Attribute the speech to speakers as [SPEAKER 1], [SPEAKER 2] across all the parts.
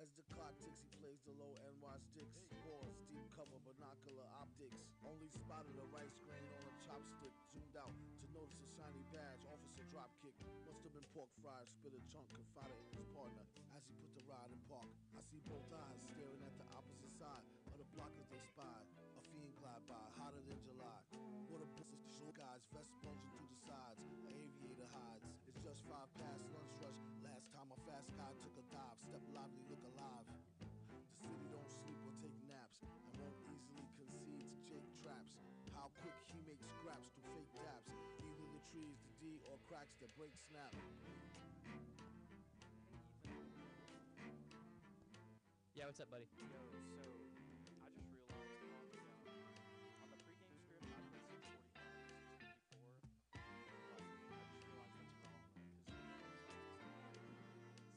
[SPEAKER 1] As the clock ticks, he plays the low NY sticks. Pause, deep cover, binocular optics. Only spotted a rice grain on a chopstick. Zoomed out to notice a shiny badge. Officer drop kick. Must have been pork fried. Spit a chunk, confided in his partner as he put the ride in park. I see both eyes staring at the opposite side of the block as they spied. A fiend glide by, hotter than July. What a blizzard, short guys, vest bulging through the sides. An aviator hides. It's just 5 past lunch rush. Last time a fast guy took a dive. Step lively, look alive. The city don't sleep or take naps and won't easily concede to Jake traps. How quick he makes scraps through fake daps. Either the trees, the D, or cracks that break snap.
[SPEAKER 2] Yeah, what's up, buddy?
[SPEAKER 3] Yo, so I just realized on the pregame script I put 6:45, 6:54. But I just realized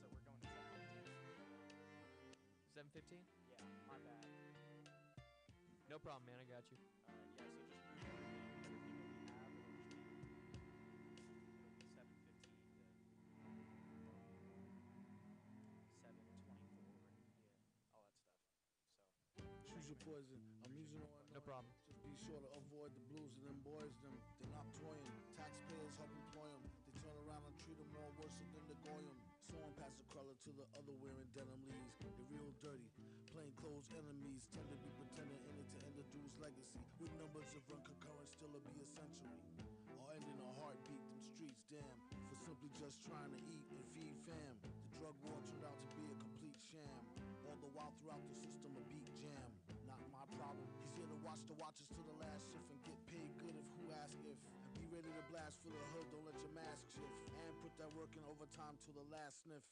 [SPEAKER 3] that's wrong because so we're going to 7:15.
[SPEAKER 2] 7:15?
[SPEAKER 3] Yeah, my bad.
[SPEAKER 2] No problem, man. I got you.
[SPEAKER 3] Yeah, so just move everything that we have. It'll be 7:15 to 7:24 and yeah, all that stuff. So
[SPEAKER 1] Choose your poison. I'm using all
[SPEAKER 2] No problem.
[SPEAKER 1] Just be sure to avoid the blues and them boys. They're not toying. Taxpayers help employ them. They turn around and treat them more worse than the goyim. Someone pass the cruller to the other wearing denim leaves. They're real dirty. Plain clothes enemies tend to be pretending in it to end the dude's legacy. With numbers of run concurrent, still it'll be a century. Or ending a heartbeat, them streets damn. For simply just trying to eat and feed fam. The drug war turned out to be a complete sham. All the while throughout the system a beat jam. Not my problem. He's here to watch the watchers to the last shift and get paid good if who ask if. And be ready to blast for the hood, don't let your mask shift. And put that work in overtime till the last sniff.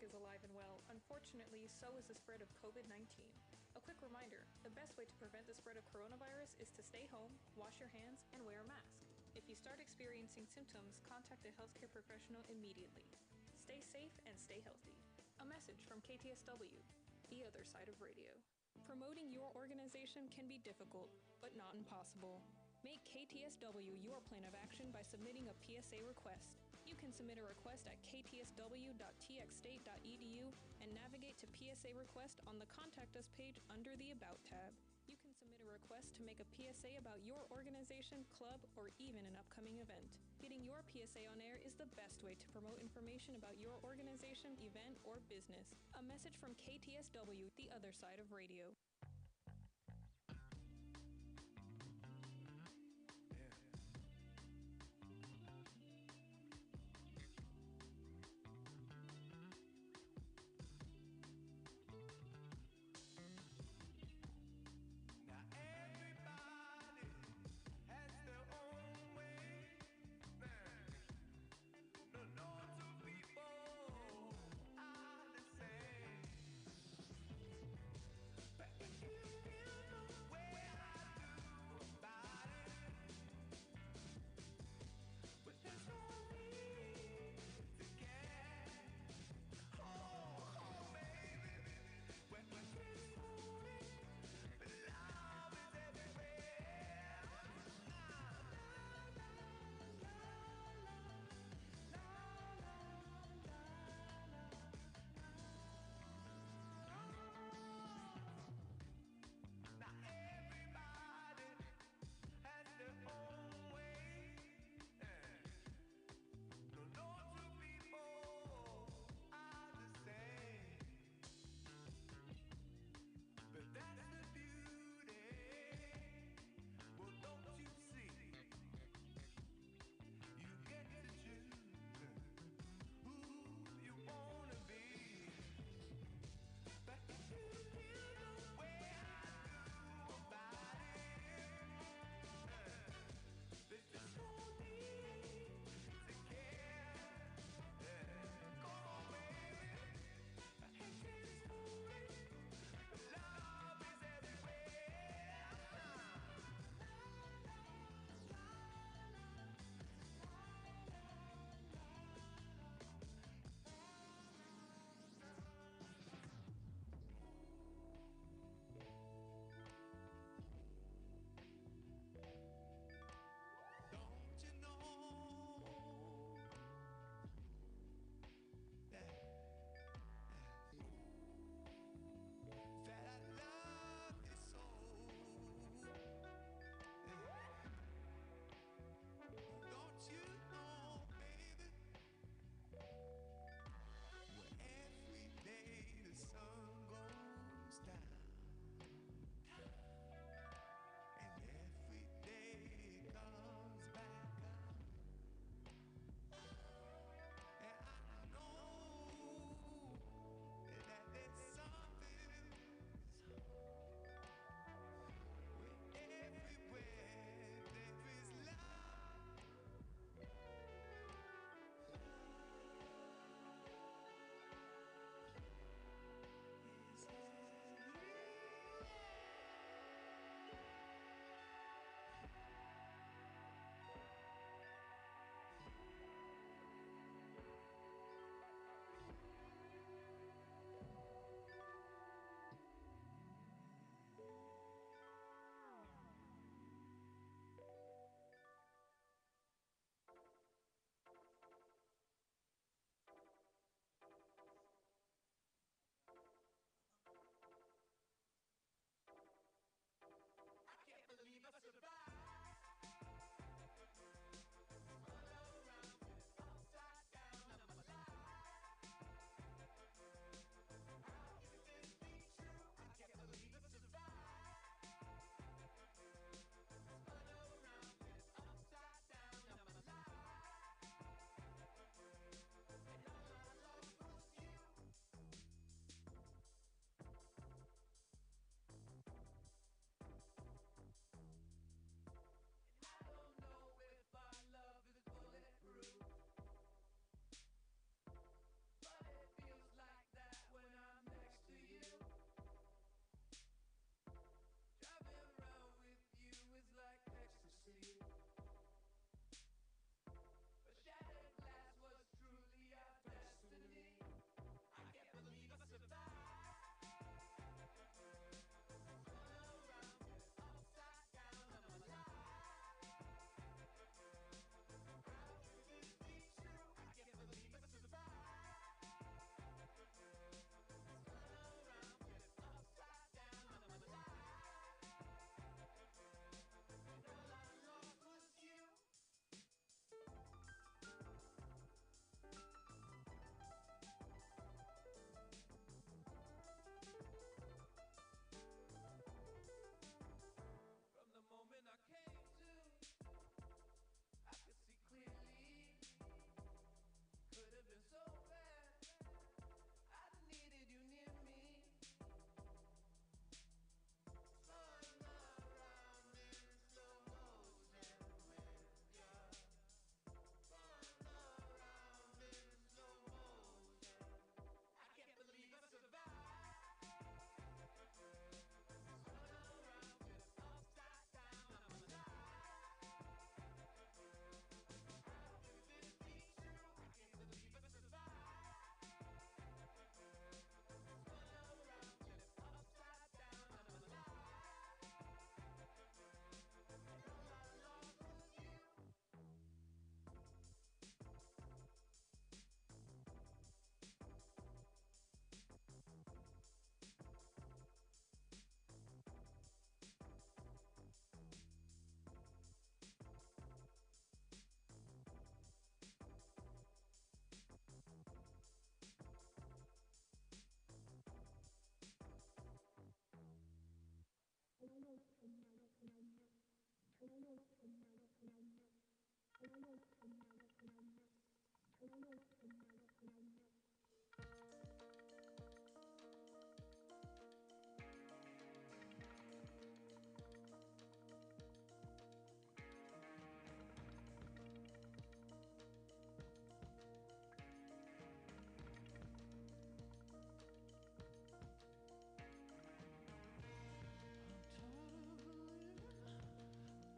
[SPEAKER 4] is alive and well, unfortunately, so is the spread of COVID-19. A quick reminder, the best way to prevent the spread of coronavirus is to stay home, wash your hands, and wear a mask. If you start experiencing symptoms, contact a healthcare professional immediately. Stay safe and stay healthy. A message from KTSW, the other side of radio. Promoting your organization can be difficult, but not impossible. Make KTSW your plan of action by submitting a PSA request. You can submit a request at ktsw.txstate.edu and navigate to PSA request on the Contact Us page under the About tab. You can submit a request to make a PSA about your organization, club, or even an upcoming event. Getting your PSA on air is the best way to promote information about your organization, event, or business. A message from KTSW, the other side of radio.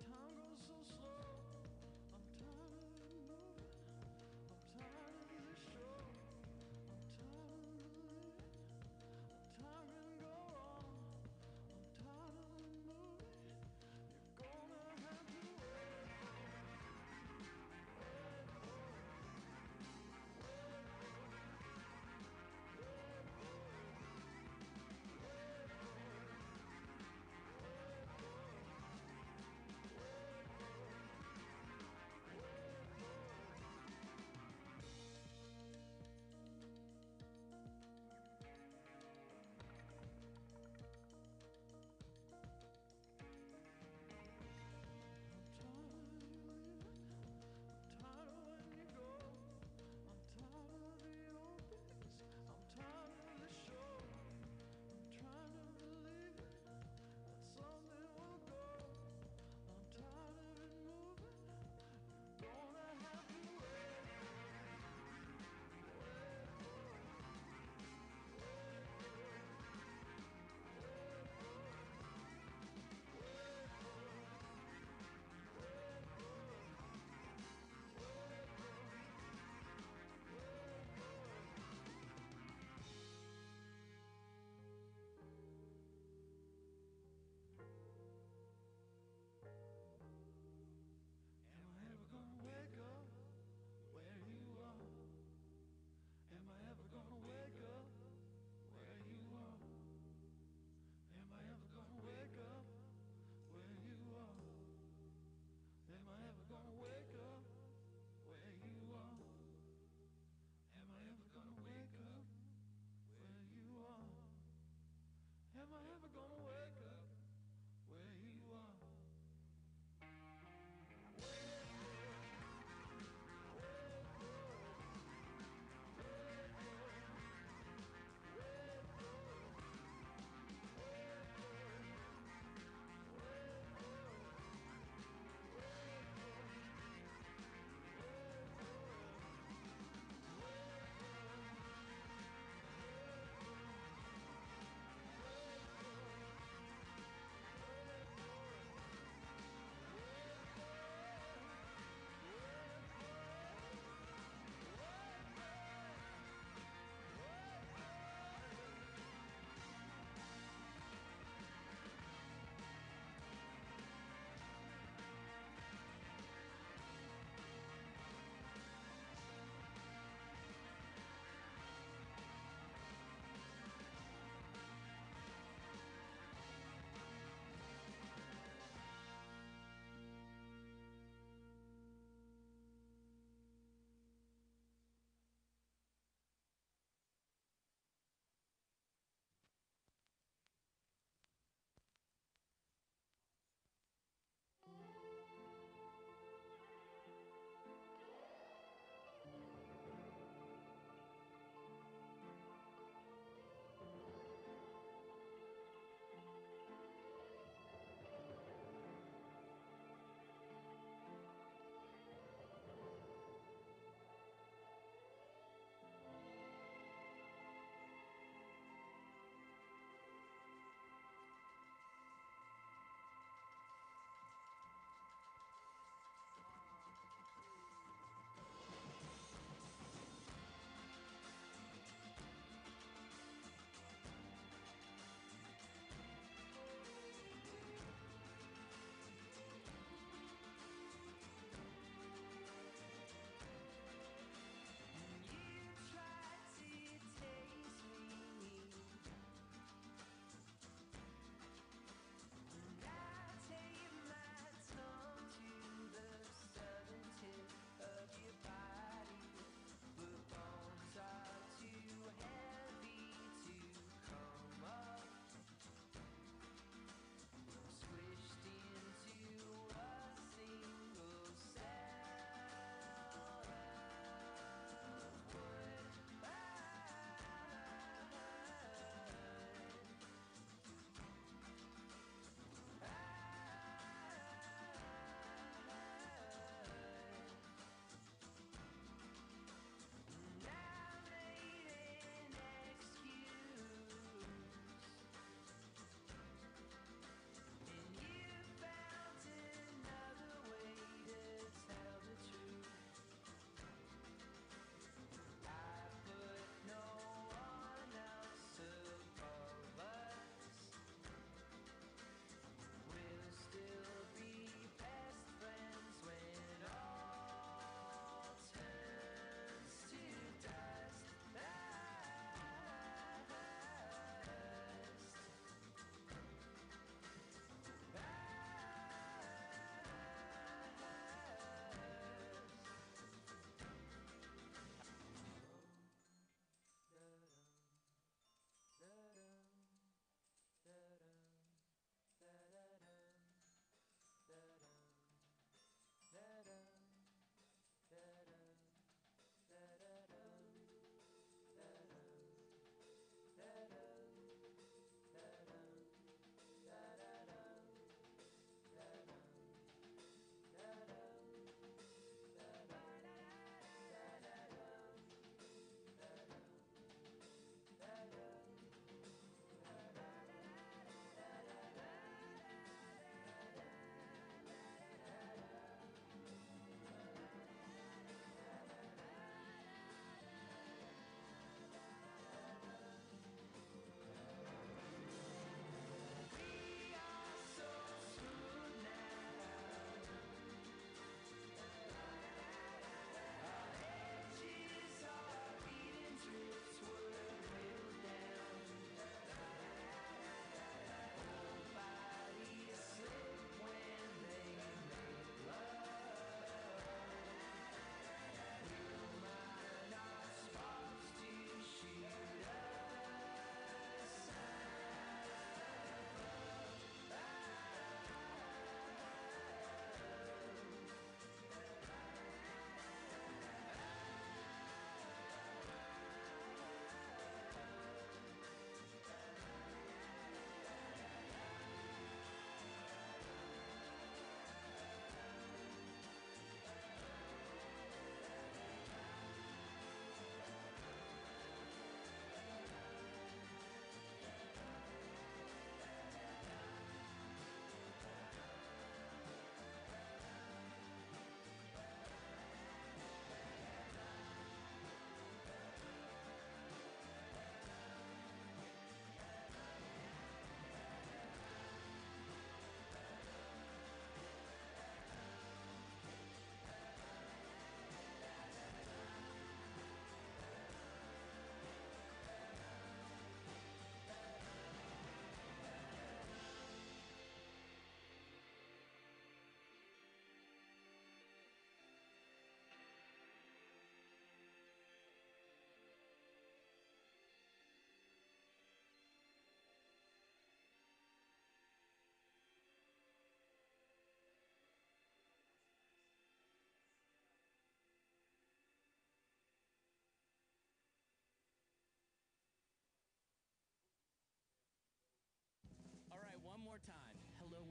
[SPEAKER 1] Time goes so slow. I'm tired of moving. I'm tired of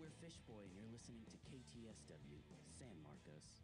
[SPEAKER 5] we're Fishboy, and you're listening to KTSW, San Marcos.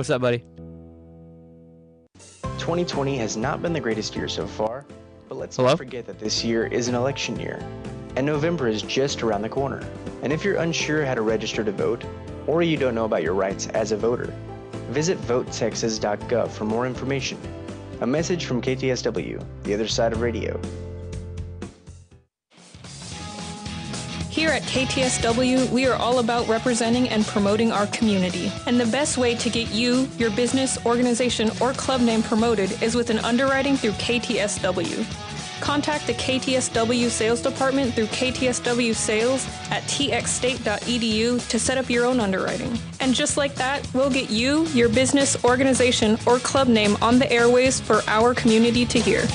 [SPEAKER 2] What's up, buddy?
[SPEAKER 6] 2020 has not been the greatest year so far, but let's
[SPEAKER 2] Hello?
[SPEAKER 6] not forget that this year is an election year, and November is just around the corner. And if you're unsure how to register to vote, or you don't know about your rights as a voter, visit votetexas.gov for more information. A message from KTSW, the other side of radio.
[SPEAKER 4] Here at KTSW, we are all about representing and promoting our community. And the best way to get you, your business, organization, or club name promoted is with an underwriting through KTSW. Contact the KTSW Sales Department through KTSW Sales at txstate.edu to set up your own underwriting. And just like that, we'll get you, your business, organization, or club name on the airways for our community to hear.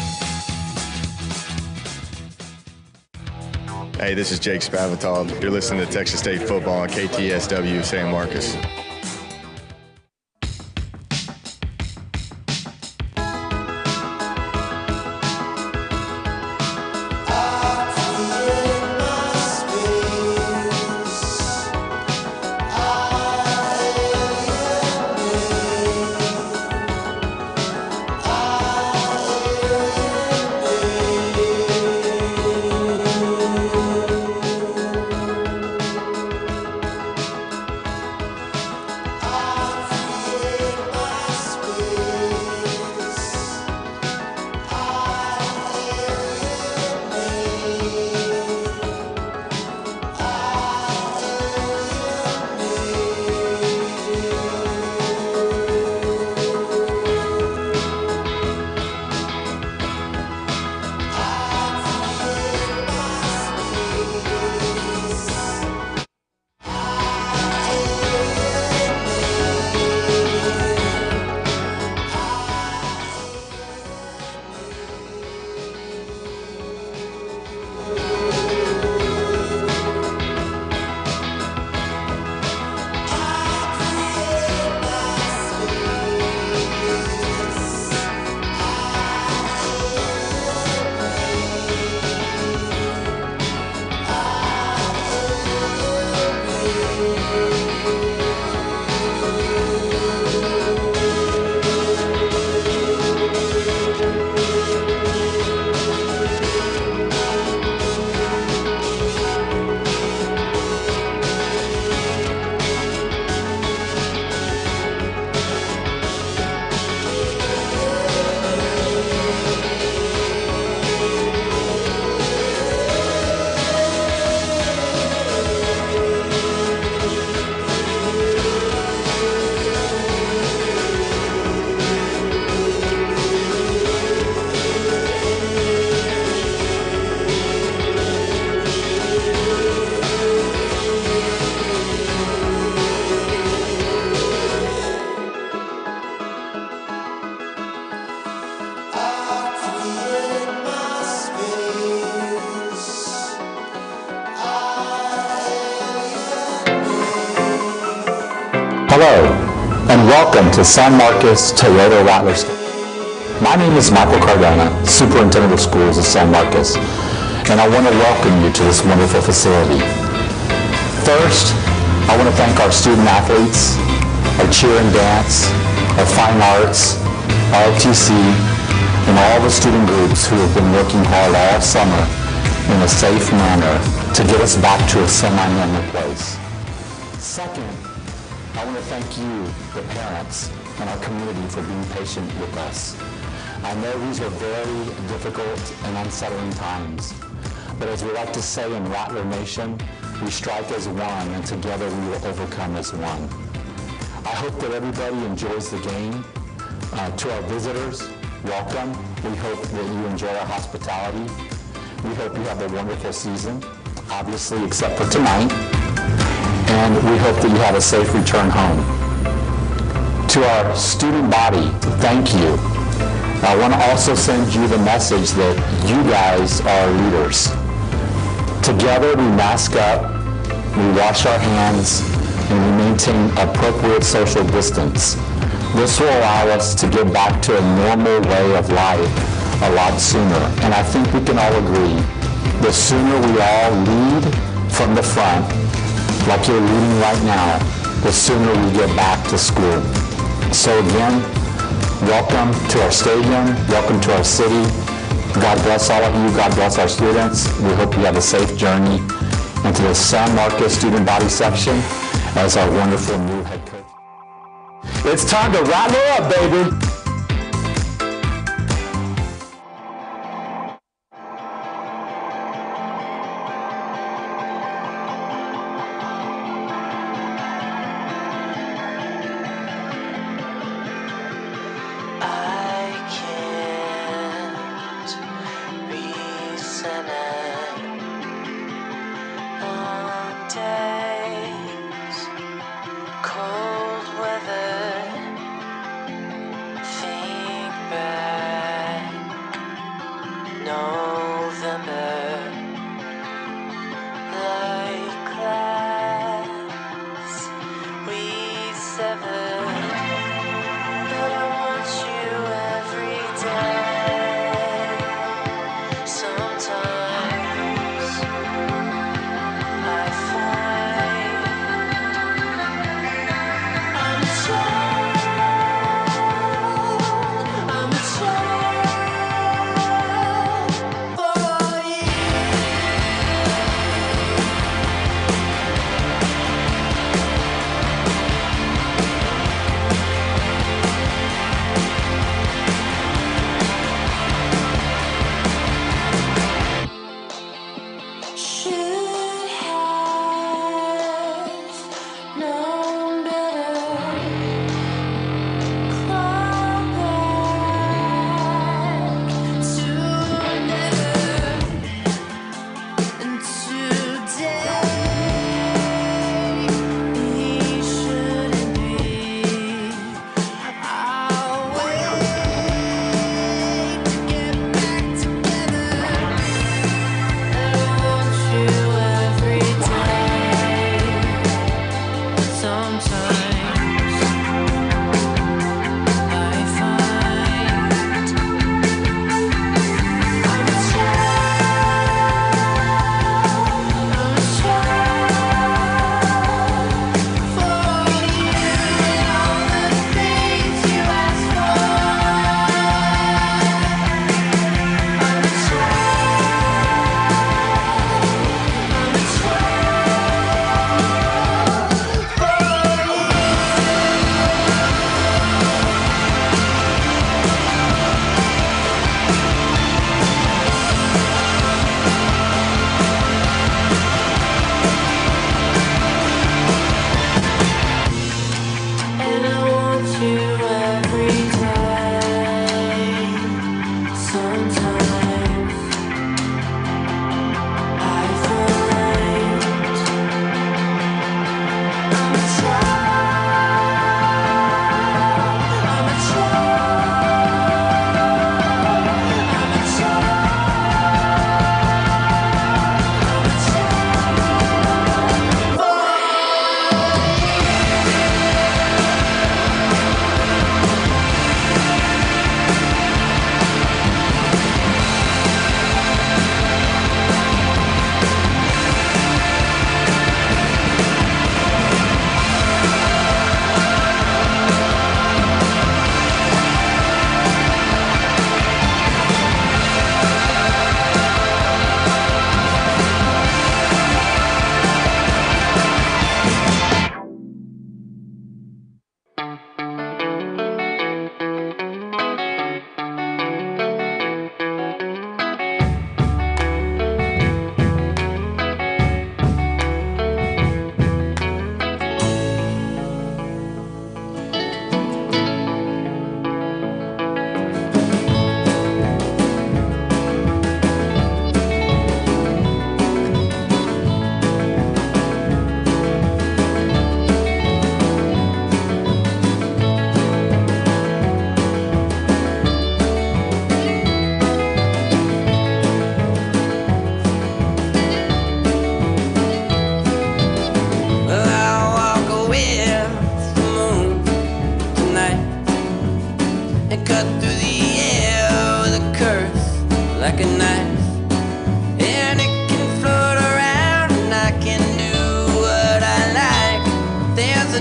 [SPEAKER 7] Hey, this is Jake Spavital. You're listening to Texas State Football on KTSW San Marcos.
[SPEAKER 8] Hello, and welcome to San Marcos Toyota Rattlers. My name is Michael Cardona, Superintendent of Schools at San Marcos, and I want to welcome you to this wonderful facility. First, I want to thank our student athletes, our cheer and dance, our fine arts, our ROTC, and all the student groups who have been working hard all summer in a safe manner to get us back to a semi-normal place. Second, I want to thank you, the parents, and our community for being patient with us. I know these are very difficult and unsettling times, but as we like to say in Rattler Nation, we strike as one, and together we will overcome as one. I hope that everybody enjoys the game. To our visitors, welcome. We hope that you enjoy our hospitality. We hope you have a wonderful season, obviously except for tonight. And we hope that you have a safe return home. To our student body, thank you. I want to also send you the message that you guys are leaders. Together we mask up, we wash our hands, and we maintain appropriate social distance. This will allow us to get back to a normal way of life a lot sooner. And I think we can all agree, the sooner we all lead from the front, like you're leading right now, the sooner we get back to school. So again, welcome to our stadium, welcome to our city. God bless all of you, God bless our students. We hope you have a safe journey into the San Marcos student body section as our wonderful new head coach. It's time to rattle up, baby!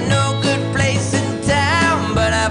[SPEAKER 9] no good place in town, but I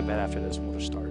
[SPEAKER 9] play a bet after this, and we'll just start.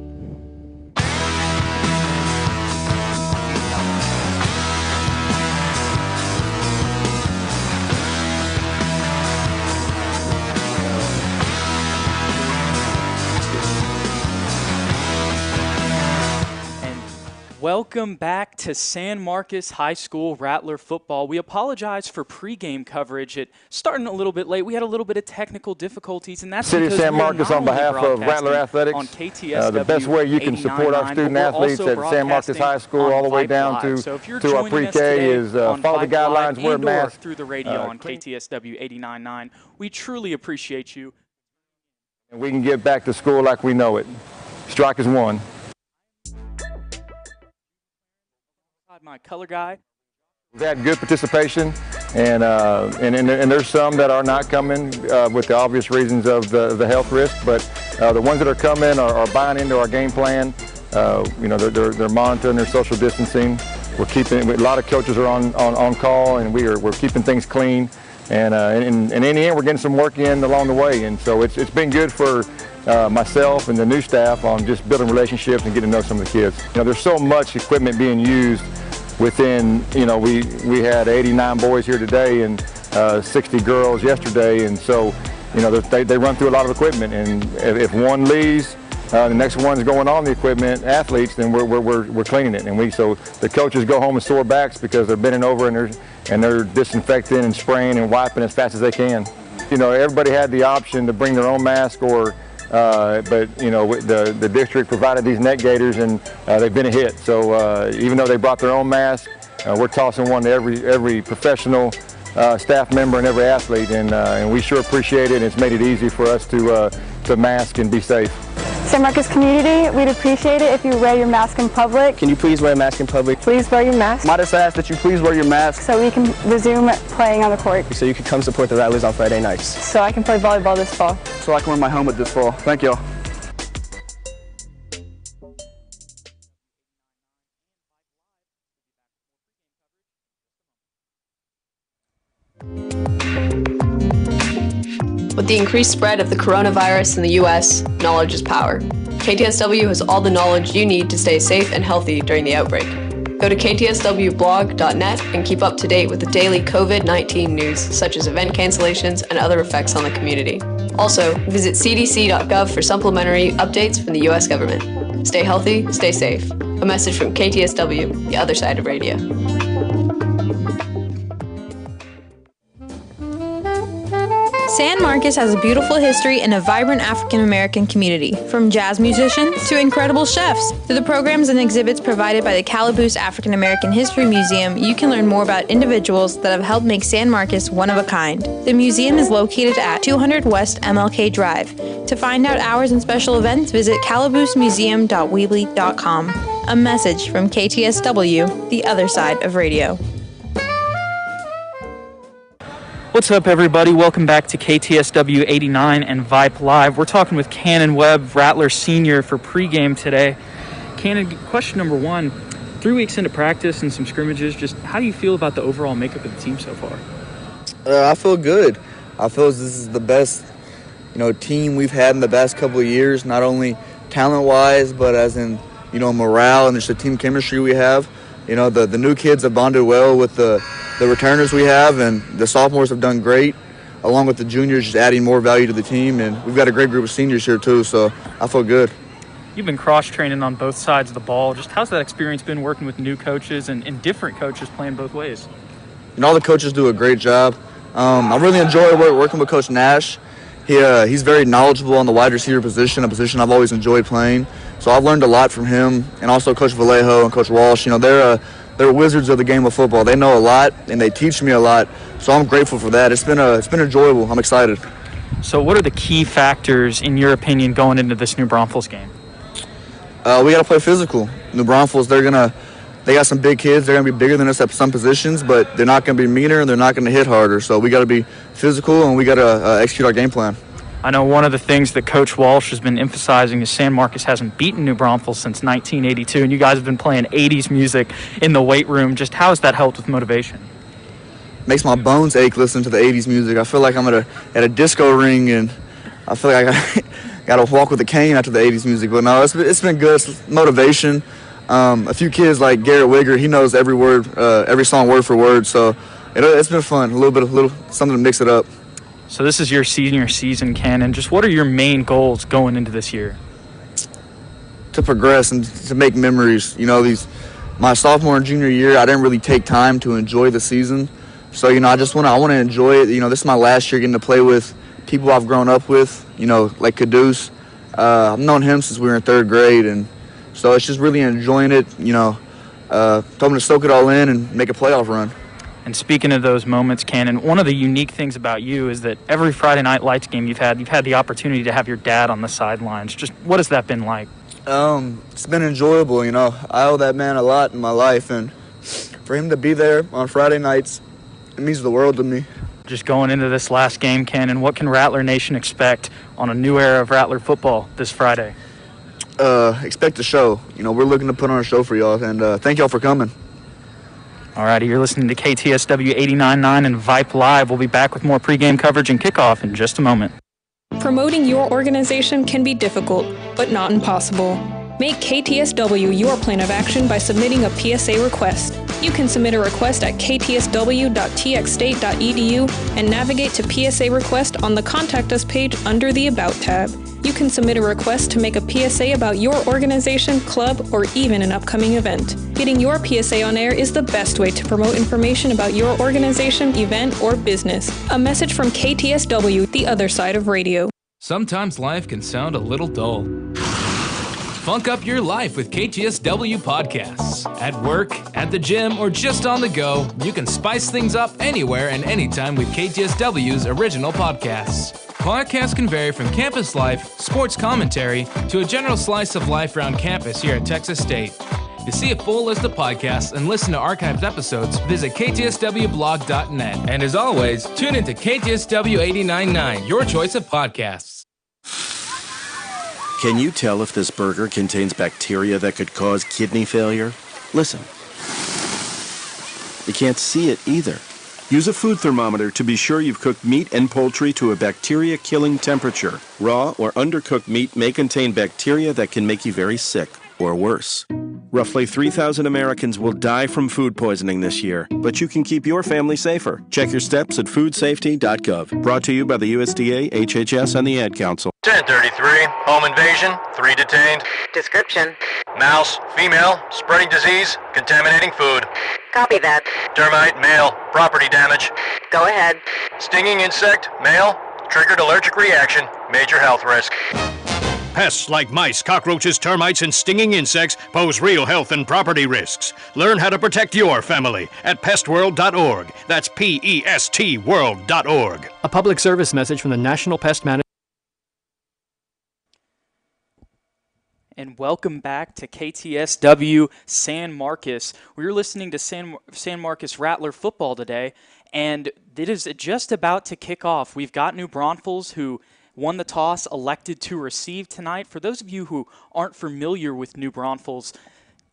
[SPEAKER 9] Welcome back to San Marcos High School Rattler football. We apologize for pregame coverage. It starting a little bit late. We had a little bit of technical difficulties, and that's
[SPEAKER 10] City of San Marcos on behalf of Rattler Athletics.
[SPEAKER 9] On KTSW
[SPEAKER 10] the best way you can support our student athletes at San Marcos High School, all the way down to our pre-K, is follow the guidelines, wear a mask.
[SPEAKER 9] Through the radio on KTSW 89.9. We truly appreciate you.
[SPEAKER 10] And we can get back to school like we know it. Strike is one.
[SPEAKER 9] My color guy.
[SPEAKER 10] We've had good participation, and there's some that are not coming with the obvious reasons of the health risk, but the ones that are coming are buying into our game plan. They're monitoring their social distancing. We're keeping, a lot of coaches are on call, and we're keeping things clean. And in the end, we're getting some work in along the way, and so it's been good for myself and the new staff on just building relationships and getting to know some of the kids. There's so much equipment being used within, we had 89 boys here today and 60 girls yesterday, and so, they run through a lot of equipment, and if one leaves, the next one's going on the equipment, athletes, then we're cleaning it, and so the coaches go home with sore backs because they're bending over and they're disinfecting and spraying and wiping as fast as they can. Everybody had the option to bring their own mask but the district provided these net gaiters, and they've been a hit. So even though they brought their own mask, we're tossing one to every professional staff member and every athlete, and we sure appreciate it. It's made it easy for us to mask and be safe.
[SPEAKER 11] San Marcos community, we'd appreciate it if you wear your mask in public.
[SPEAKER 12] Can you please wear a mask in public?
[SPEAKER 11] Please wear your mask.
[SPEAKER 12] Might just ask that you please wear your mask.
[SPEAKER 11] So we can resume playing on the court.
[SPEAKER 12] So you can come support the Rattlers on Friday nights.
[SPEAKER 11] So I can play volleyball this fall.
[SPEAKER 12] So I can wear my helmet this fall. Thank you.
[SPEAKER 13] With the increased spread of the coronavirus in the U.S., knowledge is power. KTSW has all the knowledge you need to stay safe and healthy during the outbreak. Go to ktswblog.net and keep up to date with the daily COVID-19 news, such as event cancellations and other effects on the community. Also, visit cdc.gov for supplementary updates from the U.S. government. Stay healthy, stay safe. A message from KTSW, the other side of radio.
[SPEAKER 14] San Marcos has a beautiful history and a vibrant African-American community, from jazz musicians to incredible chefs. Through the programs and exhibits provided by the Calaboose African-American History Museum, you can learn more about individuals that have helped make San Marcos one of a kind. The museum is located at 200 West MLK Drive. To find out hours and special events, visit calaboosemuseum.weebly.com. A message from KTSW, the other side of radio.
[SPEAKER 9] What's up, everybody? Welcome back to KTSW 89 and Vipe Live. We're talking with Cannon Webb, Rattler Senior, for pregame today. Cannon, question number one, 3 weeks into practice and some scrimmages, just how do you feel about the overall makeup of the team so far?
[SPEAKER 15] I feel good. I feel this is the best, team we've had in the past couple of years, not only talent-wise, but as in, morale and just the team chemistry we have. The new kids have bonded well with the returners we have, and the sophomores have done great, along with the juniors just adding more value to the team. And we've got a great group of seniors here too, so I feel good.
[SPEAKER 9] You've been cross-training on both sides of the ball. Just how's that experience been working with new coaches and different coaches playing both ways?
[SPEAKER 15] All the coaches do a great job. I really enjoy working with Coach Nash. He's very knowledgeable on the wide receiver position, a position I've always enjoyed playing. So I've learned a lot from him, and also Coach Vallejo and Coach Walsh. They're wizards of the game of football. They know a lot, and they teach me a lot. So I'm grateful for that. It's been enjoyable. I'm excited.
[SPEAKER 9] So what are the key factors, in your opinion, going into this New Braunfels game?
[SPEAKER 15] We got to play physical. New Braunfels, they got some big kids. They're going to be bigger than us at some positions, but they're not going to be meaner, and they're not going to hit harder. So we got to be physical, and we got to execute our game plan.
[SPEAKER 9] I know one of the things that Coach Walsh has been emphasizing is San Marcos hasn't beaten New Braunfels since 1982, and you guys have been playing 80s music in the weight room. Just how has that helped with motivation?
[SPEAKER 15] Makes my bones ache listening to the 80s music. I feel like I'm at a disco ring, and I feel like got to walk with a cane after the 80s music. But no, it's been good. It's motivation. A few kids like Garrett Wigger, he knows every word, every song word for word. So it's been fun. A little something to mix it up.
[SPEAKER 9] So this is your senior season, Cannon. Just what are your main goals going into this year?
[SPEAKER 15] To progress and to make memories. My sophomore and junior year, I didn't really take time to enjoy the season. So, I want to enjoy it. This is my last year getting to play with people I've grown up with, like Caduce. I've known him since we were in 3rd grade, and so it's just really enjoying it, hoping to soak it all in and make a playoff run.
[SPEAKER 9] And speaking of those moments, Cannon, one of the unique things about you is that every Friday Night Lights game you've had the opportunity to have your dad on the sidelines. Just what has that been like?
[SPEAKER 15] It's been enjoyable, I owe that man a lot in my life, and for him to be there on Friday nights, it means the world to me.
[SPEAKER 9] Just going into this last game, Cannon, what can Rattler Nation expect on a new era of Rattler football this Friday?
[SPEAKER 15] Expect a show. We're looking to put on a show for y'all, and thank y'all for coming.
[SPEAKER 9] Alrighty, you're listening to KTSW 89.9 and Vipe Live. We'll be back with more pregame coverage and kickoff in just a moment.
[SPEAKER 4] Promoting your organization can be difficult, but not impossible. Make KTSW your plan of action by submitting a PSA request. You can submit a request at ktsw.txstate.edu and navigate to PSA request on the Contact Us page under the About tab. You can submit a request to make a PSA about your organization, club, or even an upcoming event. Getting your PSA on air is the best way to promote information about your organization, event, or business. A message from KTSW, the other side of radio.
[SPEAKER 16] Sometimes life can sound a little dull. Funk up your life with KTSW podcasts. At work, at the gym, or just on the go, you can spice things up anywhere and anytime with KTSW's original podcasts. Podcasts can vary from campus life, sports commentary, to a general slice of life around campus here at Texas State. To see a full list of podcasts and listen to archived episodes, visit ktswblog.net. And as always, tune into KTSW 89.9, your choice of podcasts.
[SPEAKER 17] Can you tell if this burger contains bacteria that could cause kidney failure? Listen. You can't see it either. Use a food thermometer to be sure you've cooked meat and poultry to a bacteria-killing temperature. Raw or undercooked meat may contain bacteria that can make you very sick, or worse. Roughly 3,000 Americans will die from food poisoning this year, but you can keep your family safer. Check your steps at foodsafety.gov. Brought to you by the USDA, HHS, and the Ad Council.
[SPEAKER 18] 1033, home invasion, 3 detained.
[SPEAKER 19] Description.
[SPEAKER 18] Mouse, female, spreading disease, contaminating food.
[SPEAKER 19] Copy that.
[SPEAKER 18] Termite, male, property damage.
[SPEAKER 19] Go ahead.
[SPEAKER 18] Stinging insect, male, triggered allergic reaction, major health risk.
[SPEAKER 20] Pests like mice, cockroaches, termites, and stinging insects pose real health and property risks. Learn how to protect your family at pestworld.org. That's PEST world.org.
[SPEAKER 2] A public service message from the National Pest Management.
[SPEAKER 9] And welcome back to KTSW San Marcos. We're listening to San Marcos Rattler football today, and it is just about to kick off. We've got New Braunfels, who won the toss, elected to receive tonight. For those of you who aren't familiar with New Braunfels,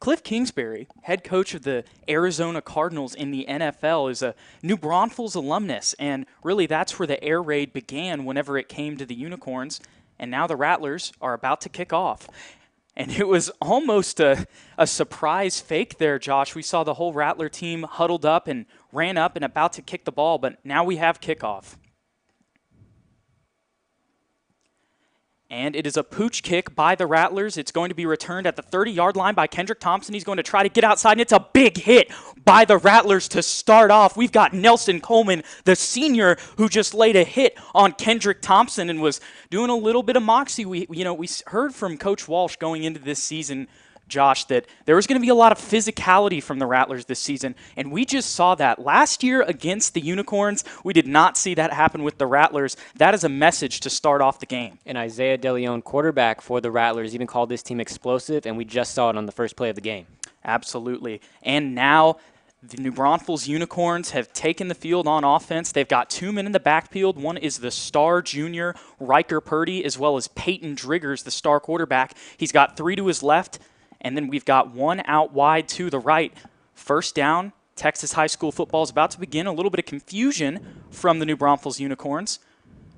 [SPEAKER 9] Cliff Kingsbury, head coach of the Arizona Cardinals in the NFL, is a New Braunfels alumnus, and really that's where the air raid began whenever it came to the Unicorns, and now the Rattlers are about to kick off. And it was almost a surprise fake there, Josh. We saw the whole Rattler team huddled up and ran up and about to kick the ball, but now we have kickoff. And it is a pooch kick by the Rattlers. It's going to be returned at the 30-yard line by Kendrick Thompson. He's going to try to get outside, and it's a big hit by the Rattlers to start off. We've got Nelson Coleman, the senior, who just laid a hit on Kendrick Thompson and was doing a little bit of moxie. We heard from Coach Walsh going into this season, Josh, that there was going to be a lot of physicality from the Rattlers this season, and we just saw that. Last year against the Unicorns, we did not see that happen with the Rattlers. That is a message to start off the game.
[SPEAKER 21] And Isaiah DeLeon, quarterback for the Rattlers, even called this team explosive, and we just saw it on the first play of the game.
[SPEAKER 9] Absolutely. And now the New Braunfels Unicorns have taken the field on offense. They've got 2 men in the backfield. One is the star junior, Riker Purdy, as well as Peyton Driggers, the star quarterback. He's got 3 to his left. And then we've got 1 out wide to the right. First down, Texas high school football is about to begin. A little bit of confusion from the New Braunfels Unicorns.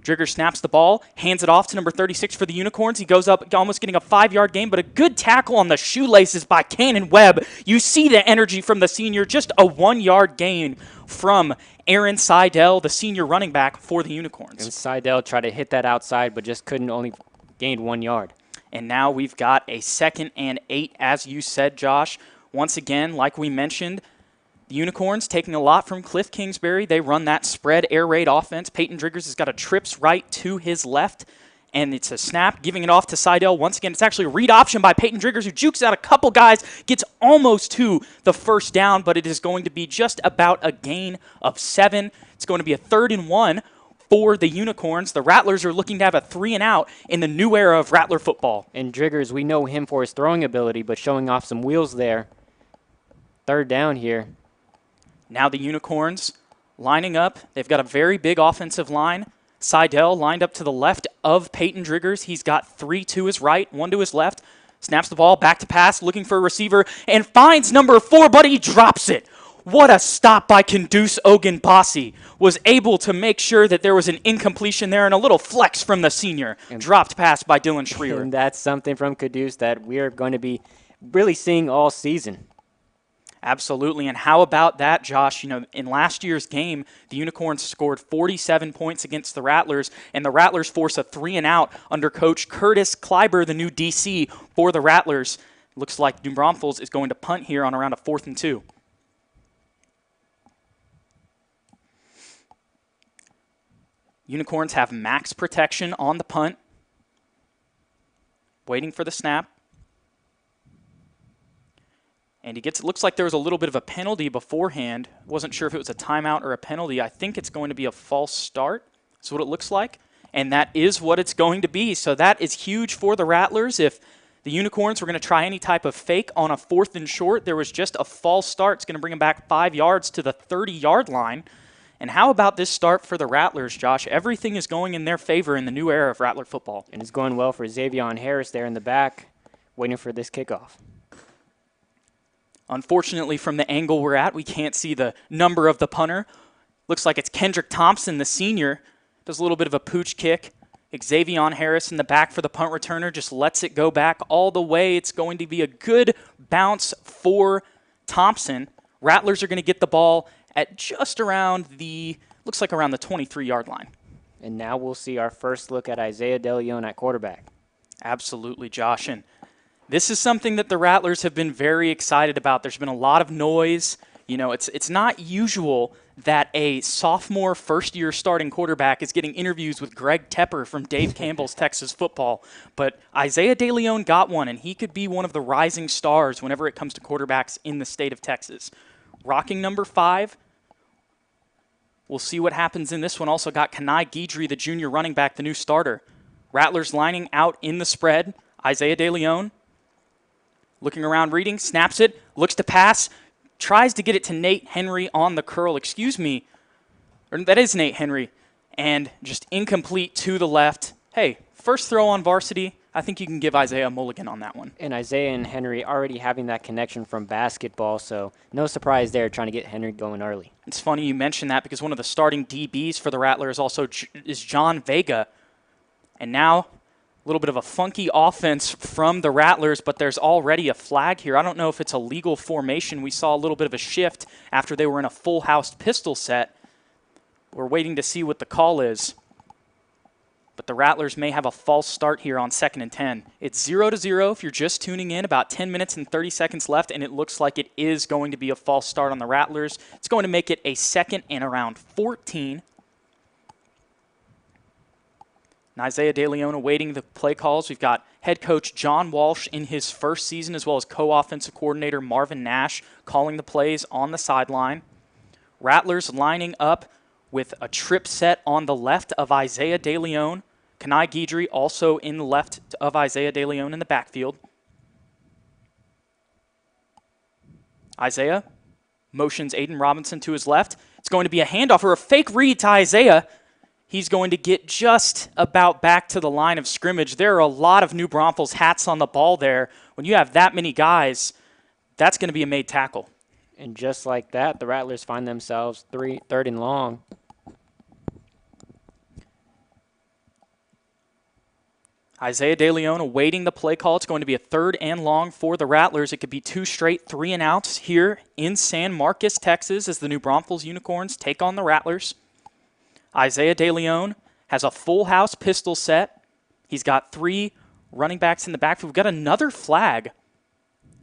[SPEAKER 9] Driggers snaps the ball, hands it off to number 36 for the Unicorns. He goes up, almost getting a 5-yard gain, but a good tackle on the shoelaces by Cannon Webb. You see the energy from the senior, just a 1-yard gain from Aaron Seidel, the senior running back for the Unicorns.
[SPEAKER 21] And Seidel tried to hit that outside, but just couldn't, only gained 1 yard.
[SPEAKER 9] And now we've got a 2nd and 8, as you said, Josh. Once again, like we mentioned, the Unicorns taking a lot from Cliff Kingsbury. They run that spread air raid offense. Peyton Driggers has got a trips right to his left, and it's a snap, giving it off to Seidel. Once again, it's actually a read option by Peyton Driggers, who jukes out a couple guys, gets almost to the first down, but it is going to be just about a gain of 7. It's going to be a 3rd and 1 for the Unicorns. The Rattlers are looking to have a 3-and-out in the new era of Rattler football.
[SPEAKER 21] And Driggers, we know him for his throwing ability, but showing off some wheels there. 3rd down here.
[SPEAKER 9] Now the Unicorns lining up. They've got a very big offensive line. Seidel lined up to the left of Peyton Driggers. He's got 3 to his right, 1 to his left. Snaps the ball, back to pass, looking for a receiver, and finds number 4, but he drops it. What a stop by Kandus Ogunbasi. Was able to make sure that there was an incompletion there and a little flex from the senior. And dropped pass by Dylan Schreier.
[SPEAKER 21] And that's something from Kandus that we are going to be really seeing all season.
[SPEAKER 9] Absolutely, and how about that, Josh? You know, in last year's game, the Unicorns scored 47 points against the Rattlers, and the Rattlers force a 3-and-out under Coach Curtis Kleiber, the new DC for the Rattlers. Looks like New Braunfels is going to punt here on around a 4th and 2. Unicorns have max protection on the punt. Waiting for the snap. And it looks like there was a little bit of a penalty beforehand. Wasn't sure if it was a timeout or a penalty. I think it's going to be a false start. That's what it looks like. And that is what it's going to be. So that is huge for the Rattlers. If the Unicorns were going to try any type of fake on a 4th and short, there was just a false start. It's going to bring them back 5 yards to the 30-yard line. And how about this start for the Rattlers, Josh? Everything is going in their favor in the new era of Rattler football.
[SPEAKER 21] And it's going well for Xavion Harris there in the back, waiting for this kickoff.
[SPEAKER 9] Unfortunately, from the angle we're at, we can't see the number of the punter. Looks like it's Kendrick Thompson, the senior. Does a little bit of a pooch kick. Xavion Harris in the back for the punt returner, just lets it go back all the way. It's going to be a good bounce for Thompson. Rattlers are going to get the ball at just around looks like around the 23-yard line.
[SPEAKER 21] And now we'll see our first look at Isaiah DeLeon at quarterback.
[SPEAKER 9] Absolutely, Josh. And this is something that the Rattlers have been very excited about. There's been a lot of noise. You know, it's not usual that a sophomore first-year starting quarterback is getting interviews with Greg Tepper from Dave Campbell's Texas Football. But Isaiah DeLeon got one, and he could be one of the rising stars whenever it comes to quarterbacks in the state of Texas. Rocking number 5. We'll see what happens in this one. Also got Kanai Guidry, the junior running back, the new starter. Rattlers lining out in the spread. Isaiah DeLeon looking around, reading, snaps it, looks to pass, tries to get it to Nate Henry on the curl. That is Nate Henry, and just incomplete to the left. Hey, first throw on varsity. I think you can give Isaiah a mulligan on that one.
[SPEAKER 21] And Isaiah and Henry already having that connection from basketball, so no surprise there trying to get Henry going early.
[SPEAKER 9] It's funny you mention that because one of the starting DBs for the Rattlers is John Vega. And now a little bit of a funky offense from the Rattlers, but there's already a flag here. I don't know if it's a legal formation. We saw a little bit of a shift after they were in a full house pistol set. We're waiting to see what the call is. But the Rattlers may have a false start here on 2nd and 10. It's 0-0 if you're just tuning in, about 10 minutes and 30 seconds left, and it looks like it is going to be a false start on the Rattlers. It's going to make it a 2nd and around 14. And Isaiah DeLeon awaiting the play calls. We've got head coach John Walsh in his first season, as well as co-offensive coordinator Marvin Nash calling the plays on the sideline. Rattlers lining up with a trip set on the left of Isaiah DeLeon. Kanai Guidry also in the left of Isaiah DeLeon in the backfield. Isaiah motions Aiden Robinson to his left. It's going to be a handoff or a fake read to Isaiah. He's going to get just about back to the line of scrimmage. There are a lot of New Braunfels hats on the ball there. When you have that many guys, that's going to be a made tackle.
[SPEAKER 21] And just like that, the Rattlers find themselves 3rd and long.
[SPEAKER 9] Isaiah De Leon awaiting the play call. It's going to be a 3rd and long for the Rattlers. It could be 2 straight 3-and-outs here in San Marcos, Texas, as the New Braunfels Unicorns take on the Rattlers. Isaiah De Leon has a full house pistol set. He's got 3 running backs in the backfield. We've got another flag.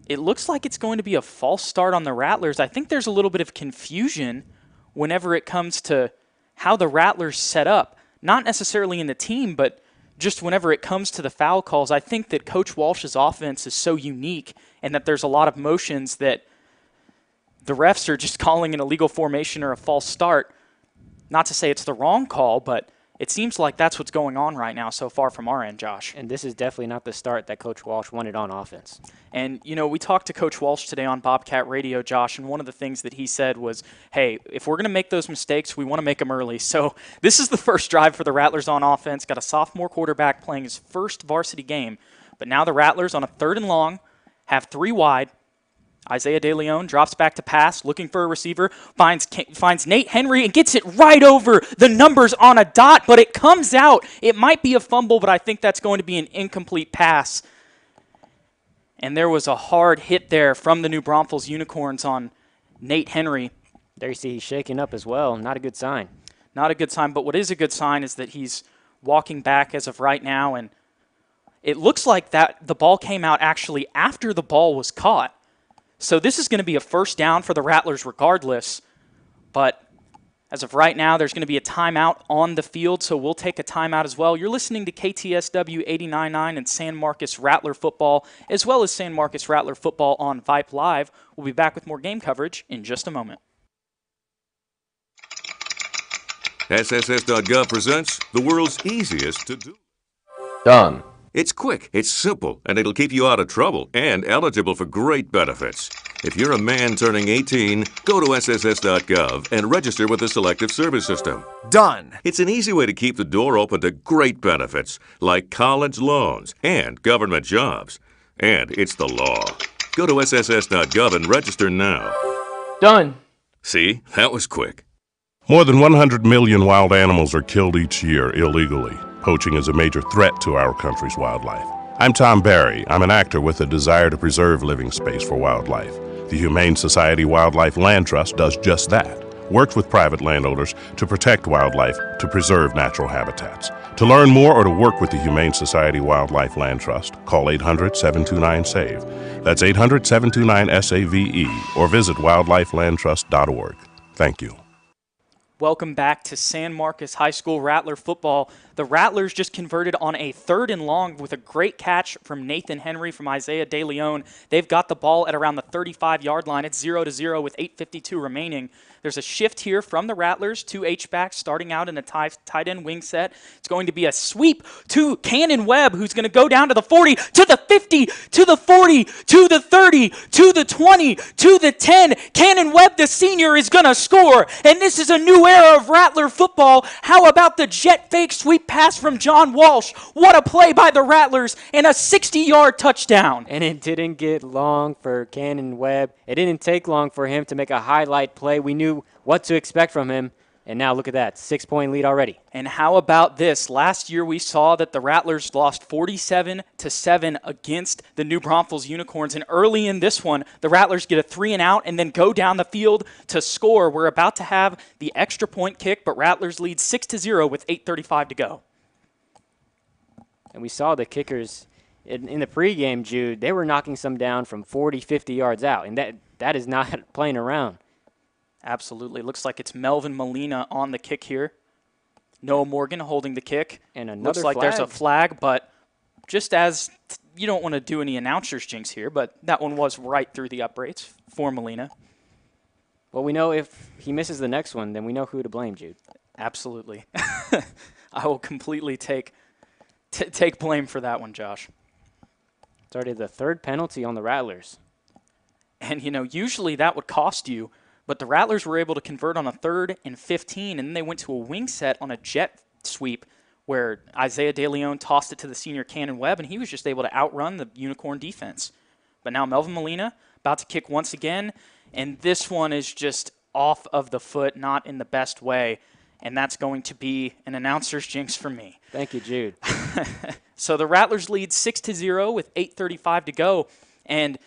[SPEAKER 9] It looks like it's going to be a false start on the Rattlers. I think there's a little bit of confusion whenever it comes to how the Rattlers set up. Not necessarily in the team, but just whenever it comes to the foul calls. I think that Coach Walsh's offense is so unique and that there's a lot of motions that the refs are just calling an illegal formation or a false start. Not to say it's the wrong call, but it seems like that's what's going on right now so far from our end, Josh.
[SPEAKER 21] And this is definitely not the start that Coach Walsh wanted on offense.
[SPEAKER 9] And, we talked to Coach Walsh today on Bobcat Radio, Josh, and one of the things that he said was, hey, if we're going to make those mistakes, we want to make them early. So this is the first drive for the Rattlers on offense. Got a sophomore quarterback playing his first varsity game. But now the Rattlers on a 3rd and long have 3 wide. Isaiah De Leon drops back to pass, looking for a receiver, finds Nate Henry and gets it right over the numbers on a dot, but it comes out. It might be a fumble, but I think that's going to be an incomplete pass. And there was a hard hit there from the New Braunfels Unicorns on Nate Henry.
[SPEAKER 21] There you see he's shaking up as well. Not a good sign.
[SPEAKER 9] Not a good sign, but what is a good sign is that he's walking back as of right now, and it looks like that the ball came out actually after the ball was caught. So this is going to be a first down for the Rattlers regardless, but as of right now, there's going to be a timeout on the field, so we'll take a timeout as well. You're listening to KTSW 89.9 and San Marcos Rattler football, as well as San Marcos Rattler football on Vipe Live. We'll be back with more game coverage in just a moment.
[SPEAKER 3] SSS.gov presents the world's easiest to do.
[SPEAKER 22] Done.
[SPEAKER 3] It's quick, it's simple, and it'll keep you out of trouble and eligible for great benefits. If you're a man turning 18, go to SSS.gov and register with the Selective Service System.
[SPEAKER 22] Done.
[SPEAKER 3] It's an easy way to keep the door open to great benefits, like college loans and government jobs. And it's the law. Go to SSS.gov and register now.
[SPEAKER 22] Done.
[SPEAKER 3] See, that was quick.
[SPEAKER 23] More than 100 million wild animals are killed each year illegally. Poaching is a major threat to our country's wildlife. I'm Tom Barry. I'm an actor with a desire to preserve living space for wildlife. The Humane Society Wildlife Land Trust does just that. Works with private landowners to protect wildlife, to preserve natural habitats. To learn more or to work with the Humane Society Wildlife Land Trust, call 800-729-SAVE. That's 800-729-SAVE or visit wildlifelandtrust.org. Thank you.
[SPEAKER 9] Welcome back to San Marcos High School Rattler football. The Rattlers just converted on a 3rd and long with a great catch from Nathan Henry from Isaiah De Leon. They've got the ball at around the 35-yard line. It's 0-0 with 8:52 remaining. There's a shift here from the Rattlers, 2 H-backs starting out in a tight end wing set. It's going to be a sweep to Cannon Webb, who's going to go down to the 40, to the 50, to the 40, to the 30, to the 20, to the 10. Cannon Webb, the senior, is going to score, and this is a new era of Rattler football. How about the jet fake sweep pass from John Walsh? What a play by the Rattlers, and a 60-yard touchdown.
[SPEAKER 21] And it didn't get long for Cannon Webb. It didn't take long for him to make a highlight play. We knew what to expect from him, and now look at that, 6-point lead already.
[SPEAKER 9] And how about this? Last year we saw that the Rattlers lost 47-7 against the New Braunfels Unicorns, and early in this one, the Rattlers get a 3-and-out and then go down the field to score. We're about to have the extra point kick, but Rattlers lead 6-0 with 8:35 to go.
[SPEAKER 21] And we saw the kickers in the pregame, Jude, they were knocking some down from 40, 50 yards out, and that is not playing around.
[SPEAKER 9] Absolutely. Looks like it's Melvin Molina on the kick here. Noah Morgan holding the kick.
[SPEAKER 21] And another
[SPEAKER 9] Looks like there's a flag, but just as you don't want to do any announcer's jinx here, but that one was right through the uprights for Molina.
[SPEAKER 21] Well, we know if he misses the next one, then we know who to blame, Jude.
[SPEAKER 9] Absolutely. I will completely take blame for that one, Josh.
[SPEAKER 21] It's already the 3rd penalty on the Rattlers.
[SPEAKER 9] And, usually that would cost you. But the Rattlers were able to convert on a 3rd and 15, and then they went to a wing set on a jet sweep where Isaiah De Leon tossed it to the senior Cannon Webb, and he was just able to outrun the Unicorn defense. But now Melvin Molina about to kick once again, and this one is just off of the foot, not in the best way, and that's going to be an announcer's jinx for me.
[SPEAKER 21] Thank you, Jude.
[SPEAKER 9] So the Rattlers lead 6-0 with 8:35 to go. And,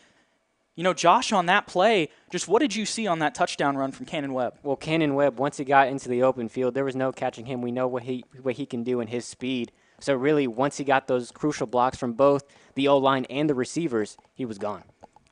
[SPEAKER 9] Josh, on that play, just what did you see on that touchdown run from Cannon Webb?
[SPEAKER 21] Well, Cannon Webb, once he got into the open field, there was no catching him. We know what he can do in his speed. So really, once he got those crucial blocks from both the O-line and the receivers, he was gone.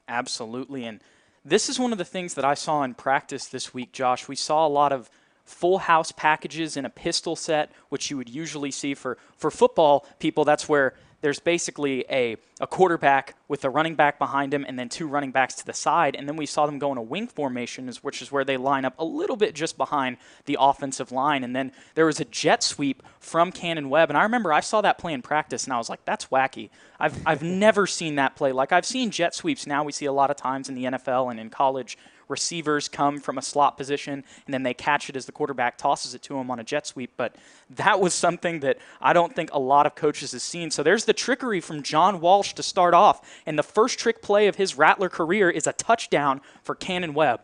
[SPEAKER 9] Absolutely. And this is one of the things that I saw in practice this week, Josh. We saw a lot of full house packages in a pistol set, which you would usually see for football people. That's where there's basically a quarterback with a running back behind him and then two running backs to the side. And then we saw them go in a wing formation, which is where they line up a little bit just behind the offensive line. And then there was a jet sweep from Cannon Webb. And I remember I saw that play in practice, and I was like, that's wacky. I've never seen that play. Like, I've seen jet sweeps now. We see a lot of times in the NFL and in college. Receivers come from a slot position, and then they catch it as the quarterback tosses it to them on a jet sweep. But that was something that I don't think a lot of coaches have seen. So there's the trickery from John Walsh to start off. And the first trick play of his Rattler career is a touchdown for Cannon Webb.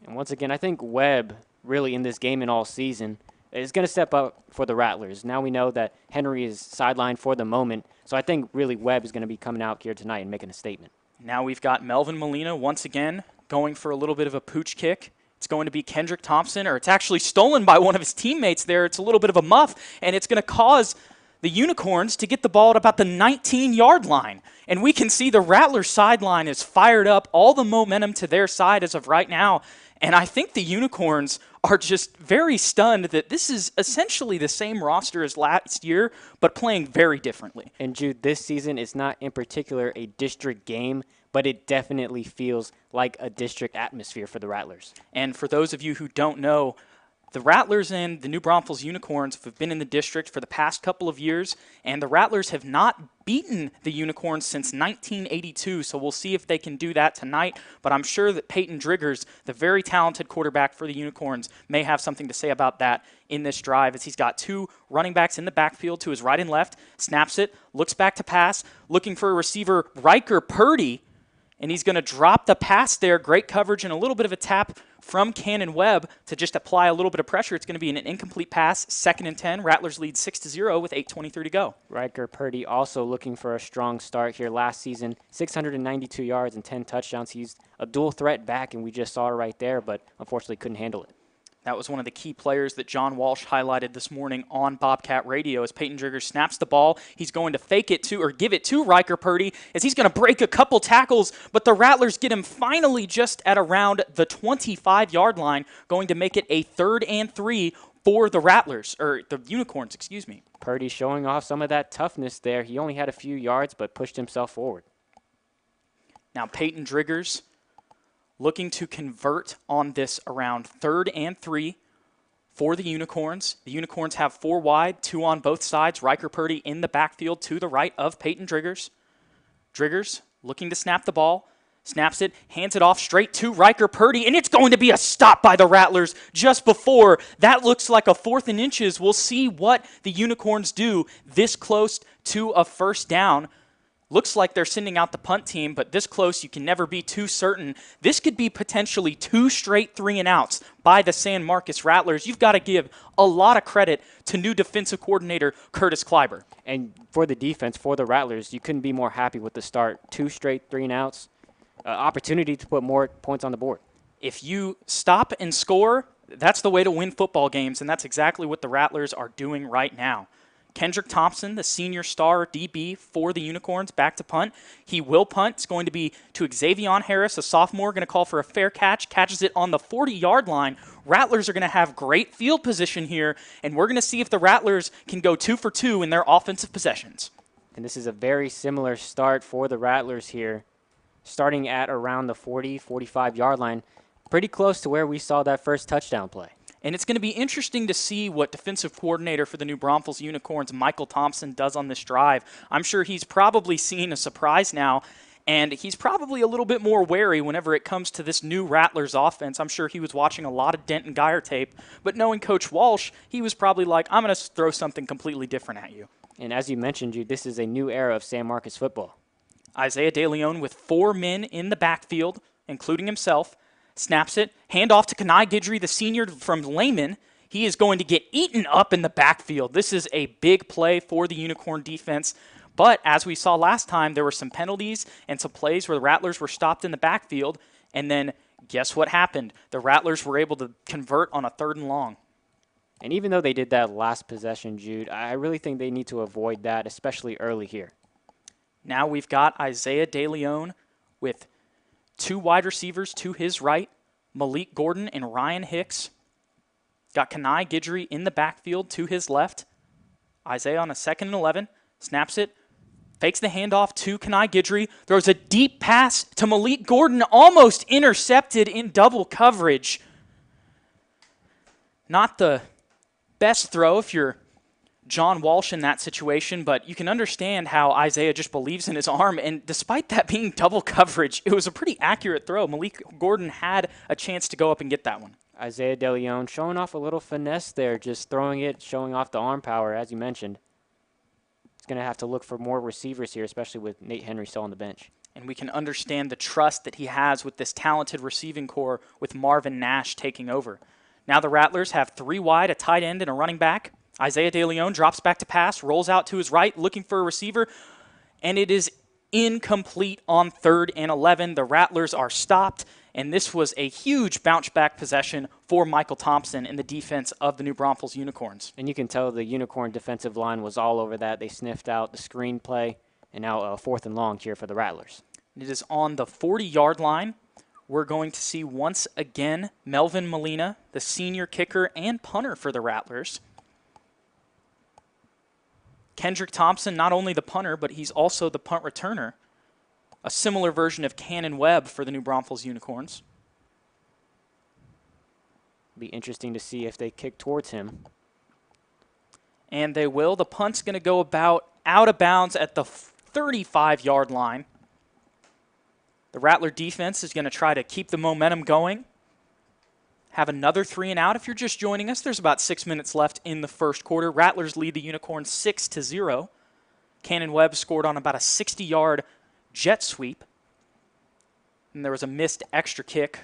[SPEAKER 21] And once again, I think Webb, really in this game and all season, is going to step up for the Rattlers. Now we know that Henry is sidelined for the moment. So I think really Webb is going to be coming out here tonight and making a statement.
[SPEAKER 9] Now we've got Melvin Molina once again going for a little bit of a pooch kick. It's going to be Kendrick Thompson, or it's actually stolen by one of his teammates there. It's a little bit of a muff, and it's going to cause the Unicorns to get the ball at about the 19-yard line. And we can see the Rattlers sideline is fired up, all the momentum to their side as of right now. And I think the Unicorns are just very stunned that this is essentially the same roster as last year, but playing very differently.
[SPEAKER 21] And Jude, this season is not in particular a district game, but it definitely feels like a district atmosphere for the Rattlers.
[SPEAKER 9] And for those of you who don't know, the Rattlers and the New Braunfels Unicorns have been in the district for the past couple of years, and the Rattlers have not beaten the Unicorns since 1982, so we'll see if they can do that tonight. But I'm sure that Peyton Driggers, the very talented quarterback for the Unicorns, may have something to say about that in this drive, as he's got two running backs in the backfield to his right and left, snaps it, looks back to pass, looking for a receiver, Riker Purdy, and he's going to drop the pass there. Great coverage and a little bit of a tap from Cannon Webb to just apply a little bit of pressure. It's going to be an incomplete pass, 2nd and 10. Rattlers lead 6-0 with 8:23 to go.
[SPEAKER 21] Riker Purdy also looking for a strong start here last season. 692 yards and 10 touchdowns. He's a dual threat back, and we just saw it right there, but unfortunately couldn't handle it.
[SPEAKER 9] That was one of the key players that John Walsh highlighted this morning on Bobcat Radio. As Peyton Driggers snaps the ball, he's going to fake it to, or give it to Riker Purdy, as he's going to break a couple tackles, but the Rattlers get him finally just at around the 25-yard line, going to make it a 3rd and 3 for the Rattlers, or the Unicorns, excuse me.
[SPEAKER 21] Purdy showing off some of that toughness there. He only had a few yards, but pushed himself forward.
[SPEAKER 9] Now Peyton Driggers looking to convert on this around 3rd and 3 for the Unicorns. The Unicorns have 4 wide, 2 on both sides. Riker Purdy in the backfield to the right of Peyton Driggers. Driggers looking to snap the ball. Snaps it, hands it off straight to Riker Purdy, and it's going to be a stop by the Rattlers just before. That looks like a 4th and inches. We'll see what the Unicorns do this close to a first down. Looks like they're sending out the punt team, but this close, you can never be too certain. This could be potentially 2 straight 3-and-outs by the San Marcos Rattlers. You've got to give a lot of credit to new defensive coordinator Curtis Kleiber.
[SPEAKER 21] And for the defense, for the Rattlers, you couldn't be more happy with the start. 2 straight 3-and-outs, opportunity to put more points on the board.
[SPEAKER 9] If you stop and score, that's the way to win football games, and that's exactly what the Rattlers are doing right now. Kendrick Thompson, the senior star DB for the Unicorns, back to punt. He will punt. It's going to be to Xavier Harris, a sophomore, going to call for a fair catch. Catches it on the 40-yard line. Rattlers are going to have great field position here, and we're going to see if the Rattlers can go 2 for 2 in their offensive possessions.
[SPEAKER 21] And this is a very similar start for the Rattlers here, starting at around the 40, 45-yard line, pretty close to where we saw that first touchdown play.
[SPEAKER 9] And it's going to be interesting to see what defensive coordinator for the New Braunfels Unicorns, Michael Thompson, does on this drive. I'm sure he's probably seen a surprise now, and he's probably a little bit more wary whenever it comes to this new Rattlers offense. I'm sure he was watching a lot of Denton Geyer tape, but knowing Coach Walsh, he was probably like, I'm going to throw something completely different at you.
[SPEAKER 21] And as you mentioned, Jude, this is a new era of San Marcos football.
[SPEAKER 9] Isaiah DeLeon with 4 men in the backfield, including himself. Snaps it, hand off to Kanai Guidry, the senior from Lehman. He is going to get eaten up in the backfield. This is a big play for the Unicorn defense. But as we saw last time, there were some penalties and some plays where the Rattlers were stopped in the backfield. And then guess what happened? The Rattlers were able to convert on a 3rd and long.
[SPEAKER 21] And even though they did that last possession, Jude, I really think they need to avoid that, especially early here.
[SPEAKER 9] Now we've got Isaiah DeLeon with 2 wide receivers to his right, Malik Gordon and Ryan Hicks. Got Kenai Guidry in the backfield to his left. Isaiah on a 2nd and 11, snaps it, fakes the handoff to Kenai Guidry, throws a deep pass to Malik Gordon, almost intercepted in double coverage. Not the best throw if you're John Walsh in that situation, but you can understand how Isaiah just believes in his arm, and despite that being double coverage, it was a pretty accurate throw. Malik Gordon had a chance to go up and get that one.
[SPEAKER 21] Isaiah DeLeon showing off a little finesse there, just throwing it, showing off the arm power, as you mentioned. He's going to have to look for more receivers here, especially with Nate Henry still on the bench.
[SPEAKER 9] And we can understand the trust that he has with this talented receiving core with Marvin Nash taking over. Now the Rattlers have 3 wide, a tight end, and a running back. Isaiah DeLeon drops back to pass, rolls out to his right, looking for a receiver, and it is incomplete on 3rd and 11. The Rattlers are stopped, and this was a huge bounce-back possession for Michael Thompson in the defense of the New Braunfels Unicorns.
[SPEAKER 21] And you can tell the Unicorn defensive line was all over that. They sniffed out the screen play, and now a 4th and long here for the Rattlers.
[SPEAKER 9] It is on the 40-yard line. We're going to see once again Melvin Molina, the senior kicker and punter for the Rattlers. Kendrick Thompson, not only the punter, but he's also the punt returner. A similar version of Cannon Webb for the New Braunfels Unicorns.
[SPEAKER 21] Be interesting to see if they kick towards him.
[SPEAKER 9] And they will. The punt's going to go about out of bounds at the 35-yard line. The Rattler defense is going to try to keep the momentum going. Have another 3 and out. If you're just joining us, there's about 6 minutes left in the first quarter. Rattlers lead the Unicorns 6-0. Cannon Webb scored on about a 60-yard jet sweep. And there was a missed extra kick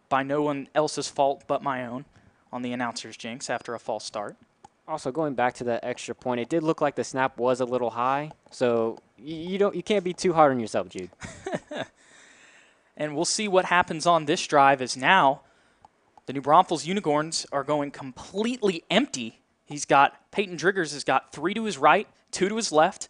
[SPEAKER 9] by no one else's fault but my own on the announcer's jinx after a false start.
[SPEAKER 21] Also, going back to that extra point, it did look like the snap was a little high, so you can't be too hard on yourself, Jude.
[SPEAKER 9] And we'll see what happens on this drive as now the New Braunfels Unicorns are going completely empty. Peyton Driggers has got 3 to his right, 2 to his left.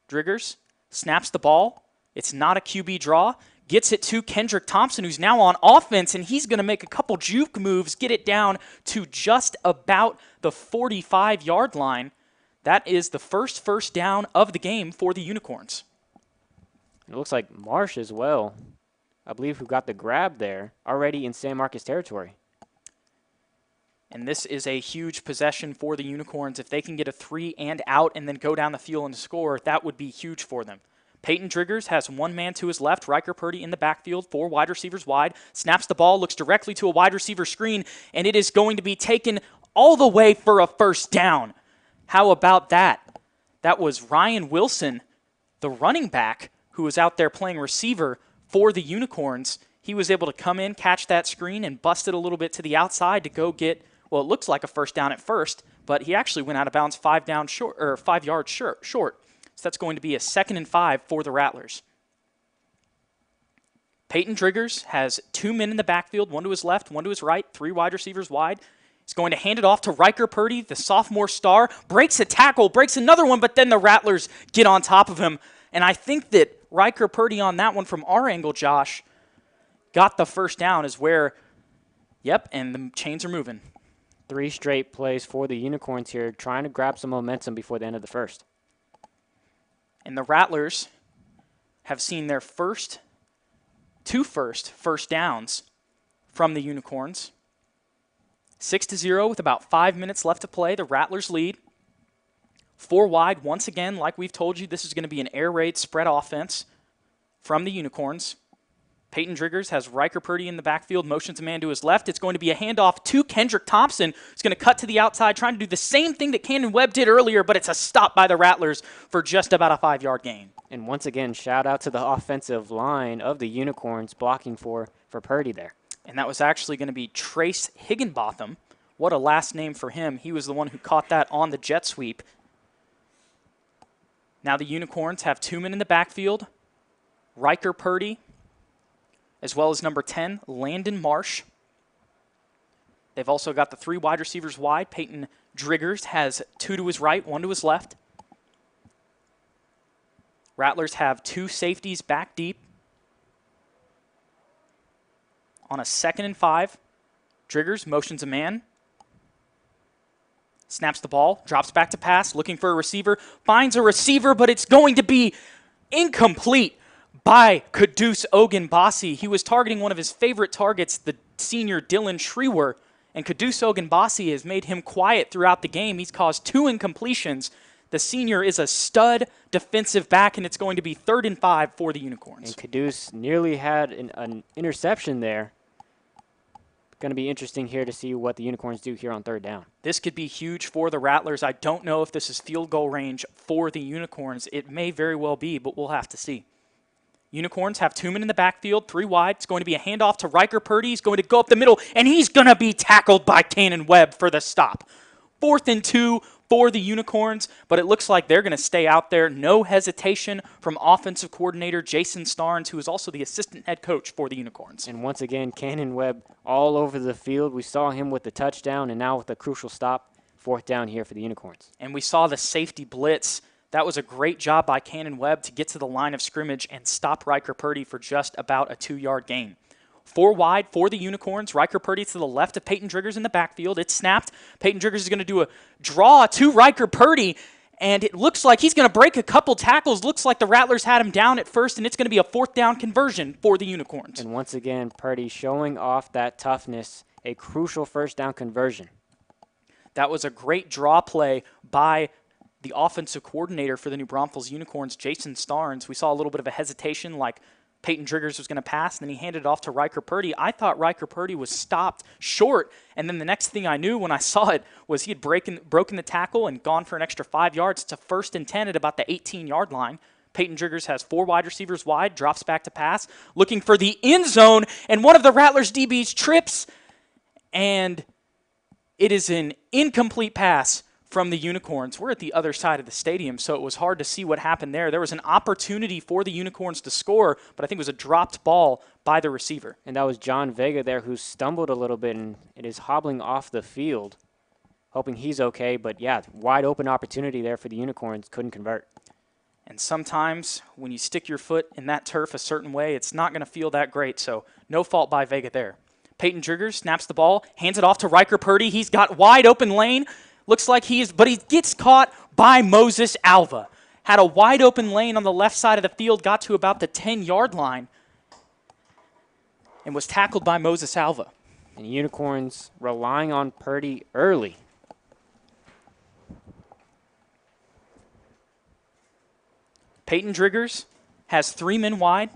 [SPEAKER 9] Driggers snaps the ball. It's not a QB draw. Gets it to Kendrick Thompson, who's now on offense, and he's going to make a couple juke moves, get it down to just about the 45-yard line. That is the first down of the game for the Unicorns.
[SPEAKER 21] It looks like Marsh as well, I believe, who got the grab there, already in San Marcos territory.
[SPEAKER 9] And this is a huge possession for the Unicorns. If they can get a 3 and out and then go down the field and score, that would be huge for them. Peyton Driggers has 1 man to his left, Riker Purdy in the backfield, 4 wide receivers wide, snaps the ball, looks directly to a wide receiver screen, and it is going to be taken all the way for a first down. How about that? That was Ryan Wilson, the running back, who was out there playing receiver for the Unicorns. He was able to come in, catch that screen, and bust it a little bit to the outside to go get, well, it looks like a first down at first, but he actually went out of bounds 5 yards short. So that's going to be a 2nd and 5 for the Rattlers. Peyton Driggers has 2 men in the backfield, 1 to his left, 1 to his right, 3 wide receivers wide. He's going to hand it off to Riker Purdy, the sophomore star, breaks a tackle, breaks another one, but then the Rattlers get on top of him. And I think that Riker Purdy on that one from our angle, Josh, got the first down is where, yep, and the chains are moving.
[SPEAKER 21] 3 straight plays for the Unicorns here, trying to grab some momentum before the end of the first.
[SPEAKER 9] And the Rattlers have seen their two first downs from the Unicorns. 6-0 with about 5 minutes left to play. The Rattlers lead. 4 wide. Once again, like we've told you, this is going to be an air raid spread offense from the Unicorns. Peyton Driggers has Riker Purdy in the backfield, motions a man to his left. It's going to be a handoff to Kendrick Thompson, who's going to cut to the outside, trying to do the same thing that Cannon Webb did earlier, but it's a stop by the Rattlers for just about a 5-yard gain.
[SPEAKER 21] And once again, shout out to the offensive line of the Unicorns blocking for Purdy there.
[SPEAKER 9] And that was actually going to be Trace Higginbotham, What a last name for him. He was the one who caught that on the jet sweep. Now the Unicorns have 2 men in the backfield. Riker Purdy, as well as number 10, Landon Marsh. They've also got the 3 wide receivers wide. Peyton Driggers has 2 to his right, 1 to his left. Rattlers have 2 safeties back deep. On a 2nd and 5, Driggers motions a man. Snaps the ball, drops back to pass, looking for a receiver. Finds a receiver, but it's going to be incomplete by Caduce Ogunbasi. He was targeting one of his favorite targets, the senior Dylan Schrewer. And Caduce Ogunbasi has made him quiet throughout the game. He's caused 2 incompletions. The senior is a stud defensive back, and it's going to be 3rd and 5 for the Unicorns.
[SPEAKER 21] And Caduce nearly had an interception there. Going to be interesting here to see what the Unicorns do here on 3rd down.
[SPEAKER 9] This could be huge for the Rattlers. I don't know if this is field goal range for the Unicorns. It may very well be, but we'll have to see. Unicorns have 2 men in the backfield, 3 wide. It's going to be a handoff to Riker Purdy. He's going to go up the middle, and he's going to be tackled by Cannon Webb for the stop. 4th and 2 for the Unicorns, but it looks like they're going to stay out there. No hesitation from offensive coordinator Jason Starnes, who is also the assistant head coach for the Unicorns.
[SPEAKER 21] And once again, Cannon Webb all over the field. We saw him with the touchdown and now with a crucial stop. 4th down here for the Unicorns.
[SPEAKER 9] And we saw the safety blitz. That was a great job by Cannon Webb to get to the line of scrimmage and stop Riker Purdy for just about a 2-yard gain. 4 wide for the Unicorns. Riker Purdy to the left of Peyton Driggers in the backfield. It's snapped. Peyton Driggers is going to do a draw to Riker Purdy, and it looks like he's going to break a couple tackles. Looks like the Rattlers had him down at first, and it's going to be a 4th down conversion for the Unicorns.
[SPEAKER 21] And once again, Purdy showing off that toughness, a crucial 1st down conversion.
[SPEAKER 9] That was a great draw play by the offensive coordinator for the New Braunfels Unicorns, Jason Starnes. We saw a little bit of a hesitation, like Peyton Driggers was going to pass, and then he handed it off to Riker Purdy. I thought Riker Purdy was stopped short, and then the next thing I knew when I saw it was he had broken the tackle and gone for an extra 5 yards. It's a 1st and 10 at about the 18-yard line. Peyton Driggers has 4 wide receivers wide, drops back to pass, looking for the end zone, and one of the Rattlers DBs trips, and it is an incomplete pass from the Unicorns. We're at the other side of the stadium, so it was hard to see what happened there. There was an opportunity for the Unicorns to score, but I think it was a dropped ball by the receiver.
[SPEAKER 21] And that was John Vega there who stumbled a little bit and it is hobbling off the field, hoping he's okay. But yeah, wide open opportunity there for the Unicorns. Couldn't convert.
[SPEAKER 9] And sometimes when you stick your foot in that turf a certain way, it's not going to feel that great, so no fault by Vega there. Peyton Driggers snaps the ball, hands it off to Riker Purdy. He's got wide open lane. Looks like but he gets caught by Moses Alva. Had a wide open lane on the left side of the field, got to about the 10-yard line, and was tackled by Moses Alva.
[SPEAKER 21] And Unicorns relying on Purdy early.
[SPEAKER 9] Peyton Driggers has 3 men wide.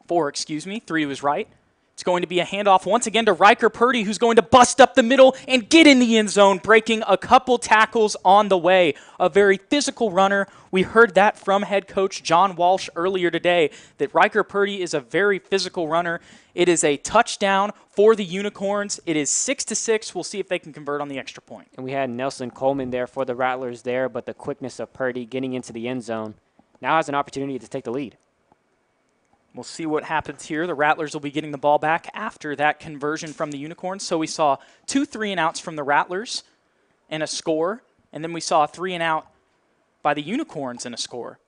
[SPEAKER 9] 4, 3 to his right. It's going to be a handoff once again to Riker Purdy, who's going to bust up the middle and get in the end zone, breaking a couple tackles on the way. A very physical runner. We heard that from head coach John Walsh earlier today, that Riker Purdy is a very physical runner. It is a touchdown for the Unicorns. It is 6-6. We'll see if they can convert on the extra point.
[SPEAKER 21] And we had Nelson Coleman there for the Rattlers there, but the quickness of Purdy getting into the end zone now has an opportunity to take the lead.
[SPEAKER 9] We'll see what happens here. The Rattlers will be getting the ball back after that conversion from the Unicorns. So we saw 2 3-and-outs from the Rattlers and a score, and then we saw a 3-and-out by the Unicorns and a score.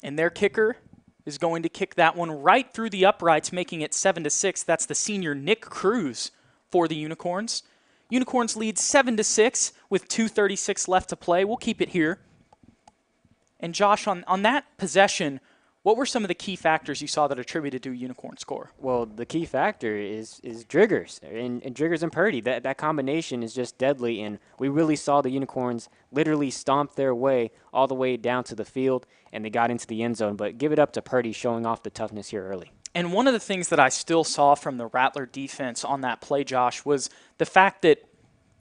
[SPEAKER 9] And their kicker is going to kick that one right through the uprights, making it 7-6. That's the senior Nick Cruz for the Unicorns. Unicorns lead 7-6 with 2:36 left to play. We'll keep it here. And Josh, on that possession, what were some of the key factors you saw that attributed to a Unicorn score?
[SPEAKER 21] Well, the key factor is Driggers and Driggers and Purdy. That combination is just deadly, and we really saw the Unicorns literally stomp their way all the way down to the field, and they got into the end zone. But give it up to Purdy showing off the toughness here early.
[SPEAKER 9] And one of the things that I still saw from the Rattler defense on that play, Josh, was the fact that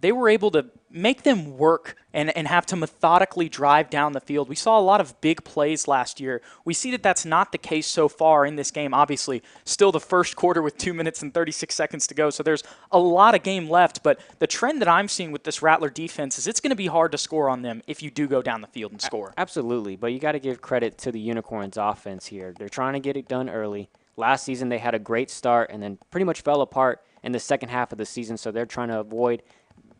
[SPEAKER 9] they were able to make them work and have to methodically drive down the field. We saw a lot of big plays last year. We see that that's not the case so far in this game. Obviously, still the first quarter with 2 minutes and 36 seconds to go, so there's a lot of game left. But the trend that I'm seeing with this Rattler defense is it's going to be hard to score on them if you do go down the field and score.
[SPEAKER 21] Absolutely, but you got to give credit to the Unicorns' offense here. They're trying to get it done early. Last season, they had a great start and then pretty much fell apart in the second half of the season, so they're trying to avoid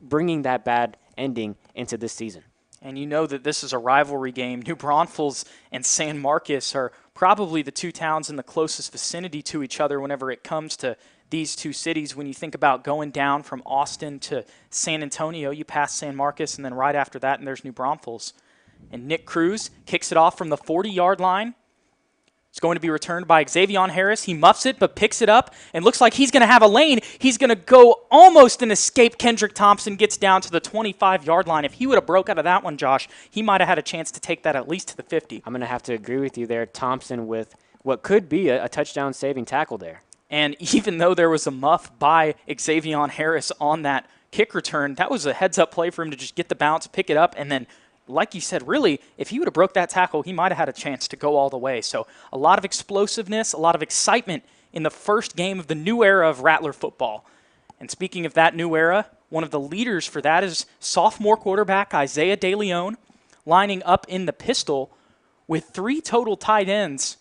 [SPEAKER 21] bringing that bad ending into this season.
[SPEAKER 9] And you know that this is a rivalry game. New Braunfels and San Marcos are probably the two towns in the closest vicinity to each other whenever it comes to these two cities. When you think about going down from Austin to San Antonio, you pass San Marcos, and then right after that, and there's New Braunfels. And Nick Cruz kicks it off from the 40-yard line. It's going to be returned by Xavier Harris. He muffs it, but picks it up and looks like he's going to have a lane. He's going to go almost and escape. Kendrick Thompson gets down to the 25-yard line. If he would have broke out of that one, Josh, he might have had a chance to take that at least to the 50.
[SPEAKER 21] I'm going to have to agree with you there. Thompson with what could be a touchdown-saving tackle there.
[SPEAKER 9] And even though there was a muff by Xavier Harris on that kick return, that was a heads-up play for him to just get the bounce, pick it up, and then like you said, really, if he would have broke that tackle, he might have had a chance to go all the way. So a lot of explosiveness, a lot of excitement in the first game of the new era of Rattler football. And speaking of that new era, one of the leaders for that is sophomore quarterback Isaiah DeLeon, lining up in the pistol with 3 total tight ends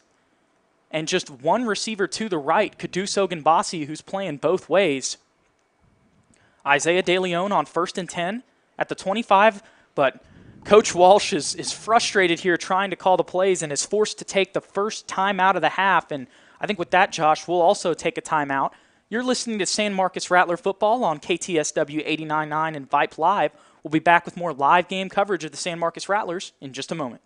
[SPEAKER 9] and just one receiver to the right, Kudus Ogunbasi, who's playing both ways. Isaiah DeLeon on 1st and 10 at the 25, but Coach Walsh is frustrated here trying to call the plays and is forced to take the first time out of the half. And I think with that, Josh, we'll also take a timeout. You're listening to San Marcos Rattler football on KTSW 89.9 and VIPE Live. We'll be back with more live game coverage of the San Marcos Rattlers in just a moment.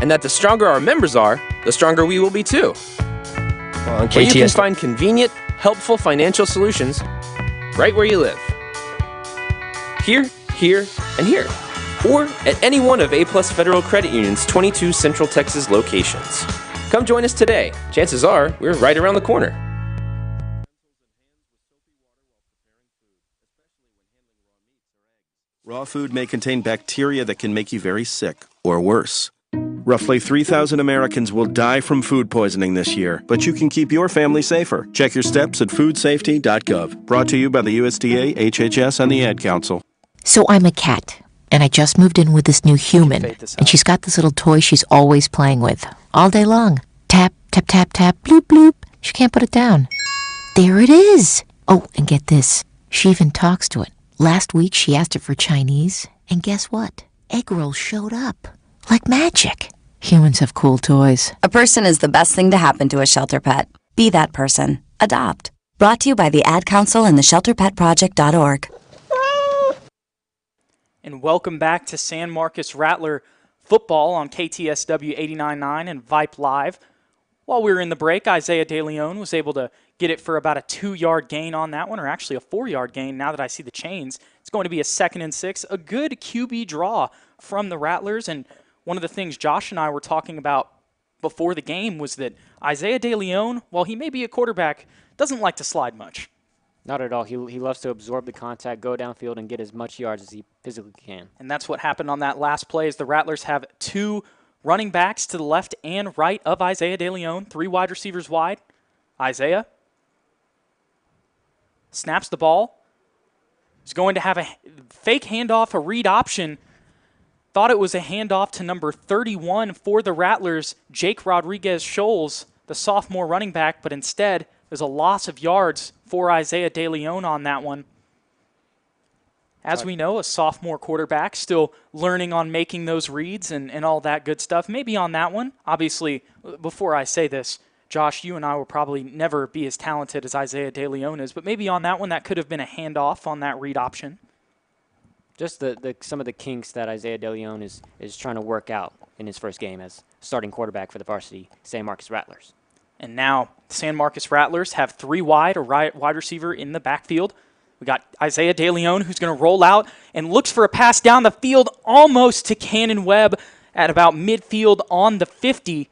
[SPEAKER 1] And that the stronger our members are, the stronger we will be too. Where you can find convenient, helpful financial solutions right where you live. Here, and here, or at any one of A-Plus Federal Credit Union's 22 Central Texas locations. Come join us today. Chances are we're right around the corner.
[SPEAKER 17] Raw food may contain bacteria that can make you very sick, or worse. Roughly 3,000 Americans will die from food poisoning this year, but you can keep your family safer. Check your steps at foodsafety.gov. Brought to you by the USDA, HHS, and the Ad Council.
[SPEAKER 5] So I'm a cat, and I just moved in with this new human, and she's got this little toy she's always playing with, all day long. Tap, tap, tap, tap, bloop, bloop. She can't put it down. There it is. Oh, and get this. She even talks to it. Last week, she asked it for Chinese, and guess what? Egg rolls showed up. Like magic. Humans have cool toys.
[SPEAKER 6] A person is the best thing to happen to a shelter pet. Be that person. Adopt. Brought to you by the Ad Council and the ShelterPetProject.org.
[SPEAKER 9] And welcome back to San Marcos Rattler football on KTSW 89.9 and VIPE Live. While we were in the break, Isaiah DeLeon was able to get it for about a 2-yard gain on that one, or actually a 4-yard gain now that I see the chains. It's going to be a 2nd and 6, a good QB draw from the Rattlers. And one of the things Josh and I were talking about before the game was that Isaiah DeLeon, while he may be a quarterback, doesn't like to slide much.
[SPEAKER 21] Not at all. He loves to absorb the contact, go downfield, and get as much yards as he physically can.
[SPEAKER 9] And that's what happened on that last play as the Rattlers have 2 running backs to the left and right of Isaiah DeLeon, 3 wide receivers wide. Isaiah snaps the ball. He's going to have a fake handoff, a read option. Thought it was a handoff to number 31 for the Rattlers, Jake Rodriguez-Scholes, the sophomore running back, but instead there's a loss of yards for Isaiah DeLeon on that one. As we know, a sophomore quarterback still learning on making those reads and all that good stuff. Maybe on that one, obviously, before I say this, Josh, you and I will probably never be as talented as Isaiah DeLeon is, but maybe on that one that could have been a handoff on that read option.
[SPEAKER 21] Just some of the kinks that Isaiah DeLeon is trying to work out in his first game as starting quarterback for the varsity San Marcos Rattlers.
[SPEAKER 9] And now San Marcos Rattlers have 3 wide, a wide receiver in the backfield. We got Isaiah DeLeon, who's going to roll out and looks for a pass down the field almost to Cannon Webb at about midfield on the 50.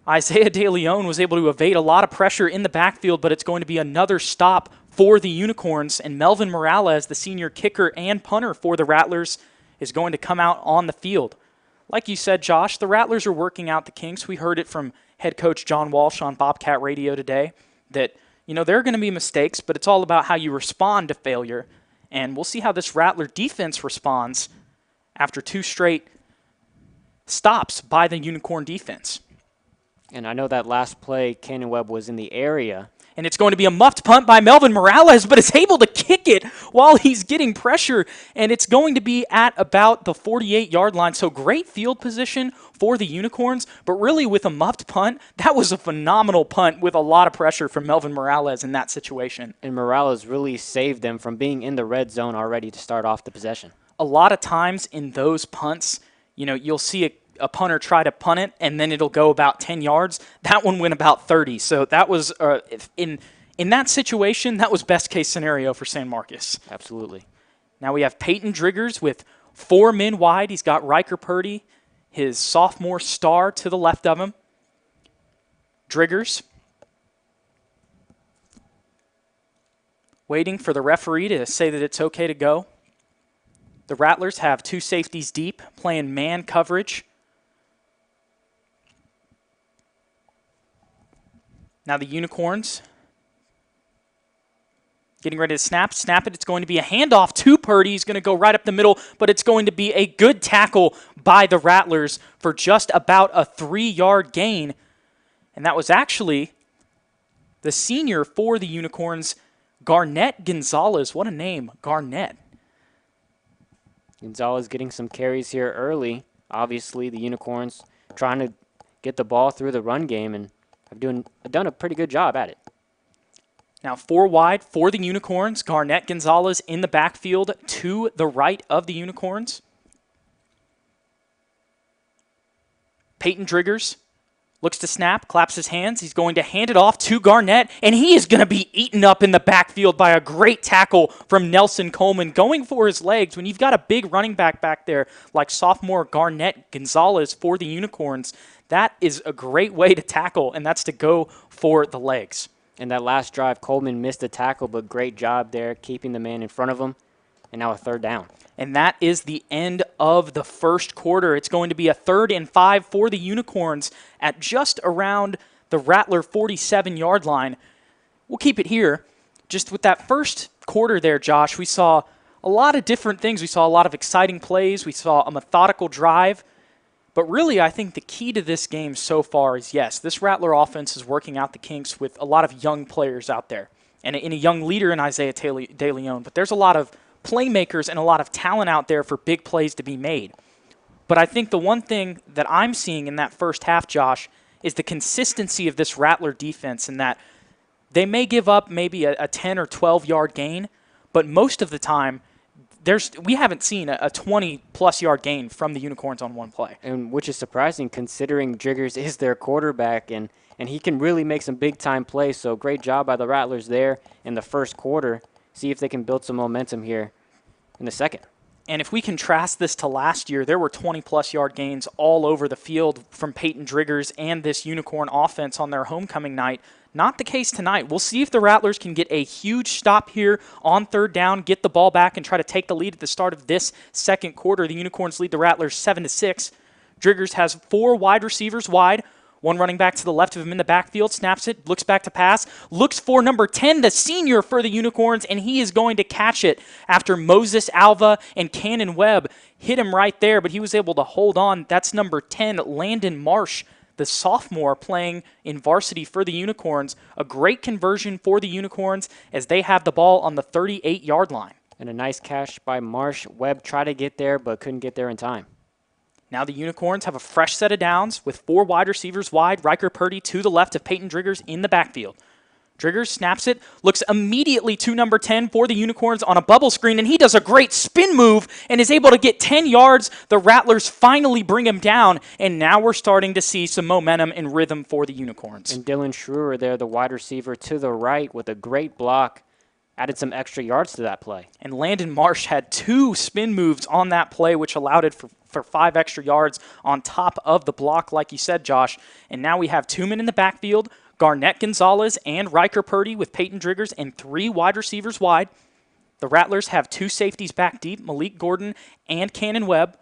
[SPEAKER 9] Isaiah DeLeon was able to evade a lot of pressure in the backfield, but it's going to be another stop for the Unicorns, and Melvin Morales, the senior kicker and punter for the Rattlers, is going to come out on the field. Like you said, Josh, the Rattlers are working out the kinks. We heard it from head coach John Walsh on Bobcat Radio today that, there are going to be mistakes, but it's all about how you respond to failure. And we'll see how this Rattler defense responds after 2 straight stops by the Unicorn defense.
[SPEAKER 21] And I know that last play, Cannon Webb was in the area.
[SPEAKER 9] And it's going to be a muffed punt by Melvin Morales, but is able to kick it while he's getting pressure. And it's going to be at about the 48-yard line. So great field position for the Unicorns, but really with a muffed punt, that was a phenomenal punt with a lot of pressure from Melvin Morales in that situation.
[SPEAKER 21] And Morales really saved them from being in the red zone already to start off the possession.
[SPEAKER 9] A lot of times in those punts, you'll see a punter try to punt it, and then it'll go about 10 yards. That one went about 30. So that was, in that situation, that was best case scenario for San Marcos.
[SPEAKER 21] Absolutely.
[SPEAKER 9] Now we have Peyton Driggers with 4 men wide. He's got Riker Purdy, his sophomore star, to the left of him. Driggers waiting for the referee to say that it's okay to go. The Rattlers have 2 safeties deep, playing man coverage. Now the Unicorns getting ready to snap it. It's going to be a handoff to Purdy. He's going to go right up the middle, but it's going to be a good tackle by the Rattlers for just about a 3-yard gain. And that was actually the senior for the Unicorns, Garnett Gonzalez. What a name, Garnett.
[SPEAKER 21] Gonzalez getting some carries here early. Obviously, the Unicorns trying to get the ball through the run game and have done a pretty good job at it.
[SPEAKER 9] Now 4 wide for the Unicorns. Garnett Gonzalez in the backfield to the right of the Unicorns. Peyton Driggers looks to snap, claps his hands. He's going to hand it off to Garnett, and he is going to be eaten up in the backfield by a great tackle from Nelson Coleman, going for his legs. When you've got a big running back there like sophomore Garnett Gonzalez for the Unicorns, that is a great way to tackle, and that's to go for the legs.
[SPEAKER 21] And that last drive, Coleman missed the tackle, but great job there keeping the man in front of him, and now a 3rd down.
[SPEAKER 9] And that is the end of the first quarter. It's going to be a 3rd and 5 for the Unicorns at just around the Rattler 47-yard line. We'll keep it here. Just with that first quarter there, Josh, we saw a lot of different things. We saw a lot of exciting plays. We saw a methodical drive. But really, I think the key to this game so far is, yes, this Rattler offense is working out the kinks with a lot of young players out there and a young leader in Isaiah De Leon. But there's a lot of playmakers and a lot of talent out there for big plays to be made. But I think the one thing that I'm seeing in that first half, Josh, is the consistency of this Rattler defense, in that they may give up maybe a 10 or 12-yard gain, but most of the time, we haven't seen a 20-plus yard gain from the Unicorns on one play.
[SPEAKER 21] And which is surprising considering Driggers is their quarterback, and he can really make some big-time plays. So great job by the Rattlers there in the first quarter. See if they can build some momentum here in the second.
[SPEAKER 9] And if we contrast this to last year, there were 20-plus yard gains all over the field from Peyton Driggers and this Unicorn offense on their homecoming night. Not the case tonight. We'll see if the Rattlers can get a huge stop here on 3rd down, get the ball back, and try to take the lead at the start of this second quarter. The Unicorns lead the Rattlers 7-6. Driggers has 4 wide receivers wide, 1 running back to the left of him in the backfield, snaps it, looks back to pass, looks for number 10, the senior for the Unicorns, and he is going to catch it after Moses Alva and Cannon Webb hit him right there, but he was able to hold on. That's number 10, Landon Marsh, the sophomore playing in varsity for the Unicorns. A great conversion for the Unicorns as they have the ball on the 38-yard line.
[SPEAKER 21] And a nice catch by Marsh. Webb tried to get there, but couldn't get there in time.
[SPEAKER 9] Now the Unicorns have a fresh set of downs with 4 wide receivers wide. Riker Purdy to the left of Peyton Driggers in the backfield. Driggers snaps it, looks immediately to number 10 for the Unicorns on a bubble screen, and he does a great spin move and is able to get 10 yards. The Rattlers finally bring him down, and now we're starting to see some momentum and rhythm for the Unicorns.
[SPEAKER 21] And Dylan Schrewer there, the wide receiver to the right with a great block, added some extra yards to that play.
[SPEAKER 9] And Landon Marsh had 2 spin moves on that play, which allowed it for 5 extra yards on top of the block, like you said, Josh. And now we have 2 men in the backfield. Garnett Gonzalez and Riker Purdy with Peyton Driggers and 3 wide receivers wide. The Rattlers have 2 safeties back deep, Malik Gordon and Cannon Webb.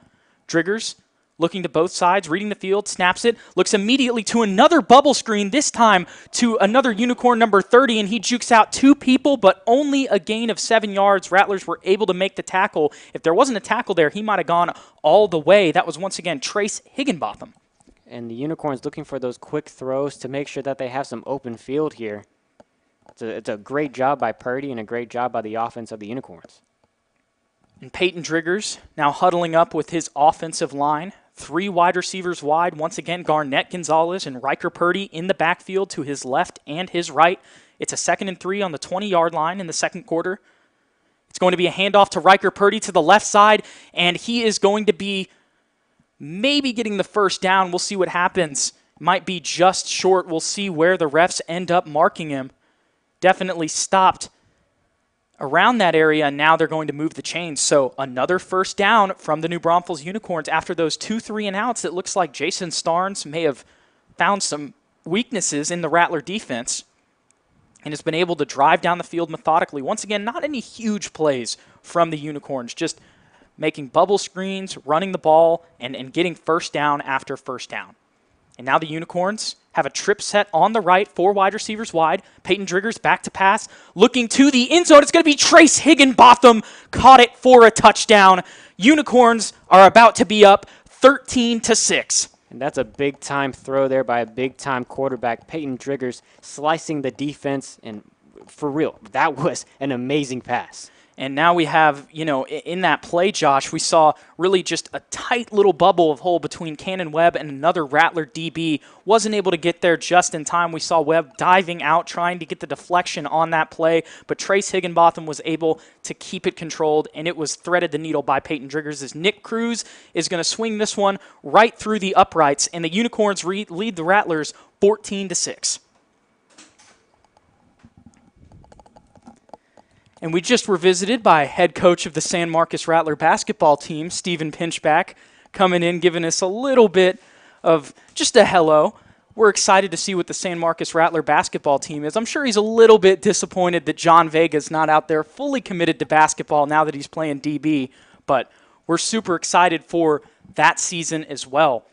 [SPEAKER 9] Driggers looking to both sides, reading the field, snaps it, looks immediately to another bubble screen, this time to another Unicorn number 30, and he jukes out 2 people, but only a gain of 7 yards. Rattlers were able to make the tackle. If there wasn't a tackle there, he might have gone all the way. That was once again Trace Higginbotham.
[SPEAKER 21] And the Unicorns looking for those quick throws to make sure that they have some open field here. It's a great job by Purdy and a great job by the offense of the Unicorns.
[SPEAKER 9] And Peyton Driggers now huddling up with his offensive line. 3 wide receivers wide. Once again, Garnett Gonzalez and Riker Purdy in the backfield to his left and his right. It's a 2nd and 3 on the 20-yard line in the second quarter. It's going to be a handoff to Riker Purdy to the left side, and he is going to be maybe getting the first down. We'll see what happens. Might be just short. We'll see where the refs end up marking him. Definitely stopped around that area, and now they're going to move the chains. So another first down from the New Braunfels Unicorns. After those 2 3-and-outs, it looks like Jason Starnes may have found some weaknesses in the Rattler defense and has been able to drive down the field methodically. Once again, not any huge plays from the Unicorns, just making bubble screens, running the ball, and getting first down after first down. And now the Unicorns have a trip set on the right, 4 wide receivers wide. Peyton Driggers back to pass, looking to the end zone. It's going to be Trace Higginbotham. Caught it for a touchdown. Unicorns are about to be up 13-6.
[SPEAKER 21] And that's a big-time throw there by a big-time quarterback. Peyton Driggers slicing the defense, and for real, that was an amazing pass.
[SPEAKER 9] And now we have, in that play, Josh, we saw really just a tight little bubble of hole between Cannon Webb and another Rattler DB. Wasn't able to get there just in time. We saw Webb diving out, trying to get the deflection on that play, but Trace Higginbotham was able to keep it controlled, and it was threaded the needle by Peyton Driggers as Nick Cruz is going to swing this one right through the uprights, and the Unicorns lead the Rattlers 14-6. And we just were visited by head coach of the San Marcos Rattler basketball team, Stephen Pinchback, coming in, giving us a little bit of just a hello. We're excited to see what the San Marcos Rattler basketball team is. I'm sure he's a little bit disappointed that John Vega's not out there fully committed to basketball now that he's playing DB, but we're super excited for that season as well.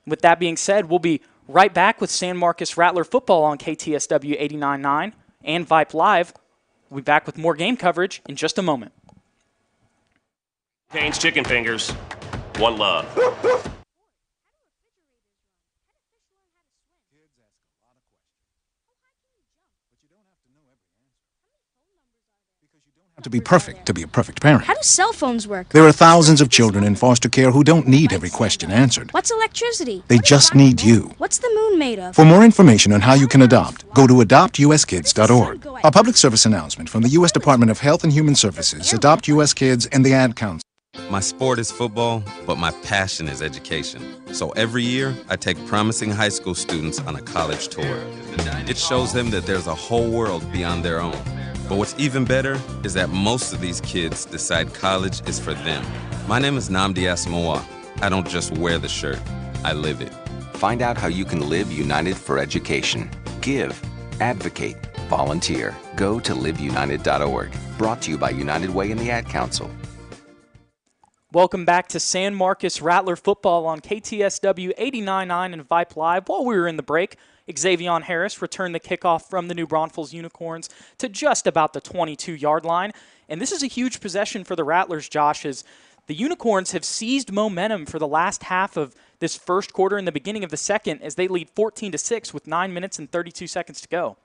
[SPEAKER 9] With that being said, we'll be right back with San Marcos Rattler football on KTSW 89.9 and Vipe Live. We'll be back with more game coverage in just a moment.
[SPEAKER 7] Payne's Chicken Fingers. One love.
[SPEAKER 8] To be perfect, to be a perfect parent.
[SPEAKER 10] How do cell phones work?
[SPEAKER 8] There are thousands of children in foster care who don't need every question answered.
[SPEAKER 10] What's electricity?
[SPEAKER 8] They just need you.
[SPEAKER 10] What's the moon made of?
[SPEAKER 8] For more information on how you can adopt, go to adoptuskids.org. A public service announcement from the U.S. Department of Health and Human Services, Adopt U.S. Kids, and the Ad Council.
[SPEAKER 24] My sport is football, but my passion is education. So every year, I take promising high school students on a college tour. It shows them that there's a whole world beyond their own. But what's even better is that most of these kids decide college is for them. My name is Nnamdi Asamoah. I don't just wear the shirt, I live it.
[SPEAKER 25] Find out how you can live united for education. Give, advocate, volunteer. Go to liveunited.org. Brought to you by United Way and the Ad Council.
[SPEAKER 9] Welcome back to San Marcos Rattler football on KTSW 89.9 and Vipe Live. While we were in the break, Xavier Harris returned the kickoff from the New Braunfels Unicorns to just about the 22-yard line. And this is a huge possession for the Rattlers, Josh, as the Unicorns have seized momentum for the last half of this first quarter and the beginning of the second as they lead 14-6 with 9 minutes and 32 seconds to go.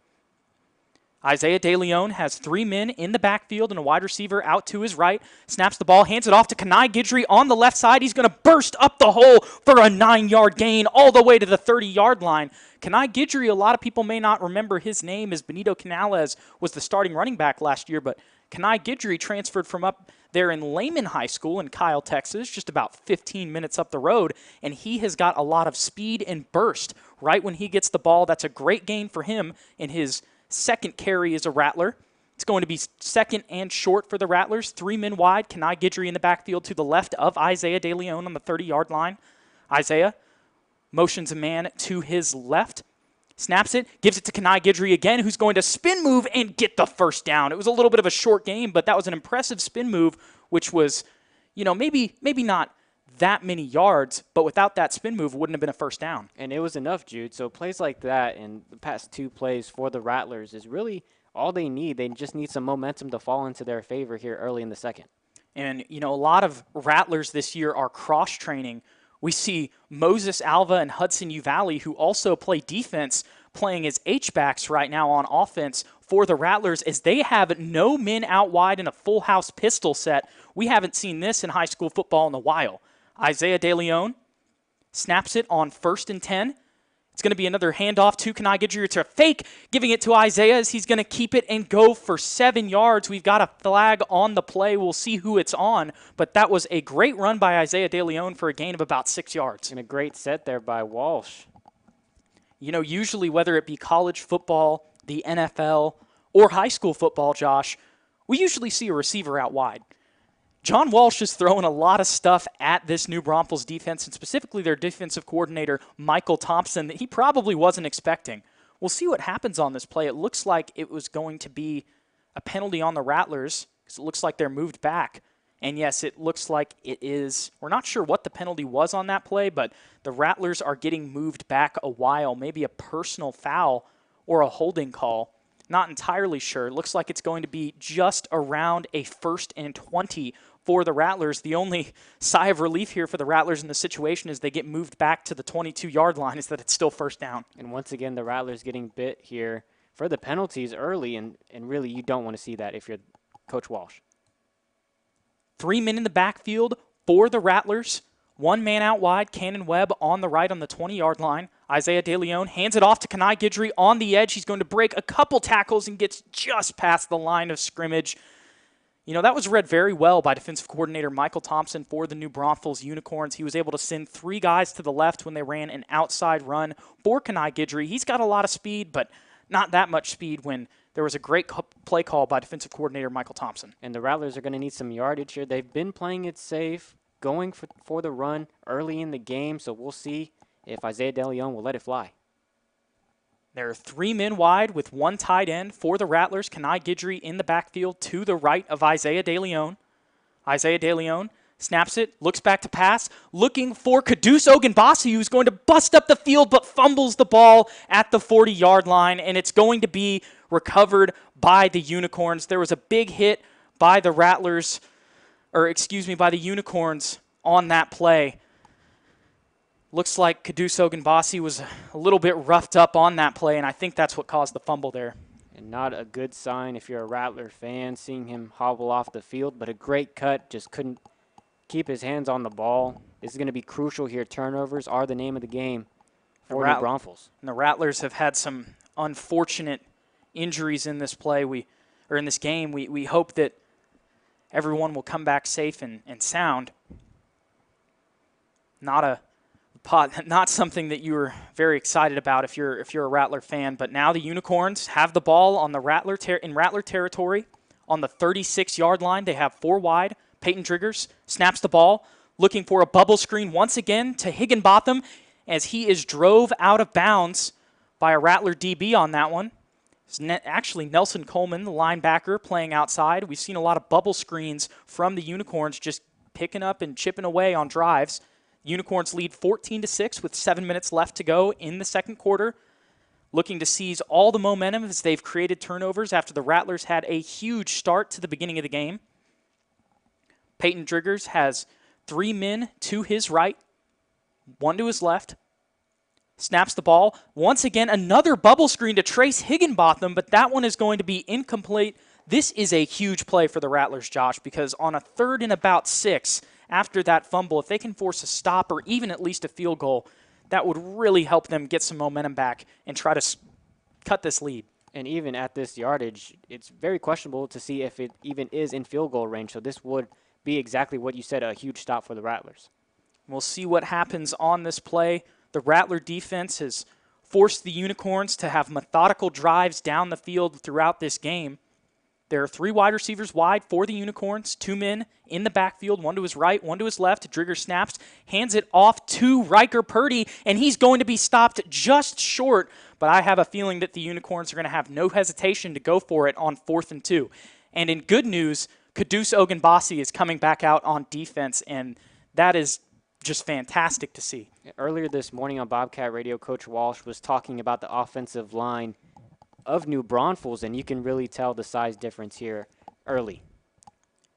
[SPEAKER 9] Isaiah De Leon has 3 men in the backfield and a wide receiver out to his right. Snaps the ball, hands it off to Kenai Guidry on the left side. He's going to burst up the hole for a 9-yard gain all the way to the 30-yard line. Kenai Guidry, a lot of people may not remember his name as Benito Canales was the starting running back last year, but Kenai Guidry transferred from up there in Lehman High School in Kyle, Texas, just about 15 minutes up the road, and he has got a lot of speed and burst right when he gets the ball. That's a great gain for him in his second carry as a Rattler. It's going to be second and short for the Rattlers. 3 men wide. Kenai Guidry in the backfield to the left of Isaiah De Leon on the 30-yard line. Isaiah motions a man to his left. snaps it, gives it to Kanai Guidry again, who's going to spin move and get the first down. It was a little bit of a short game, but that was an impressive spin move, which was, maybe not that many yards, but without that spin move, it wouldn't have been a first down.
[SPEAKER 21] And it was enough, Jude. So plays like that in the past 2 plays for the Rattlers is really all they need. They just need some momentum to fall into their favor here early in the second.
[SPEAKER 9] And, a lot of Rattlers this year are cross-training. We see Moses Alva and Hudson Uvalli, who also play defense, playing as H-backs right now on offense for the Rattlers, as they have no men out wide in a full house pistol set. We haven't seen this in high school football in a while. Isaiah DeLeon snaps it on 1st and 10. It's going to be another handoff to Kanai Guidry. It's a fake, giving it to Isaiah as he's going to keep it and go for 7 yards. We've got a flag on the play. We'll see who it's on, but that was a great run by Isaiah DeLeon for a gain of about 6 yards.
[SPEAKER 21] And a great set there by Walsh.
[SPEAKER 9] Usually whether it be college football, the NFL, or high school football, Josh, we usually see a receiver out wide. John Walsh is throwing a lot of stuff at this new Braunfels defense, and specifically their defensive coordinator, Michael Thompson, that he probably wasn't expecting. We'll see what happens on this play. It looks like it was going to be a penalty on the Rattlers, because it looks like they're moved back. And yes, it looks like it is. We're not sure what the penalty was on that play, but the Rattlers are getting moved back a while, maybe a personal foul or a holding call. Not entirely sure. It looks like it's going to be just around a 1st and 20 for the Rattlers. The only sigh of relief here for the Rattlers in the situation is they get moved back to the 22-yard line, is that it's still first down.
[SPEAKER 21] And once again, the Rattlers getting bit here for the penalties early, and really you don't want to see that if you're Coach Walsh.
[SPEAKER 9] 3 men in the backfield for the Rattlers. 1 man out wide, Cannon Webb on the right on the 20-yard line. Isaiah DeLeon hands it off to Kanai Guidry on the edge. He's going to break a couple tackles and gets just past the line of scrimmage. That was read very well by defensive coordinator Michael Thompson for the New Braunfels Unicorns. He was able to send 3 guys to the left when they ran an outside run for Kanai Guidry. He's got a lot of speed, but not that much speed when there was a great play call by defensive coordinator Michael Thompson.
[SPEAKER 21] And the Rattlers are going to need some yardage here. They've been playing it safe, going for the run early in the game, so we'll see if Isaiah DeLeon will let it fly.
[SPEAKER 9] There are 3 men wide with 1 tight end for the Rattlers. Kanai Guidry in the backfield to the right of Isaiah DeLeon. Isaiah DeLeon snaps it, looks back to pass, looking for Caduce Ogunbasi, who's going to bust up the field but fumbles the ball at the 40-yard line, and it's going to be recovered by the Unicorns. There was a big hit by the Rattlers, by the Unicorns on that play. Looks like Caduce Ogunbasi was a little bit roughed up on that play, and I think that's what caused the fumble there.
[SPEAKER 21] And not a good sign if you're a Rattler fan, seeing him hobble off the field, but a great cut, just couldn't keep his hands on the ball. This is going to be crucial here. Turnovers are the name of the game for New Braunfels.
[SPEAKER 9] And the Rattlers have had some unfortunate injuries in this play. In this game. We hope that everyone will come back safe and sound. Not something that you were very excited about if you're a Rattler fan, but now the Unicorns have the ball on the Rattler territory on the 36-yard line. They have 4 wide. Peyton Driggers snaps the ball, looking for a bubble screen once again to Higginbotham as he is drove out of bounds by a Rattler DB on that one. It's actually Nelson Coleman, the linebacker, playing outside. We've seen a lot of bubble screens from the Unicorns just picking up and chipping away on drives. Unicorns lead 14-6 with 7 minutes left to go in the second quarter, looking to seize all the momentum as they've created turnovers after the Rattlers had a huge start to the beginning of the game. Peyton Driggers has 3 men to his right, 1 to his left. Snaps the ball. Once again, another bubble screen to Trace Higginbotham, but that one is going to be incomplete. This is a huge play for the Rattlers, Josh, because on a 3rd and about 6, after that fumble, if they can force a stop or even at least a field goal, that would really help them get some momentum back and try to cut this lead.
[SPEAKER 21] And even at this yardage, it's very questionable to see if it even is in field goal range. So this would be exactly what you said, a huge stop for the Rattlers.
[SPEAKER 9] We'll see what happens on this play. The Rattler defense has forced the Unicorns to have methodical drives down the field throughout this game. There are 3 wide receivers wide for the Unicorns, 2 men in the backfield, 1 to his right, 1 to his left. Drigger snaps, hands it off to Riker Purdy, and he's going to be stopped just short but I have a feeling that the Unicorns are going to have no hesitation to go for it on 4th and 2. And in good news, Kudus Ogunbasi is coming back out on defense, and that is just fantastic to see.
[SPEAKER 21] Earlier this morning on Bobcat Radio, Coach Walsh was talking about the offensive line of New Braunfels, and you can really tell the size difference here early.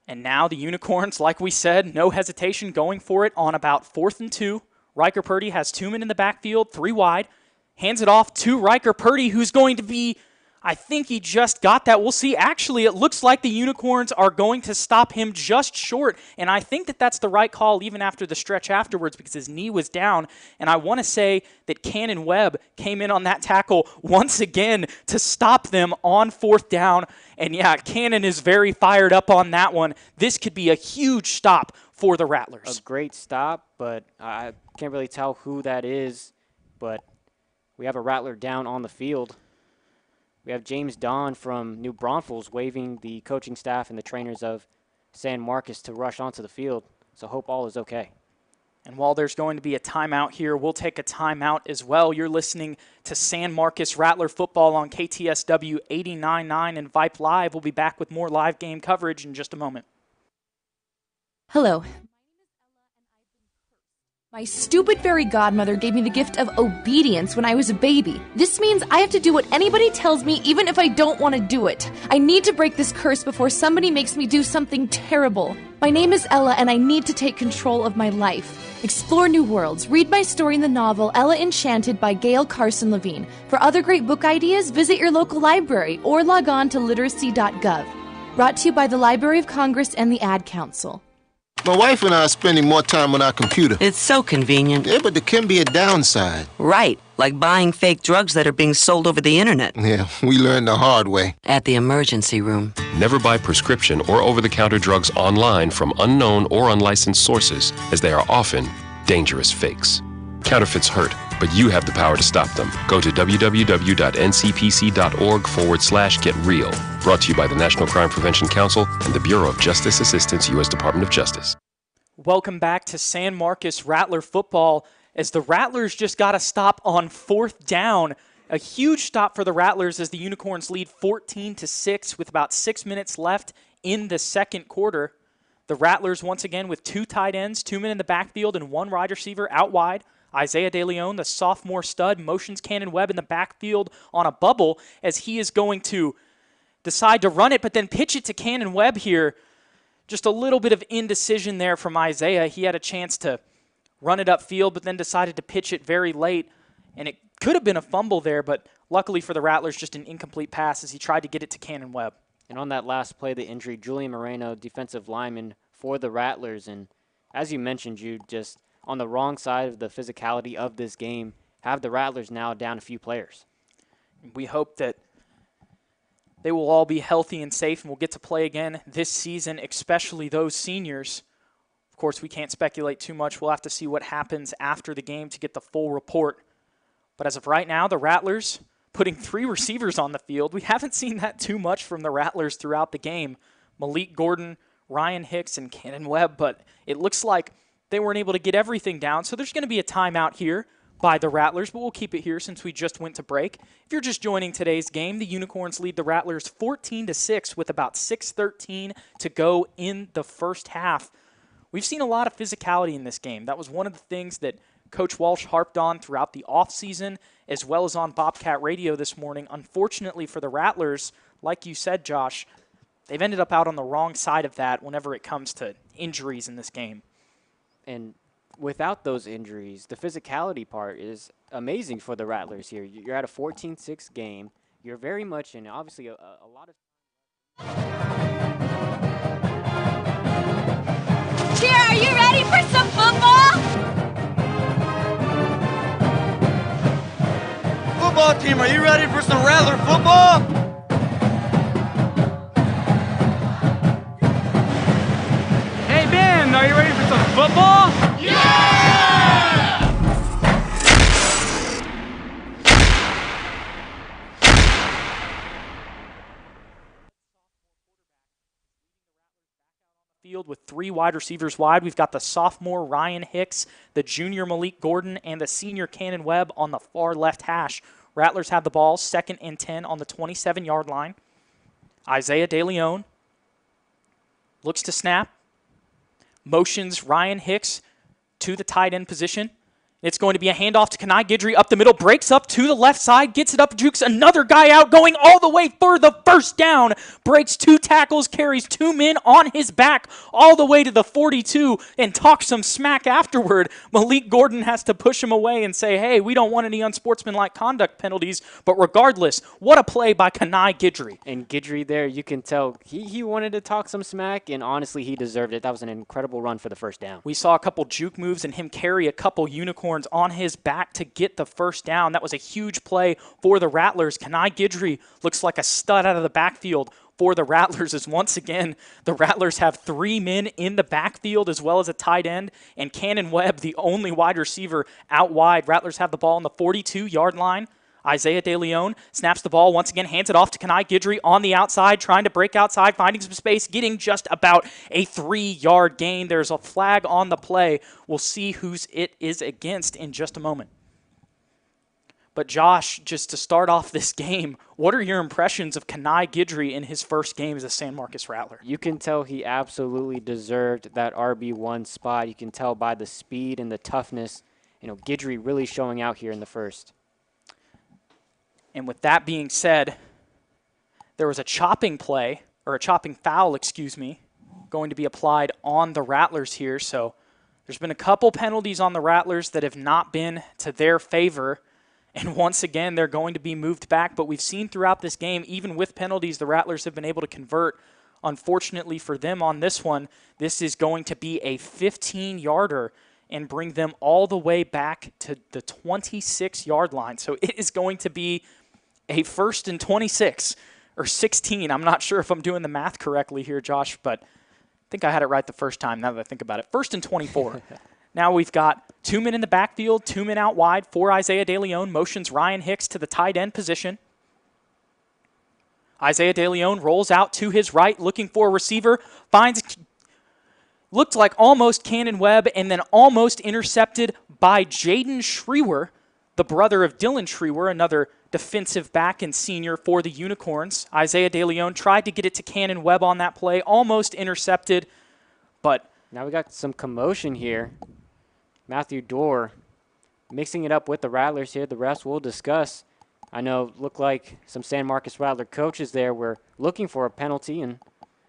[SPEAKER 9] And now the Unicorns, like we said, no hesitation going for it on about 4th and 2. Riker Purdy has 2 men in the backfield, 3 wide. Hands it off to Riker Purdy, who's going to be, I think he just got that. We'll see. Actually, it looks like the Unicorns are going to stop him just short. And I think that that's the right call even after the stretch afterwards because his knee was down. And I want to say that Cannon Webb came in on that tackle once again to stop them on 4th down. And yeah, Cannon is very fired up on that one. This could be a huge stop for the Rattlers.
[SPEAKER 21] A great stop, but I can't really tell who that is. But we have a Rattler down on the field. We have James Don from New Braunfels waving the coaching staff and the trainers of San Marcos to rush onto the field. So hope all is okay.
[SPEAKER 9] And while there's going to be a timeout here, we'll take a timeout as well. You're listening to San Marcos Rattler football on KTSW 89.9 and Vipe Live. We'll be back with more live game coverage in just a moment.
[SPEAKER 11] Hello. My stupid fairy godmother gave me the gift of obedience when I was a baby. This means I have to do what anybody tells me even if I don't want to do it. I need to break this curse before somebody makes me do something terrible. My name is Ella and I need to take control of my life. Explore new worlds. Read my story in the novel Ella Enchanted by Gail Carson Levine. For other great book ideas, visit your local library or log on to literacy.gov. Brought to you by the Library of Congress and the Ad Council.
[SPEAKER 12] My wife and I are spending more time on our computer.
[SPEAKER 13] It's so convenient.
[SPEAKER 12] Yeah, but there can be a downside.
[SPEAKER 13] Right, like buying fake drugs that are being sold over the internet.
[SPEAKER 12] Yeah, we learned the hard way.
[SPEAKER 13] At the emergency room.
[SPEAKER 14] Never buy prescription or over-the-counter drugs online from unknown or unlicensed sources, as they are often dangerous fakes. Counterfeits hurt, but you have the power to stop them. Go to www.ncpc.org/getreal. Brought to you by the National Crime Prevention Council and the Bureau of Justice Assistance, U.S. Department of Justice.
[SPEAKER 9] Welcome back to San Marcos Rattler football as the Rattlers just got a stop on 4th down. A huge stop for the Rattlers as the Unicorns lead 14-6 with about 6 minutes left in the second quarter. The Rattlers once again with 2 tight ends, 2 men in the backfield, and 1 wide receiver out wide. Isaiah De Leon, the sophomore stud, motions Cannon Webb in the backfield on a bubble as he is going to decide to run it, but then pitch it to Cannon Webb here. Just a little bit of indecision there from Isaiah. He had a chance to run it upfield, but then decided to pitch it very late, and it could have been a fumble there, but luckily for the Rattlers, just an incomplete pass as he tried to get it to Cannon Webb.
[SPEAKER 21] And on that last play, the injury, Julian Moreno, defensive lineman for the Rattlers, and as you mentioned, Jude, just on the wrong side of the physicality of this game, have the Rattlers now down a few players.
[SPEAKER 9] We hope that they will all be healthy and safe and will get to play again this season, especially those seniors. Of course, we can't speculate too much. We'll have to see what happens after the game to get the full report. But as of right now, the Rattlers putting 3 receivers on the field. We haven't seen that too much from the Rattlers throughout the game. Malik Gordon, Ryan Hicks, and Cannon Webb, but it looks like they weren't able to get everything down, so there's going to be a timeout here by the Rattlers, but we'll keep it here since we just went to break. If you're just joining today's game, the Unicorns lead the Rattlers 14-6 with about 6:13 to go in the first half. We've seen a lot of physicality in this game. That was one of the things that Coach Walsh harped on throughout the offseason, as well as on Bobcat Radio this morning. Unfortunately for the Rattlers, like you said, Josh, they've ended up out on the wrong side of that whenever it comes to injuries in this game.
[SPEAKER 21] And without those injuries, the physicality part is amazing for the Rattlers here. You're at a 14-6 game. You're very much in, obviously, a lot of...
[SPEAKER 15] Cheer, are you ready for some football?
[SPEAKER 26] Football team, are you ready for some Rattler football?
[SPEAKER 9] Hey, Ben, are you ready for some football? Field with 3 wide receivers wide. We've got the sophomore Ryan Hicks, the junior Malik Gordon, and the senior Cannon Webb on the far left hash. Rattlers have the ball, 2nd and 10 on the 27-yard line. Isaiah DeLeon looks to snap, motions Ryan Hicks to the tight end position. It's going to be a handoff to Kanai Guidry up the middle, breaks up to the left side, gets it up, jukes another guy out, going all the way for the first down, breaks 2 tackles, carries 2 men on his back all the way to the 42, and talks some smack afterward. Malik Gordon has to push him away and say, hey, we don't want any unsportsmanlike conduct penalties, but regardless, what a play by Kanai Guidry.
[SPEAKER 21] And Guidry there, you can tell he wanted to talk some smack, and honestly, he deserved it. That was an incredible run for the first down.
[SPEAKER 9] We saw a couple juke moves and him carry a couple unicorns on his back to get the first down. That was a huge play for the Rattlers. Kanai Guidry looks like a stud out of the backfield for the Rattlers, as once again, the Rattlers have 3 men in the backfield as well as a tight end, and Cannon Webb, the only wide receiver, out wide. Rattlers have the ball on the 42-yard line. Isaiah DeLeon snaps the ball once again, hands it off to Kanai Guidry on the outside, trying to break outside, finding some space, getting just about a 3-yard gain. There's a flag on the play. We'll see whose it is against in just a moment. But Josh, just to start off this game, what are your impressions of Kanai Guidry in his first game as a San Marcos Rattler?
[SPEAKER 21] You can tell he absolutely deserved that RB1 spot. You can tell by the speed and the toughness. Guidry really showing out here in the first.
[SPEAKER 9] And with that being said, there was a chopping play, or a chopping foul, going to be applied on the Rattlers here. So there's been a couple penalties on the Rattlers that have not been to their favor. And once again, they're going to be moved back. But we've seen throughout this game, even with penalties, the Rattlers have been able to convert. Unfortunately for them on this one, this is going to be a 15-yarder and bring them all the way back to the 26-yard line. So it is going to be a 1st and 26 or 16. I'm not sure if I'm doing the math correctly here, Josh, but I think I had it right the first time now that I think about it. 1st and 24. Now we've got 2 men in the backfield, 2 men out wide for Isaiah DeLeon. Motions Ryan Hicks to the tight end position. Isaiah DeLeon rolls out to his right, looking for a receiver, looked like almost Cannon Webb, and then almost intercepted by Jaden Schrewer, the brother of Dylan Schrewer, another defensive back and senior for the Unicorns. Isaiah DeLeon tried to get it to Cannon Webb on that play, almost intercepted, but
[SPEAKER 21] now we got some commotion here. Matthew Dorr mixing it up with the Rattlers here. The rest we'll discuss. I know look like some San Marcos Rattler coaches there were looking for a penalty, and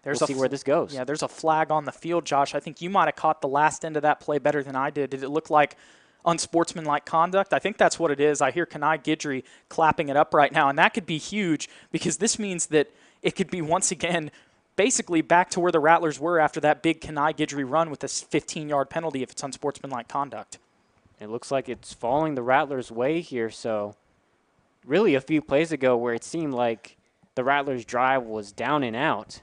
[SPEAKER 21] we'll see where this goes.
[SPEAKER 9] Yeah, there's a flag on the field, Josh. I think you might have caught the last end of that play better than I did. Did it look like unsportsmanlike conduct? I think that's what it is. I hear Kanai Guidry clapping it up right now, and that could be huge because this means that it could be once again basically back to where the Rattlers were after that big Kanai Guidry run with this 15-yard penalty if it's unsportsmanlike conduct.
[SPEAKER 21] It looks like it's falling the Rattlers' way here, so really a few plays ago where it seemed like the Rattlers' drive was down and out.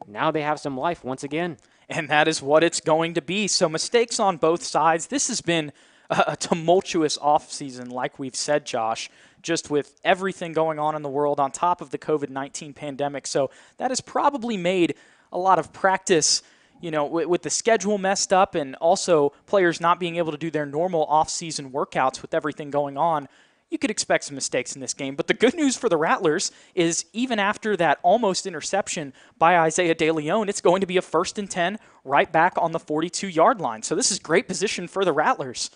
[SPEAKER 21] Now they have some life once again.
[SPEAKER 9] And that is what it's going to be. So mistakes on both sides. This has been a tumultuous offseason, like we've said, Josh, just with everything going on in the world on top of the COVID-19 pandemic. So that has probably made a lot of practice, with the schedule messed up and also players not being able to do their normal offseason workouts with everything going on. You could expect some mistakes in this game. But the good news for the Rattlers is even after that almost interception by Isaiah DeLeon, it's going to be a 1st and 10 right back on the 42-yard line. So this is great position for the Rattlers.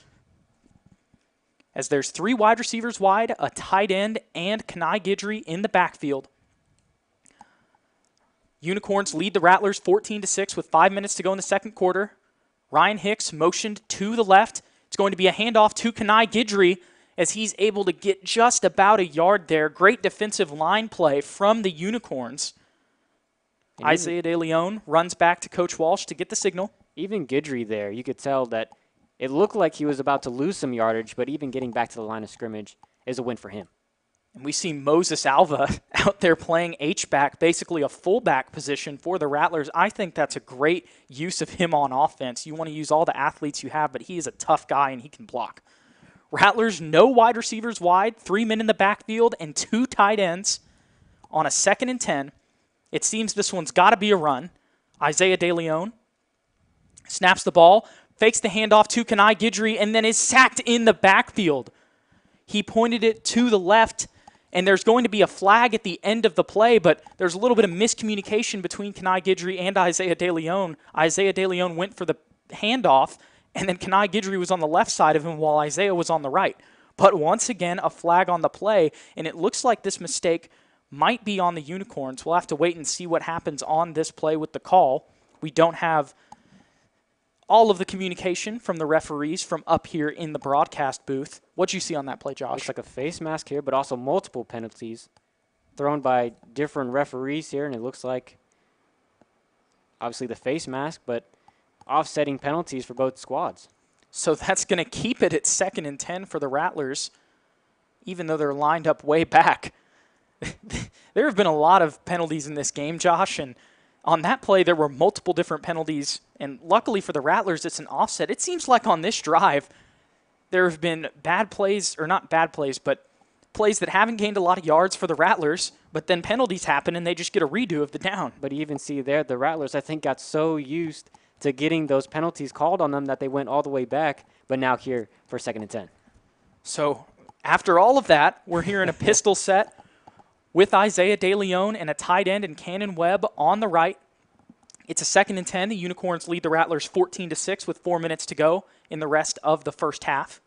[SPEAKER 9] As there's 3 wide receivers wide, a tight end, and Kanai Guidry in the backfield. Unicorns lead the Rattlers 14-6 with 5 minutes to go in the second quarter. Ryan Hicks motioned to the left. It's going to be a handoff to Kanai Guidry, as he's able to get just about a yard there. Great defensive line play from the Unicorns. Isaiah DeLeon runs back to Coach Walsh to get the signal.
[SPEAKER 21] Even Guidry there, you could tell that it looked like he was about to lose some yardage, but even getting back to the line of scrimmage is a win for him.
[SPEAKER 9] And we see Moses Alva out there playing H-back, basically a fullback position for the Rattlers. I think that's a great use of him on offense. You want to use all the athletes you have, but he is a tough guy and he can block. Rattlers, no wide receivers wide, 3 men in the backfield, and 2 tight ends on a 2nd and 10. It seems this one's got to be a run. Isaiah DeLeon snaps the ball, fakes the handoff to Kanai Guidry, and then is sacked in the backfield. He pointed it to the left, and there's going to be a flag at the end of the play, but there's a little bit of miscommunication between Kenai Guidry and Isaiah DeLeon. Isaiah DeLeon went for the handoff, and then Kenai Guidry was on the left side of him while Isaiah was on the right. But once again, a flag on the play, and it looks like this mistake might be on the Unicorns. We'll have to wait and see what happens on this play with the call. We don't have all of the communication from the referees from up here in the broadcast booth. What'd you see on that play, Josh?
[SPEAKER 21] Looks like a face mask here, but also multiple penalties thrown by different referees here, and it looks like obviously the face mask, but offsetting penalties for both squads.
[SPEAKER 9] So that's going to keep it at 2nd and 10 for the Rattlers, even though they're lined up way back. There have been a lot of penalties in this game, Josh, and on that play there were multiple different penalties, and luckily for the Rattlers it's an offset. It seems like on this drive there have been bad plays, or not bad plays, but plays that haven't gained a lot of yards for the Rattlers, but then penalties happen and they just get a redo of the down.
[SPEAKER 21] But you even see there the Rattlers, I think, got so used to getting those penalties called on them that they went all the way back, but now here for 2nd and 10.
[SPEAKER 9] So after all of that, we're here in a pistol set with Isaiah DeLeon and a tight end and Cannon Webb on the right. It's a 2nd and 10. The Unicorns lead the Rattlers 14-6 with 4 minutes to go in the rest of the first half.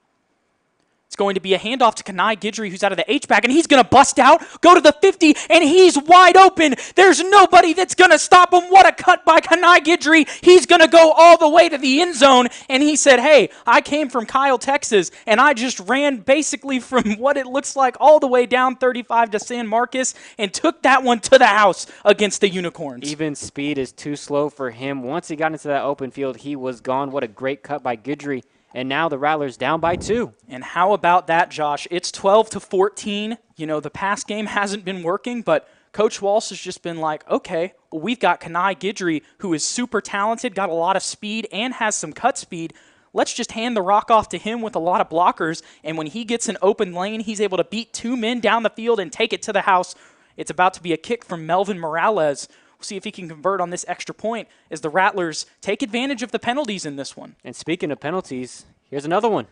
[SPEAKER 9] It's going to be a handoff to Kenai Guidry, who's out of the H-back, and he's going to bust out, go to the 50, and he's wide open. There's nobody that's going to stop him. What a cut by Kenai Guidry. He's going to go all the way to the end zone, and he said, hey, I came from Kyle, Texas, and I just ran basically from what it looks like all the way down 35 to San Marcos and took that one to the house against the Unicorns.
[SPEAKER 21] Even speed is too slow for him. Once he got into that open field, he was gone. What a great cut by Guidry. And now the Rattlers down by 2.
[SPEAKER 9] And how about that, Josh? It's 12-14. You know, the pass game hasn't been working, but Coach Walsh has just been like, okay, well, we've got Kenai Guidry, who is super talented, got a lot of speed, and has some cut speed. Let's just hand the rock off to him with a lot of blockers, and when he gets an open lane, he's able to beat 2 men down the field and take it to the house. It's about to be a kick from Melvin Morales. See if he can convert on this extra point as the Rattlers take advantage of the penalties in this one.
[SPEAKER 21] And speaking of penalties, here's another one.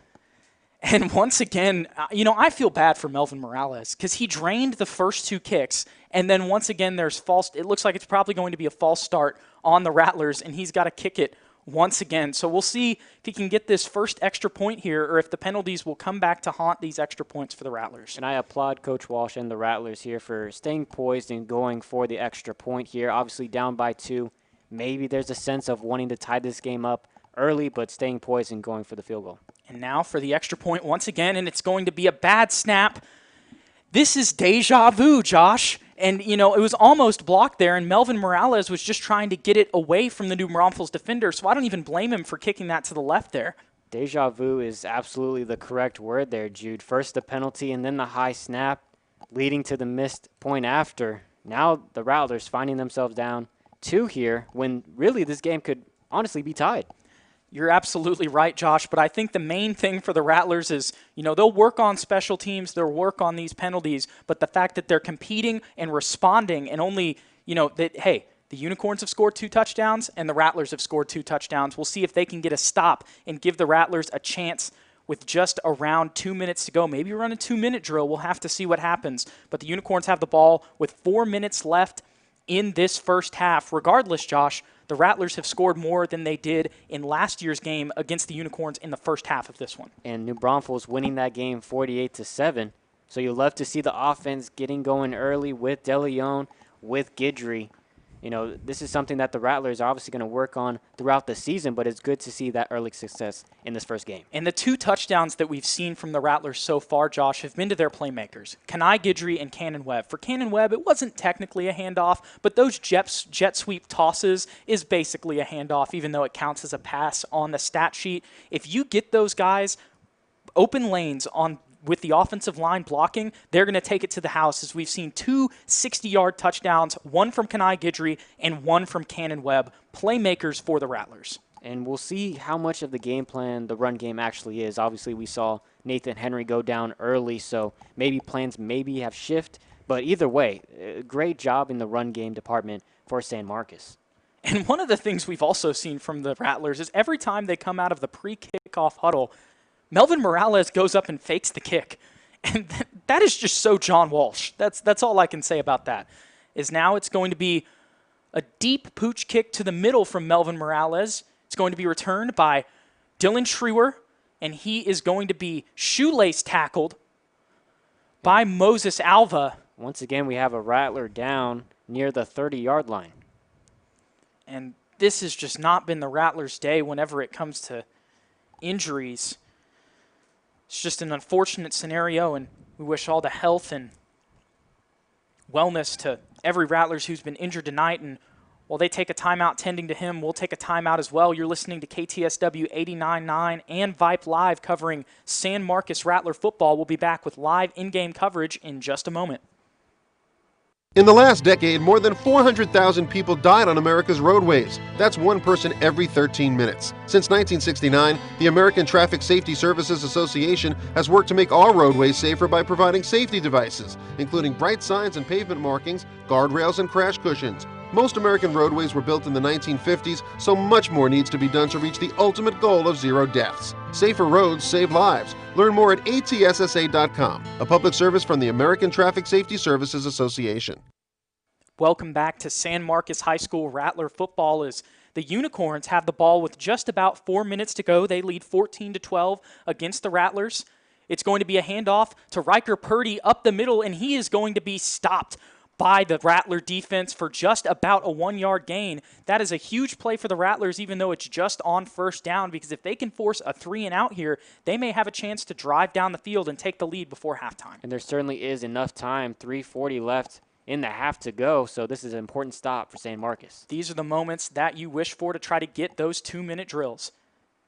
[SPEAKER 9] And once again, you know, I feel bad for Melvin Morales because he drained the first 2 kicks, and then once again there's false. It looks like it's probably going to be a false start on the Rattlers, and he's got to kick it once again. So we'll see if he can get this first extra point here, or if the penalties will come back to haunt these extra points for the Rattlers.
[SPEAKER 21] And I applaud Coach Walsh and the Rattlers here for staying poised and going for the extra point here. Obviously down by 2. Maybe there's a sense of wanting to tie this game up early, but staying poised and going for the field goal.
[SPEAKER 9] And now for the extra point once again, and it's going to be a bad snap. This is deja vu, Josh. And, you know, it was almost blocked there, and Melvin Morales was just trying to get it away from the New Braunfels defender, so I don't even blame him for kicking that to the left there.
[SPEAKER 21] Deja vu is absolutely the correct word there, Jude. First the penalty and then the high snap, leading to the missed point after. Now the Rattlers finding themselves down 2 here, when really this game could honestly be tied.
[SPEAKER 9] You're absolutely right, Josh, but I think the main thing for the Rattlers is, you know, they'll work on special teams, they'll work on these penalties, but the fact that they're competing and responding, and only, you know, that, hey, the Unicorns have scored 2 touchdowns and the Rattlers have scored 2 touchdowns. We'll see if they can get a stop and give the Rattlers a chance with just around 2 minutes to go. Maybe run a 2-minute drill. We'll have to see what happens. But the Unicorns have the ball with 4 minutes left in this first half. Regardless, Josh, the Rattlers have scored more than they did in last year's game against the Unicorns in the first half of this one.
[SPEAKER 21] And New Braunfels winning that game 48-7. So you'll love to see the offense getting going early with DeLeon, with Guidry. You know, this is something that the Rattlers are obviously going to work on throughout the season, but it's good to see that early success in this first game.
[SPEAKER 9] And the 2 touchdowns that we've seen from the Rattlers so far, Josh, have been to their playmakers, Kenai Guidry and Cannon Webb. For Cannon Webb, it wasn't technically a handoff, but those jet sweep tosses is basically a handoff, even though it counts as a pass on the stat sheet. If you get those guys open lanes on with the offensive line blocking, they're going to take it to the house, as we've seen 2 60-yard touchdowns, one from Kenai Guidry and one from Cannon Webb, playmakers for the Rattlers.
[SPEAKER 21] And we'll see how much of the game plan the run game actually is. Obviously, we saw Nathan Henry go down early, so maybe plans have shift. But either way, great job in the run game department for San Marcos.
[SPEAKER 9] And one of the things we've also seen from the Rattlers is every time they come out of the pre-kickoff huddle, Melvin Morales goes up and fakes the kick. And that is just so John Walsh. That's all I can say about that. Is now it's going to be a deep pooch kick to the middle from Melvin Morales. It's going to be returned by Dylan Schrewer, and he is going to be shoelace tackled by Moses Alva.
[SPEAKER 21] Once again, we have a Rattler down near the 30-yard line.
[SPEAKER 9] And this has just not been the Rattlers' day whenever it comes to injuries. It's just an unfortunate scenario, and we wish all the health and wellness to every Rattlers who's been injured tonight. And while they take a timeout tending to him, we'll take a timeout as well. You're listening to KTSW 89.9 and Vipe Live covering San Marcos Rattler football. We'll be back with live in-game coverage in just a moment.
[SPEAKER 2] In the last decade, more than 400,000 people died on America's roadways. That's one person every 13 minutes. Since 1969, the American Traffic Safety Services Association has worked to make all roadways safer by providing safety devices, including bright signs and pavement markings, guardrails, and crash cushions. Most American roadways were built in the 1950s, so much more needs to be done to reach the ultimate goal of zero deaths. Safer roads save lives. Learn more at atssa.com, a public service from the American Traffic Safety Services Association.
[SPEAKER 9] Welcome back to San Marcos High School Rattler football as the Unicorns have the ball with just about 4 minutes to go. They lead 14-12 against the Rattlers. It's going to be a handoff to Riker Purdy up the middle, and he is going to be stopped by the Rattler defense for just about a 1-yard gain. That is a huge play for the Rattlers, even though it's just on first down, because if they can force a 3-and-out here, they may have a chance to drive down the field and take the lead before halftime.
[SPEAKER 21] And there certainly is enough time, 3:40 left in the half to go, so this is an important stop for San Marcos.
[SPEAKER 9] These are the moments that you wish for to try to get those 2-minute drills.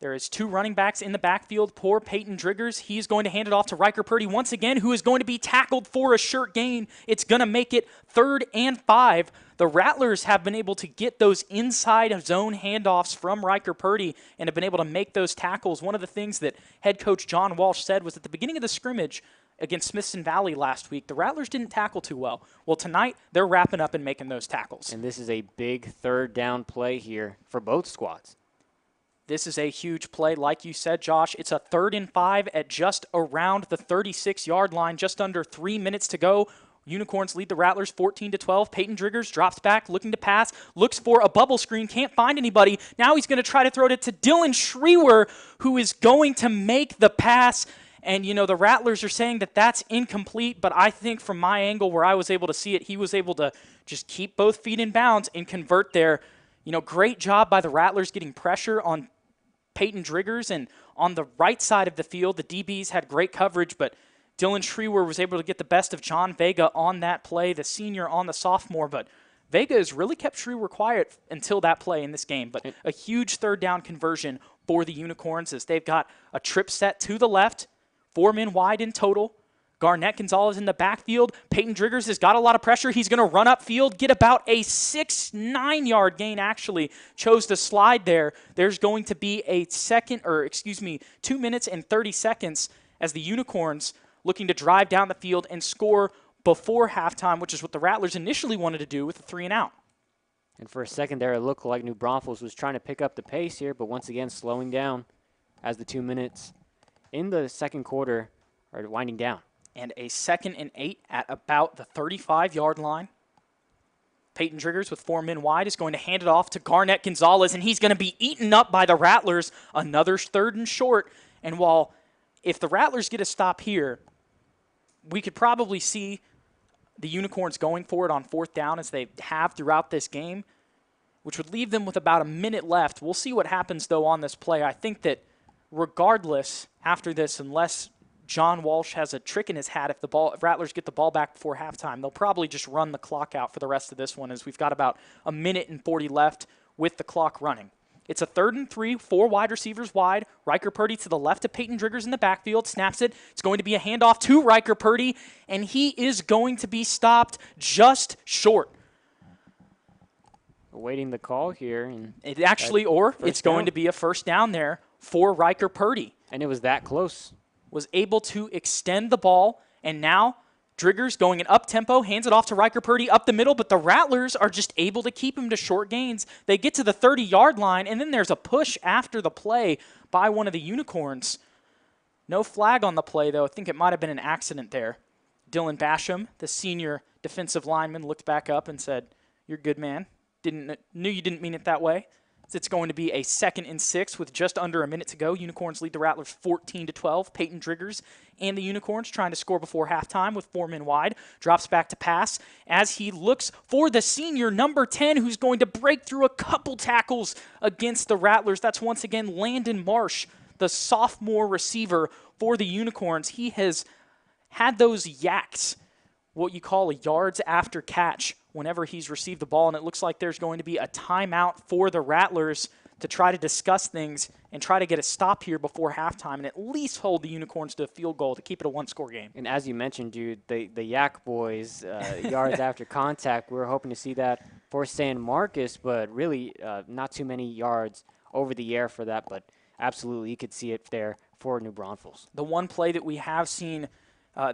[SPEAKER 9] There is 2 running backs in the backfield. Poor Peyton Driggers. He's going to hand it off to Riker Purdy once again, who is going to be tackled for a short gain. It's going to make it 3rd and 5. The Rattlers have been able to get those inside zone handoffs from Riker Purdy and have been able to make those tackles. One of the things that head coach John Walsh said was at the beginning of the scrimmage against Smithson Valley last week, the Rattlers didn't tackle too well. Well, tonight, they're wrapping up and making those tackles.
[SPEAKER 21] And this is a big 3rd down play here for both squads.
[SPEAKER 9] This is a huge play. Like you said, Josh, it's a 3rd and 5 at just around the 36-yard line, just under 3 minutes to go. Unicorns lead the Rattlers 14-12. Peyton Driggers drops back, looking to pass, looks for a bubble screen, can't find anybody. Now he's going to try to throw it to Dylan Schrewer, who is going to make the pass. And, you know, the Rattlers are saying that that's incomplete, but I think from my angle where I was able to see it, he was able to just keep both feet in bounds and convert there. You know, great job by the Rattlers getting pressure on Peyton Driggers, and on the right side of the field, the DBs had great coverage, but Dylan Schrewer was able to get the best of John Vega on that play, the senior on the sophomore, but Vega has really kept Schrewer quiet until that play in this game. But a huge 3rd down conversion for the Unicorns as they've got a trip set to the left, 4 men wide in total. Garnett Gonzalez in the backfield. Peyton Driggers has got a lot of pressure. He's going to run upfield, get about a 9-yard gain actually. Chose to slide there. There's going to be a 2 minutes and 30 seconds as the Unicorns looking to drive down the field and score before halftime, which is what the Rattlers initially wanted to do with a 3-and-out.
[SPEAKER 21] And for a second there, it looked like New Braunfels was trying to pick up the pace here, but once again slowing down as the 2 minutes in the second quarter are winding down.
[SPEAKER 9] And a 2nd and 8 at about the 35-yard line. Peyton Driggers with 4 men wide is going to hand it off to Garnett Gonzalez, and he's going to be eaten up by the Rattlers. Another 3rd and short. And while if the Rattlers get a stop here, we could probably see the Unicorns going for it on 4th down as they have throughout this game, which would leave them with about a minute left. We'll see what happens, though, on this play. I think that regardless, after this, unless John Walsh has a trick in his hat, if Rattlers get the ball back before halftime, they'll probably just run the clock out for the rest of this one as we've got about a minute and 40 left with the clock running. It's a 3rd and 3, 4 wide receivers wide. Riker Purdy to the left of Peyton Driggers in the backfield, snaps it. It's going to be a handoff to Riker Purdy, and he is going to be stopped just short.
[SPEAKER 21] Awaiting the call here. And
[SPEAKER 9] it's going to be a 1st down there for Riker Purdy.
[SPEAKER 21] And it was that close.
[SPEAKER 9] Was able to extend the ball, and now Driggers going an up-tempo, hands it off to Riker Purdy up the middle, but the Rattlers are just able to keep him to short gains. They get to the 30-yard line, and then there's a push after the play by one of the Unicorns. No flag on the play, though. I think it might have been an accident there. Dylan Basham, the senior defensive lineman, looked back up and said, "You're good, man. Knew you didn't mean it that way." It's going to be a 2nd and 6 with just under a minute to go. Unicorns lead the Rattlers 14-12. Peyton Driggers and the Unicorns trying to score before halftime with 4 men wide. Drops back to pass as he looks for the senior number 10 who's going to break through a couple tackles against the Rattlers. That's once again Landon Marsh, the sophomore receiver for the Unicorns. He has had those yaks, what you call a yards after catch, whenever he's received the ball, and it looks like there's going to be a timeout for the Rattlers to try to discuss things and try to get a stop here before halftime and at least hold the Unicorns to a field goal to keep it a one-score game.
[SPEAKER 21] And as you mentioned, dude, the Yak Boys, yards after contact, we were hoping to see that for San Marcos, but really not too many yards over the air for that, but absolutely you could see it there for New Braunfels.
[SPEAKER 9] The one play that we have seen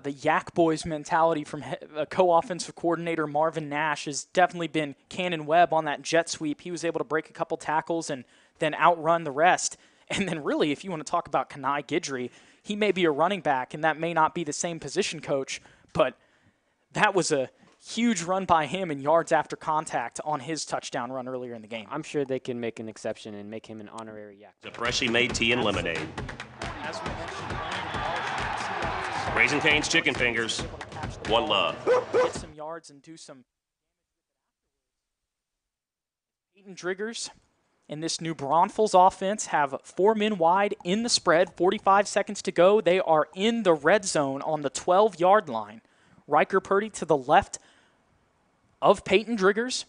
[SPEAKER 9] the Yak Boys mentality from co-offensive coordinator Marvin Nash has definitely been Cannon Webb on that jet sweep. He was able to break a couple tackles and then outrun the rest. And then really, if you want to talk about Kenai Guidry, he may be a running back, and that may not be the same position coach, but that was a huge run by him in yards after contact on his touchdown run earlier in the game.
[SPEAKER 21] I'm sure they can make an exception and make him an honorary Yak.
[SPEAKER 7] The freshly made tea and lemonade.
[SPEAKER 9] As we mentioned,
[SPEAKER 7] Raising Cane's Chicken Fingers. One love.
[SPEAKER 9] Get some yards and do some. Peyton Driggers and this New Braunfels offense have 4 men wide in the spread. 45 seconds to go. They are in the red zone on the 12-yard line. Riker Purdy to the left of Peyton Driggers.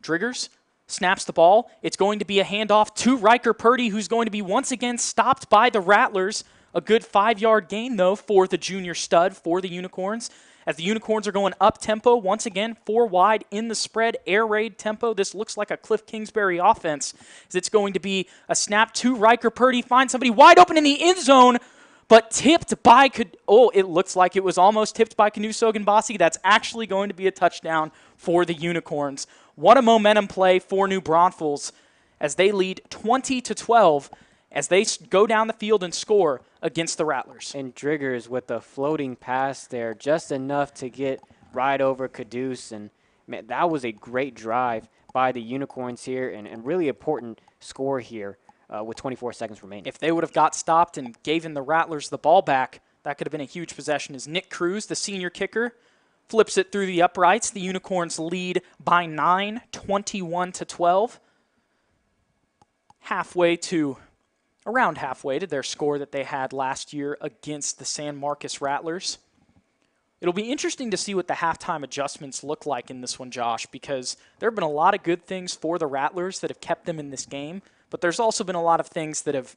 [SPEAKER 9] Driggers snaps the ball. It's going to be a handoff to Riker Purdy, who's going to be once again stopped by the Rattlers. A good 5-yard gain, though, for the junior stud for the Unicorns. As the Unicorns are going up-tempo, once again, 4 wide in the spread, air raid tempo. This looks like a Cliff Kingsbury offense, as it's going to be a snap to Riker Purdy, find somebody wide open in the end zone, but tipped by, it looks like it was almost tipped by Kanu Soganbasi. That's actually going to be a touchdown for the Unicorns. What a momentum play for New Braunfels as they lead 20-12 as they go down the field and score against the Rattlers.
[SPEAKER 21] And Driggers with the floating pass there, just enough to get right over Caduce. And man, that was a great drive by the Unicorns here and really important score here with 24 seconds remaining.
[SPEAKER 9] If they would have got stopped and given the Rattlers the ball back, that could have been a huge possession as Nick Cruz, the senior kicker, flips it through the uprights. The Unicorns lead by 9, 21-12. Around halfway to their score that they had last year against the San Marcos Rattlers. It'll be interesting to see what the halftime adjustments look like in this one, Josh, because there have been a lot of good things for the Rattlers that have kept them in this game, but there's also been a lot of things that have,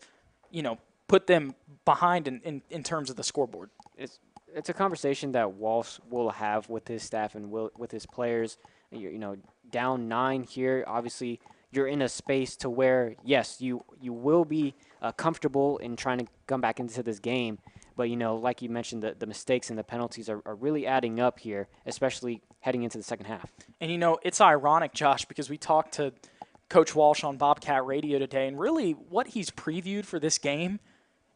[SPEAKER 9] put them behind in terms of the scoreboard.
[SPEAKER 21] It's a conversation that Walsh will have with his staff and with his players. Down 9 here, obviously you're in a space to where, yes, you will be comfortable in trying to come back into this game. But, like you mentioned, the mistakes and the penalties are really adding up here, especially heading into the second half.
[SPEAKER 9] And, it's ironic, Josh, because we talked to Coach Walsh on Bobcat Radio today, and really what he's previewed for this game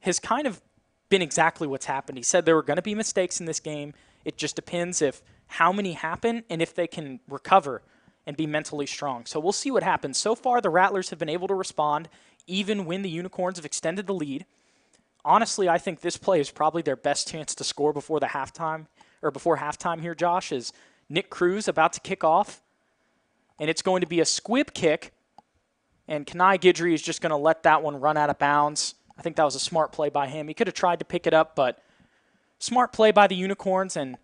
[SPEAKER 9] has kind of been exactly what's happened. He said there were going to be mistakes in this game. It just depends how many happen and if they can recover and be mentally strong. So we'll see what happens. So far, the Rattlers have been able to respond even when the Unicorns have extended the lead. Honestly, I think this play is probably their best chance to score before halftime here, Josh, is Nick Cruz about to kick off. And it's going to be a squib kick. And Kenai Guidry is just going to let that one run out of bounds. I think that was a smart play by him. He could have tried to pick it up, but smart play by the Unicorns. And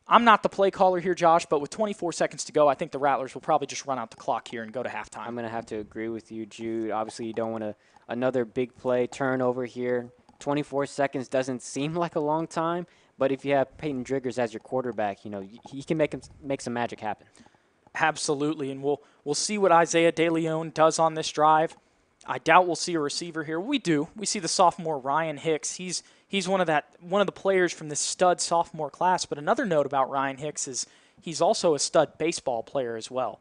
[SPEAKER 9] I'm not the play caller here, Josh, but with 24 seconds to go, I think the Rattlers will probably just run out the clock here and go to halftime.
[SPEAKER 21] I'm going to have to agree with you, Jude. Obviously, you don't want another big play turnover here. 24 seconds doesn't seem like a long time, but if you have Peyton Driggers as your quarterback, he can make some magic happen.
[SPEAKER 9] Absolutely, and we'll see what Isaiah De Leon does on this drive. I doubt we'll see a receiver here. We do. We see the sophomore Ryan Hicks. He's one of the players from this stud sophomore class. But another note about Ryan Hicks is he's also a stud baseball player as well.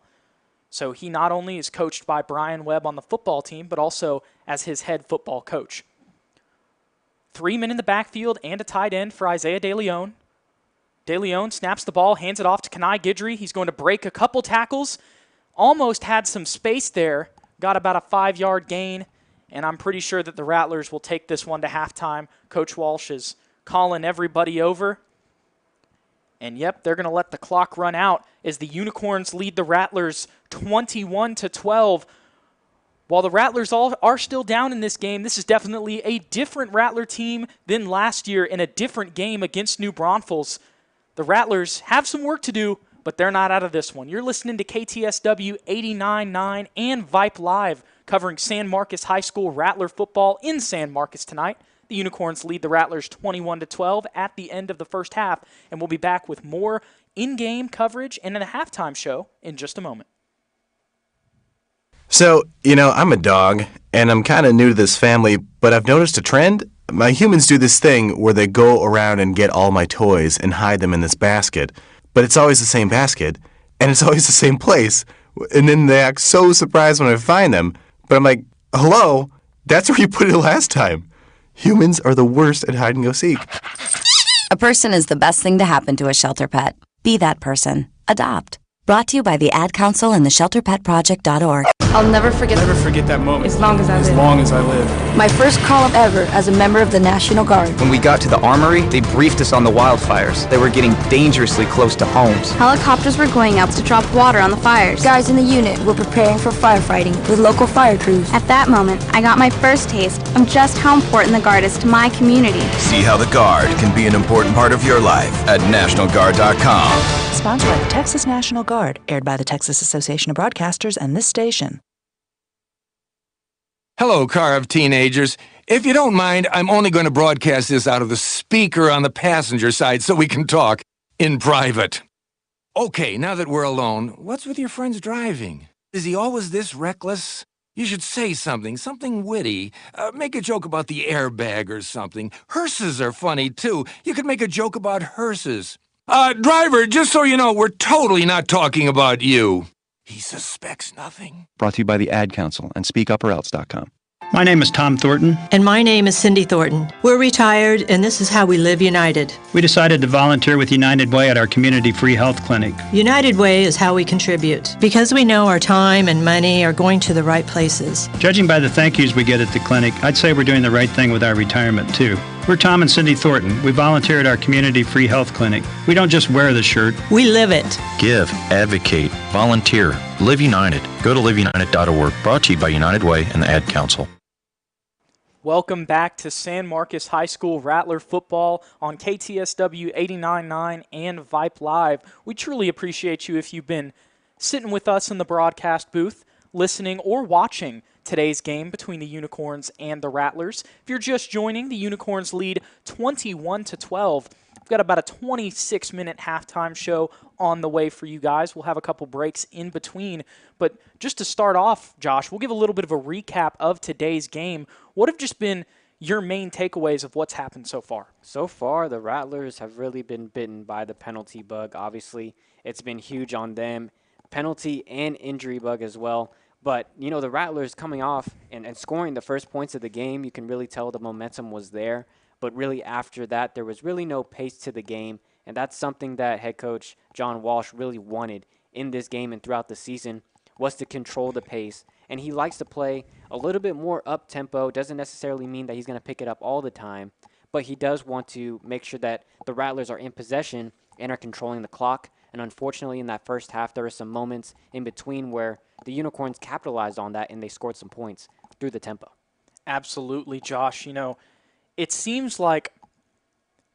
[SPEAKER 9] So he not only is coached by Brian Webb on the football team, but also as his head football coach. 3 men in the backfield and a tight end for Isaiah DeLeon. DeLeon snaps the ball, hands it off to Kenai Guidry. He's going to break a couple tackles. Almost had some space there. Got about a 5-yard gain. And I'm pretty sure that the Rattlers will take this one to halftime. Coach Walsh is calling everybody over. And yep, they're going to let the clock run out as the Unicorns lead the Rattlers 21-12. While the Rattlers are still down in this game, this is definitely a different Rattler team than last year in a different game against New Braunfels. The Rattlers have some work to do, but they're not out of this one. You're listening to KTSW 89.9 and Vipe Live, covering San Marcos High School Rattler football in San Marcos tonight. The Unicorns lead the Rattlers 21-12 at the end of the first half, and we'll be back with more in-game coverage and a halftime show in just a moment.
[SPEAKER 4] So, I'm a dog, and I'm kind of new to this family, but I've noticed a trend. My humans do this thing where they go around and get all my toys and hide them in this basket, but it's always the same basket, and it's always the same place, and then they act so surprised when I find them, but I'm like, hello, that's where you put it last time. Humans are the worst at hide and go seek.
[SPEAKER 6] A person is the best thing to happen to a shelter pet. Be that person. Adopt. Brought to you by the Ad Council and the ShelterPetProject.org.
[SPEAKER 10] I'll never forget
[SPEAKER 16] that moment.
[SPEAKER 10] As long as I live.
[SPEAKER 16] As long as I live.
[SPEAKER 10] My first call-up ever as a member of the National Guard.
[SPEAKER 18] When we got to the armory, they briefed us on the wildfires. They were getting dangerously close to homes.
[SPEAKER 10] Helicopters were going out to drop water on the fires. Guys in the unit were preparing for firefighting with local fire crews.
[SPEAKER 19] At that moment, I got my first taste of just how important the Guard is to my community.
[SPEAKER 20] See how the Guard can be an important part of your life at NationalGuard.com.
[SPEAKER 22] Sponsored by the Texas National Guard, aired by the Texas Association of Broadcasters and this station.
[SPEAKER 27] Hello, car of teenagers. If you don't mind, I'm only going to broadcast this out of the speaker on the passenger side so we can talk in private. Okay, now that we're alone, what's with your friend's driving? Is he always this reckless? You should say something witty. Make a joke about the airbag or something. Hearses are funny, too. You could make a joke about hearses. Driver, just so you know, we're totally not talking about you. He suspects nothing.
[SPEAKER 28] Brought to you by the Ad Council and SpeakUpOrElse.com.
[SPEAKER 29] My name is Tom Thornton.
[SPEAKER 30] And my name is Cindy Thornton. We're retired, and this is how we live United.
[SPEAKER 29] We decided to volunteer with United Way at our community free health clinic.
[SPEAKER 30] United Way is how we contribute, because we know our time and money are going to the right places.
[SPEAKER 29] Judging by the thank yous we get at the clinic, I'd say we're doing the right thing with our retirement, too. We're Tom and Cindy Thornton. We volunteer at our community free health clinic. We don't just wear the shirt.
[SPEAKER 30] We live it.
[SPEAKER 31] Give, advocate, volunteer, live United. Go to liveunited.org. Brought to you by United Way and the Ad Council.
[SPEAKER 9] Welcome back to San Marcos High School Rattler football on KTSW 89.9 and Vipe Live. We truly appreciate you if you've been sitting with us in the broadcast booth, listening or watching today's game between the Unicorns and the Rattlers. If you're just joining, the Unicorns lead 21-12. We've got about a 26-minute halftime show on the way for you guys. We'll have a couple breaks in between. But just to start off, Josh, we'll give a little bit of a recap of today's game. What have just been your main takeaways of what's happened so far?
[SPEAKER 21] So far, the Rattlers have really been bitten by the penalty bug. Obviously, it's been huge on them. Penalty and injury bug as well. But, the Rattlers coming off and scoring the first points of the game, you can really tell the momentum was there. But really after that, there was really no pace to the game. And that's something that head coach John Walsh really wanted in this game and throughout the season, was to control the pace. And he likes to play a little bit more up-tempo. Doesn't necessarily mean that he's going to pick it up all the time. But he does want to make sure that the Rattlers are in possession and are controlling the clock. And unfortunately, in that first half, there were some moments in between where the Unicorns capitalized on that and they scored some points through the tempo.
[SPEAKER 9] Absolutely, Josh. It seems like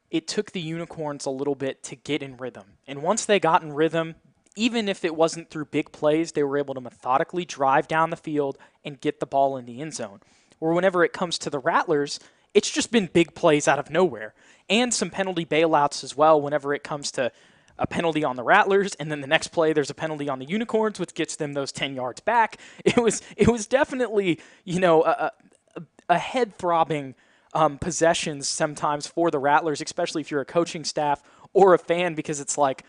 [SPEAKER 9] it took the Unicorns a little bit to get in rhythm. And once they got in rhythm, even if it wasn't through big plays, they were able to methodically drive down the field and get the ball in the end zone. Or whenever it comes to the Rattlers, it's just been big plays out of nowhere. And some penalty bailouts as well whenever it comes to a penalty on the Rattlers, and then the next play there's a penalty on the Unicorns, which gets them those 10 yards back. It was definitely, a head-throbbing possessions sometimes for the Rattlers, especially if you're a coaching staff or a fan, because it's like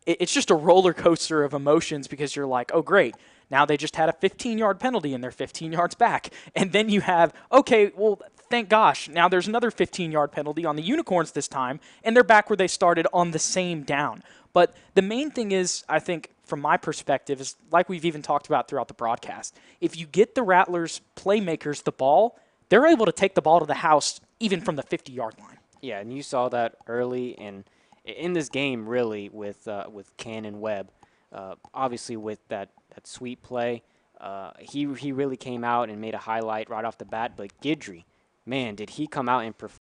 [SPEAKER 9] it's just a roller coaster of emotions, because you're like, oh, great, now they just had a 15-yard penalty and they're 15 yards back. And then you have, okay, well, thank gosh, now there's another 15-yard penalty on the Unicorns this time, and they're back where they started on the same down. But the main thing is, I think, from my perspective, is like we've even talked about throughout the broadcast, if you get the Rattlers playmakers the ball, they're able to take the ball to the house even from the 50-yard line.
[SPEAKER 21] Yeah, and you saw that early in this game, really, with Cannon Webb. Obviously, with that sweep play, he really came out and made a highlight right off the bat. But Guidry, man, did he come out and perform.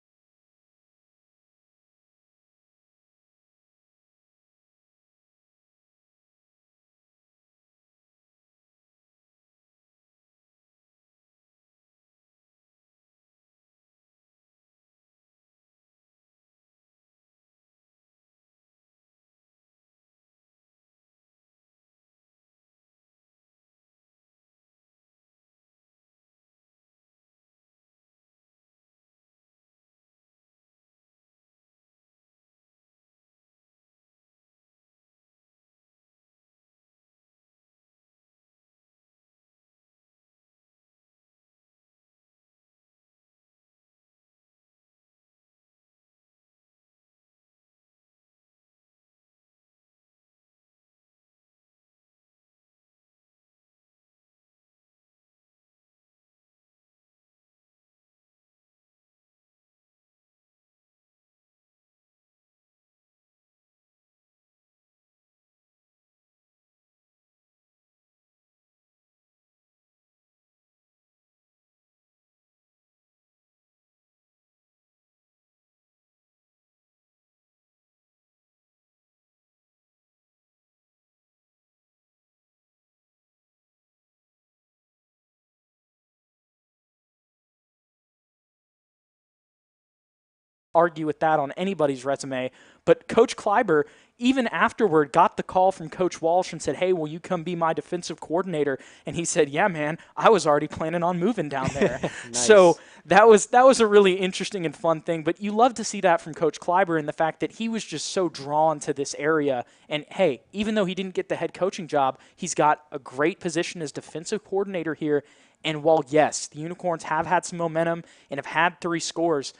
[SPEAKER 9] Argue with that on anybody's resume, but Coach Kleiber, even afterward, got the call from Coach Walsh and said, hey, will you come be my defensive coordinator? And he said, yeah, man, I was already planning on moving down there.
[SPEAKER 21] Nice.
[SPEAKER 9] So that was a really interesting and fun thing, but you love to see that from Coach Kleiber and the fact that he was just so drawn to this area. And hey, even though he didn't get the head coaching job, he's got a great position as defensive coordinator here. And while, yes, the Unicorns have had some momentum and have had 3 scores,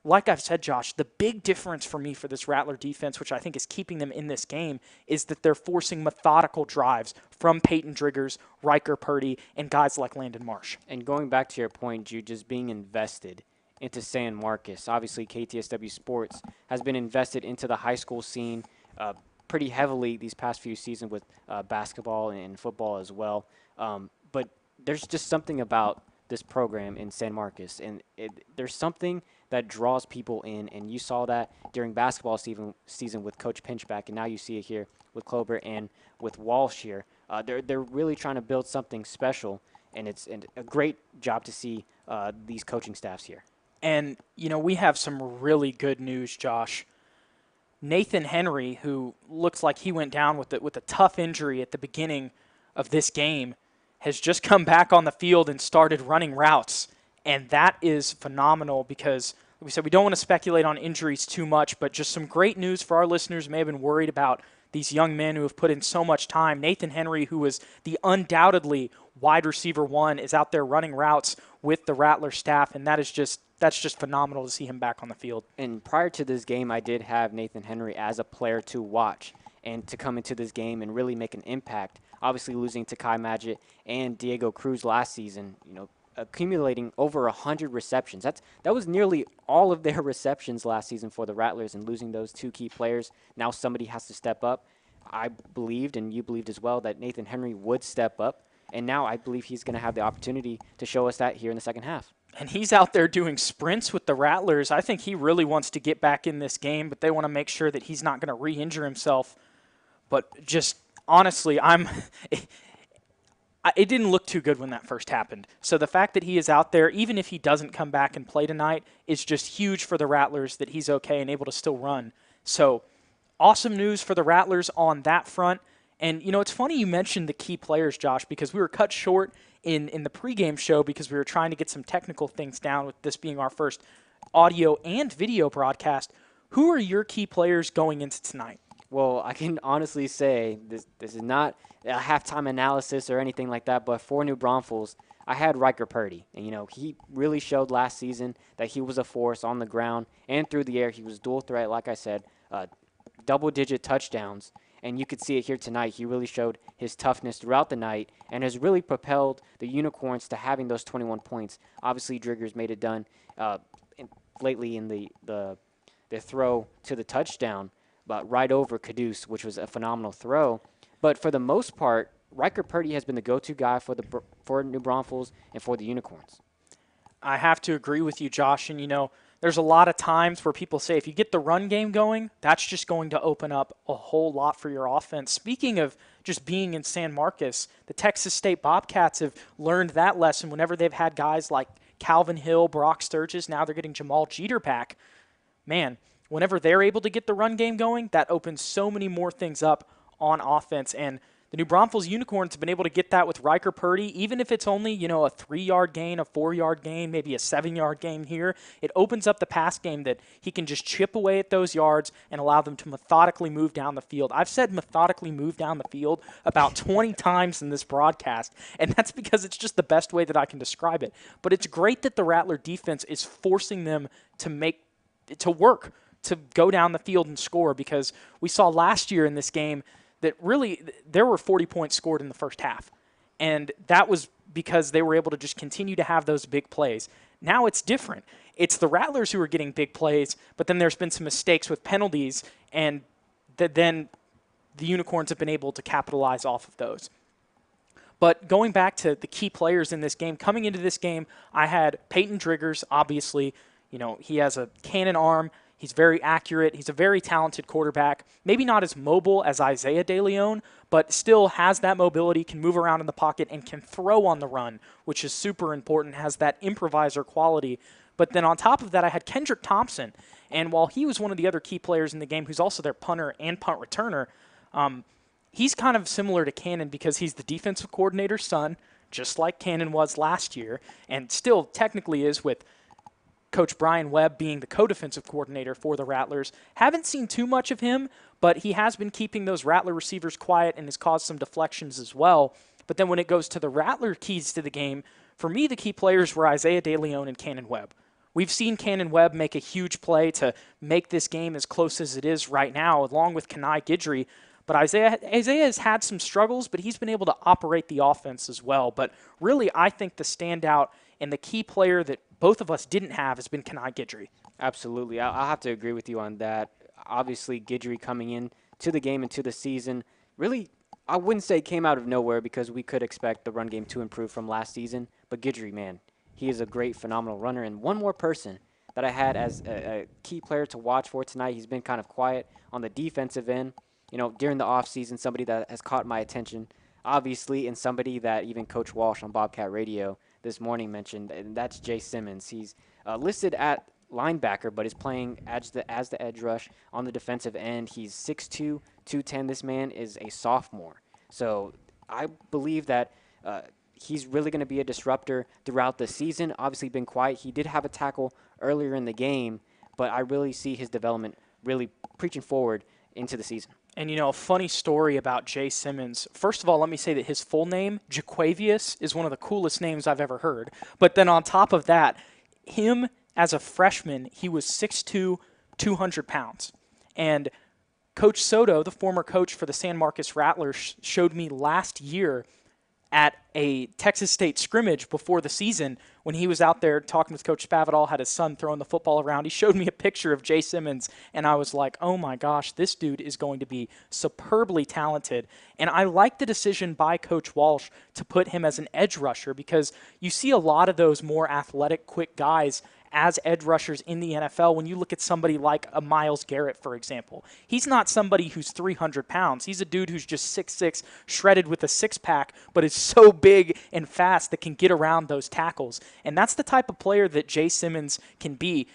[SPEAKER 9] like I've said, Josh, the big difference for me for this Rattler defense, which I think is keeping them in this game, is that they're forcing methodical drives from Peyton Driggers, Riker Purdy, and guys like Landon Marsh.
[SPEAKER 21] And going back to your point, Jude, just being invested into San Marcos. Obviously, KTSW Sports has been invested into the high school scene pretty heavily these past few seasons with basketball and football as well. But there's just something about this program in San Marcos, and there's something that draws people in, and you saw that during basketball season with Coach Pinchback, and now you see it here with Klober and with Walsh here. They're really trying to build something special, and it's a great job to see these coaching staffs here.
[SPEAKER 9] And, we have some really good news, Josh. Nathan Henry, who looks like he went down with a tough injury at the beginning of this game, has just come back on the field and started running routes. And that is phenomenal because, like we said, we don't want to speculate on injuries too much, but just some great news for our listeners who may have been worried about these young men who have put in so much time. Nathan Henry, who was the undoubtedly wide receiver 1, is out there running routes with the Rattler staff, and that's just phenomenal to see him back on the field.
[SPEAKER 21] And prior to this game, I did have Nathan Henry as a player to watch and to come into this game and really make an impact. Obviously losing to Kai Magid and Diego Cruz last season, accumulating over 100 receptions. That was nearly all of their receptions last season for the Rattlers, and losing those 2 key players. Now somebody has to step up. I believed, and you believed as well, that Nathan Henry would step up, and now I believe he's going to have the opportunity to show us that here in the second half.
[SPEAKER 9] And he's out there doing sprints with the Rattlers. I think he really wants to get back in this game, but they want to make sure that he's not going to re-injure himself. But just honestly, it didn't look too good when that first happened. So the fact that he is out there, even if he doesn't come back and play tonight, is just huge for the Rattlers that he's okay and able to still run. So awesome news for the Rattlers on that front. And, it's funny you mentioned the key players, Josh, because we were cut short in the pregame show because we were trying to get some technical things down with this being our first audio and video broadcast. Who are your key players going into tonight?
[SPEAKER 21] Well, I can honestly say this is not a halftime analysis or anything like that, but for New Braunfels, I had Riker Purdy. And, he really showed last season that he was a force on the ground and through the air. He was dual threat, like I said, double-digit touchdowns. And you could see it here tonight. He really showed his toughness throughout the night and has really propelled the Unicorns to having those 21 points. Obviously, Driggers made it done lately in the throw to the touchdown, but right over Caduce, which was a phenomenal throw. But for the most part, Riker Purdy has been the go-to guy for New Braunfels and for the Unicorns.
[SPEAKER 1] I have to agree with you, Josh. And, there's a lot of times where people say if you get the run game going, that's just going to open up a whole lot for your offense. Speaking of just being in San Marcos, the Texas State Bobcats have learned that lesson whenever they've had guys like Calvin Hill, Brock Sturgis, now they're getting Jamal Jeter back. Man, whenever they're able to get the run game going, that opens so many more things up on offense. And the New Braunfels Unicorns have been able to get that with Riker Purdy, even if it's only, a 3-yard gain, a 4-yard gain, maybe a 7-yard gain here. It opens up the pass game that he can just chip away at those yards and allow them to methodically move down the field. I've said methodically move down the field about 20 times in this broadcast, and that's because it's just the best way that I can describe it. But it's great that the Rattler defense is forcing them to work, to go down the field and score, because we saw last year in this game that really there were 40 points scored in the first half. And that was because they were able to just continue to have those big plays. Now it's different. It's the Rattlers who are getting big plays, but then there's been some mistakes with penalties, and then the Unicorns have been able to capitalize off of those. But going back to the key players in this game, coming into this game, I had Peyton Driggers, obviously. He has a cannon arm. He's very accurate. He's a very talented quarterback. Maybe not as mobile as Isaiah De Leon, but still has that mobility, can move around in the pocket, and can throw on the run, which is super important, has that improviser quality. But then on top of that, I had Kendrick Thompson. And while he was one of the other key players in the game, who's also their punter and punt returner, he's kind of similar to Cannon because he's the defensive coordinator's son, just like Cannon was last year, and still technically is with Coach Brian Webb being the co-defensive coordinator for the Rattlers. Haven't seen too much of him, but he has been keeping those Rattler receivers quiet and has caused some deflections as well. But then when it goes to the Rattler keys to the game, for me the key players were Isaiah De Leon and Cannon Webb. We've seen Cannon Webb make a huge play to make this game as close as it is right now, along with Kenai Guidry. But Isaiah has had some struggles, but he's been able to operate the offense as well. But really, I think the standout and the key player that both of us didn't have has been Kenai Guidry.
[SPEAKER 21] Absolutely. I'll have to agree with you on that. Obviously, Guidry coming in to the game and to the season, really, I wouldn't say came out of nowhere because we could expect the run game to improve from last season. But Guidry, man, he is a great, phenomenal runner. And one more person that I had as a key player to watch for tonight, he's been kind of quiet on the defensive end. During the offseason, somebody that has caught my attention, obviously, and somebody that even Coach Walsh on Bobcat Radio this morning mentioned, and that's Jay Simmons. He's listed at linebacker, but is playing as the edge rush on the defensive end. He's 6'2", 210. This man is a sophomore. So I believe that he's really going to be a disruptor throughout the season. Obviously been quiet. He did have a tackle earlier in the game, but I really see his development really preaching forward into the season.
[SPEAKER 1] And, a funny story about Jay Simmons. First of all, let me say that his full name, Jaquavius, is one of the coolest names I've ever heard. But then on top of that, him as a freshman, he was 6'2", 200 pounds. And Coach Soto, the former coach for the San Marcos Rattlers, showed me last year at a Texas State scrimmage before the season when he was out there talking with Coach Spavital, had his son throwing the football around. He showed me a picture of Jay Simmons, and I was like, oh my gosh, this dude is going to be superbly talented. And I like the decision by Coach Walsh to put him as an edge rusher because you see a lot of those more athletic, quick guys as edge rushers in the NFL. When you look at somebody like a Myles Garrett, for example, he's not somebody who's 300 pounds. He's a dude who's just 6'6", shredded with a six-pack, but is so big and fast that can get around those tackles. And that's the type of player that Jay Simmons can be.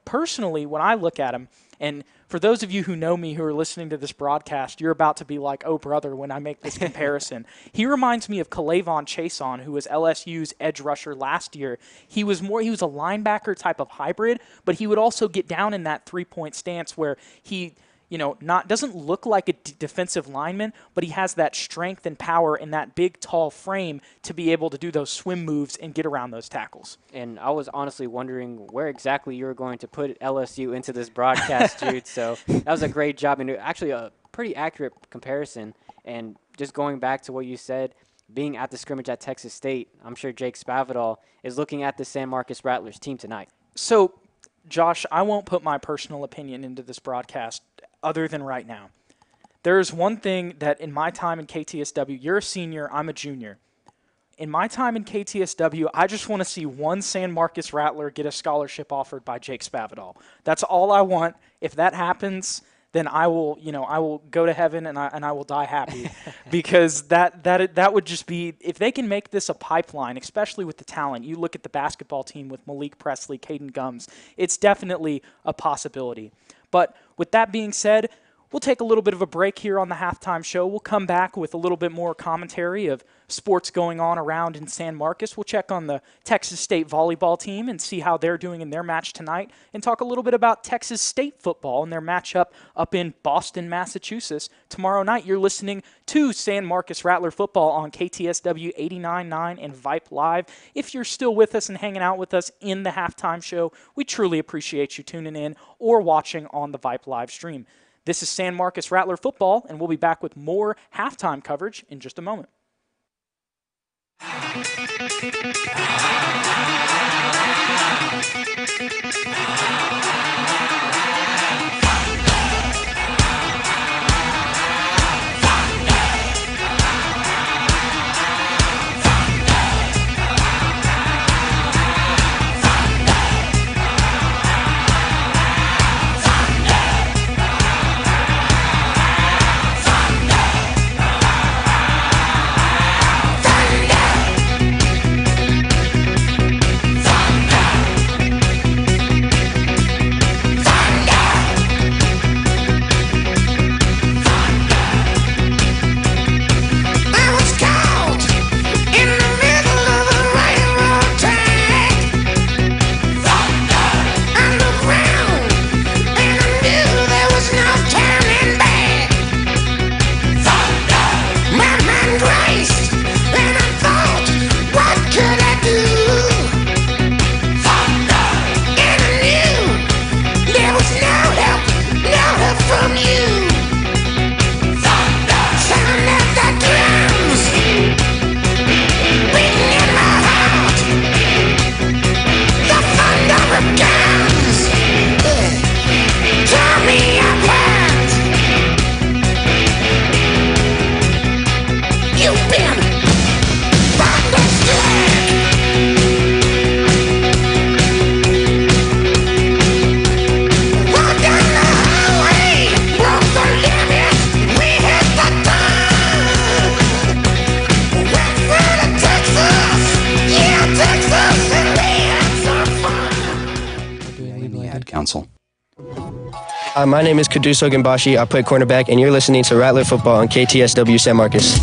[SPEAKER 1] Personally, when I look at him, and for those of you who know me who are listening to this broadcast, you're about to be like, oh, brother, when I make this comparison. He reminds me of Kalavon Chason, who was LSU's edge rusher last year. He was a linebacker type of hybrid, but he would also get down in that three-point stance where he doesn't look like a defensive lineman, but he has that strength and power and that big, tall frame to be able to do those swim moves and get around those tackles.
[SPEAKER 21] And I was honestly wondering where exactly you were going to put LSU into this broadcast, Jude. So that was a great job, and actually a pretty accurate comparison. And just going back to what you said, being at the scrimmage at Texas State, I'm sure Jake Spavital is looking at the San Marcos Rattlers team tonight.
[SPEAKER 1] So, Josh, I won't put my personal opinion into this broadcast other than right now. There's one thing that in my time in KTSW, you're a senior, I'm a junior. In my time in KTSW, I just want to see one San Marcos Rattler get a scholarship offered by Jake Spavital. That's all I want. If that happens, then I will go to heaven and I will die happy, because that would just be, if they can make this a pipeline, especially with the talent. You look at the basketball team with Malik Presley, Caden Gums, it's definitely a possibility. But with that being said, we'll take a little bit of a break here on the halftime show. We'll come back with a little bit more commentary of sports going on around in San Marcos. We'll check on the Texas State volleyball team and see how they're doing in their match tonight, and talk a little bit about Texas State football and their matchup up in Boston, Massachusetts tomorrow night. You're listening to San Marcos Rattler football on KTSW 89.9 and Vipe Live. If you're still with us and hanging out with us in the halftime show, we truly appreciate you tuning in or watching on the Vipe Live stream. This is San Marcos Rattler football, and we'll be back with more halftime coverage in just a moment.
[SPEAKER 3] Council. My name is Kaduso Gambashi. I play cornerback, and you're listening to Rattler Football on KTSW San Marcos.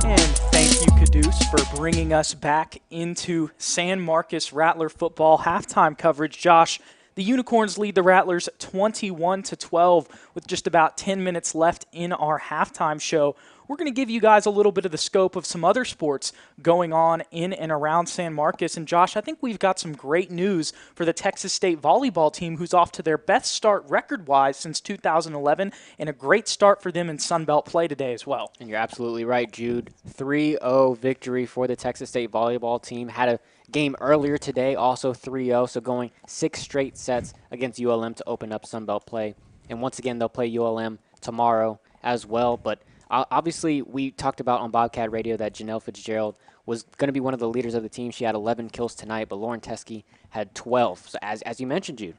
[SPEAKER 1] And thank you, Caduce, for bringing us back into San Marcos Rattler Football halftime coverage. Josh, the Unicorns lead the Rattlers 21-12 with just about 10 minutes left in our halftime show. We're going to give you guys a little bit of the scope of some other sports going on in and around San Marcos. And Josh, I think we've got some great news for the Texas State volleyball team, who's off to their best start record-wise since 2011, and a great start for them in Sun Belt play today as well.
[SPEAKER 21] And you're absolutely right, Jude. 3-0 victory for the Texas State volleyball team. Had a game earlier today, also 3-0, so going 6 straight sets against ULM to open up Sun Belt play. And once again, they'll play ULM tomorrow as well. But obviously, we talked about on Bobcat Radio that Janelle Fitzgerald was going to be one of the leaders of the team. She had 11 kills tonight, but Lauren Teskey had 12. So as you mentioned, Jude.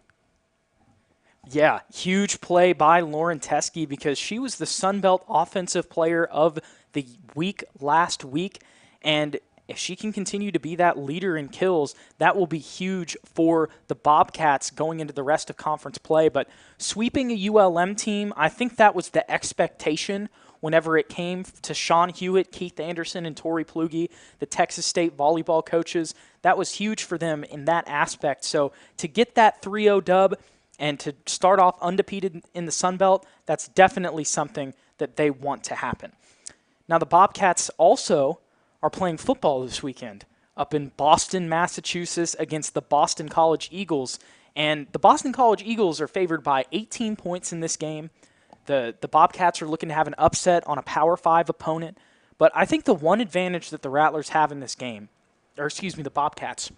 [SPEAKER 1] Yeah, huge play by Lauren Teskey, because she was the Sun Belt Offensive Player of the Week last week. And if she can continue to be that leader in kills, that will be huge for the Bobcats going into the rest of conference play. But sweeping a ULM team, I think that was the expectation whenever it came to Sean Hewitt, Keith Anderson, and Tori Plugi, the Texas State volleyball coaches. That was huge for them in that aspect. So to get that 3-0 dub, And to start off undefeated in the Sun Belt, that's definitely something that they want to happen. Now, the Bobcats also are playing football this weekend up in Boston, Massachusetts against the Boston College Eagles. And the Boston College Eagles are favored by 18 points in this game. The Bobcats are looking to have an upset on a Power 5 opponent. But I think the one advantage that the Rattlers have in this game, the Bobcats,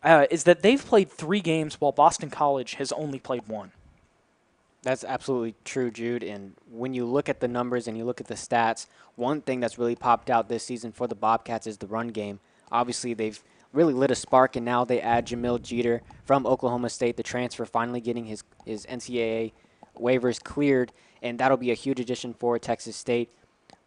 [SPEAKER 1] is that they've played 3 games while Boston College has only played 1.
[SPEAKER 21] That's absolutely true, Jude. And when you look at the numbers and you look at the stats, one thing that's really popped out this season for the Bobcats is the run game. Obviously, they've really lit a spark, and now they add Jamil Jeter from Oklahoma State, the transfer, finally getting his NCAA waivers cleared, and that'll be a huge addition for Texas State.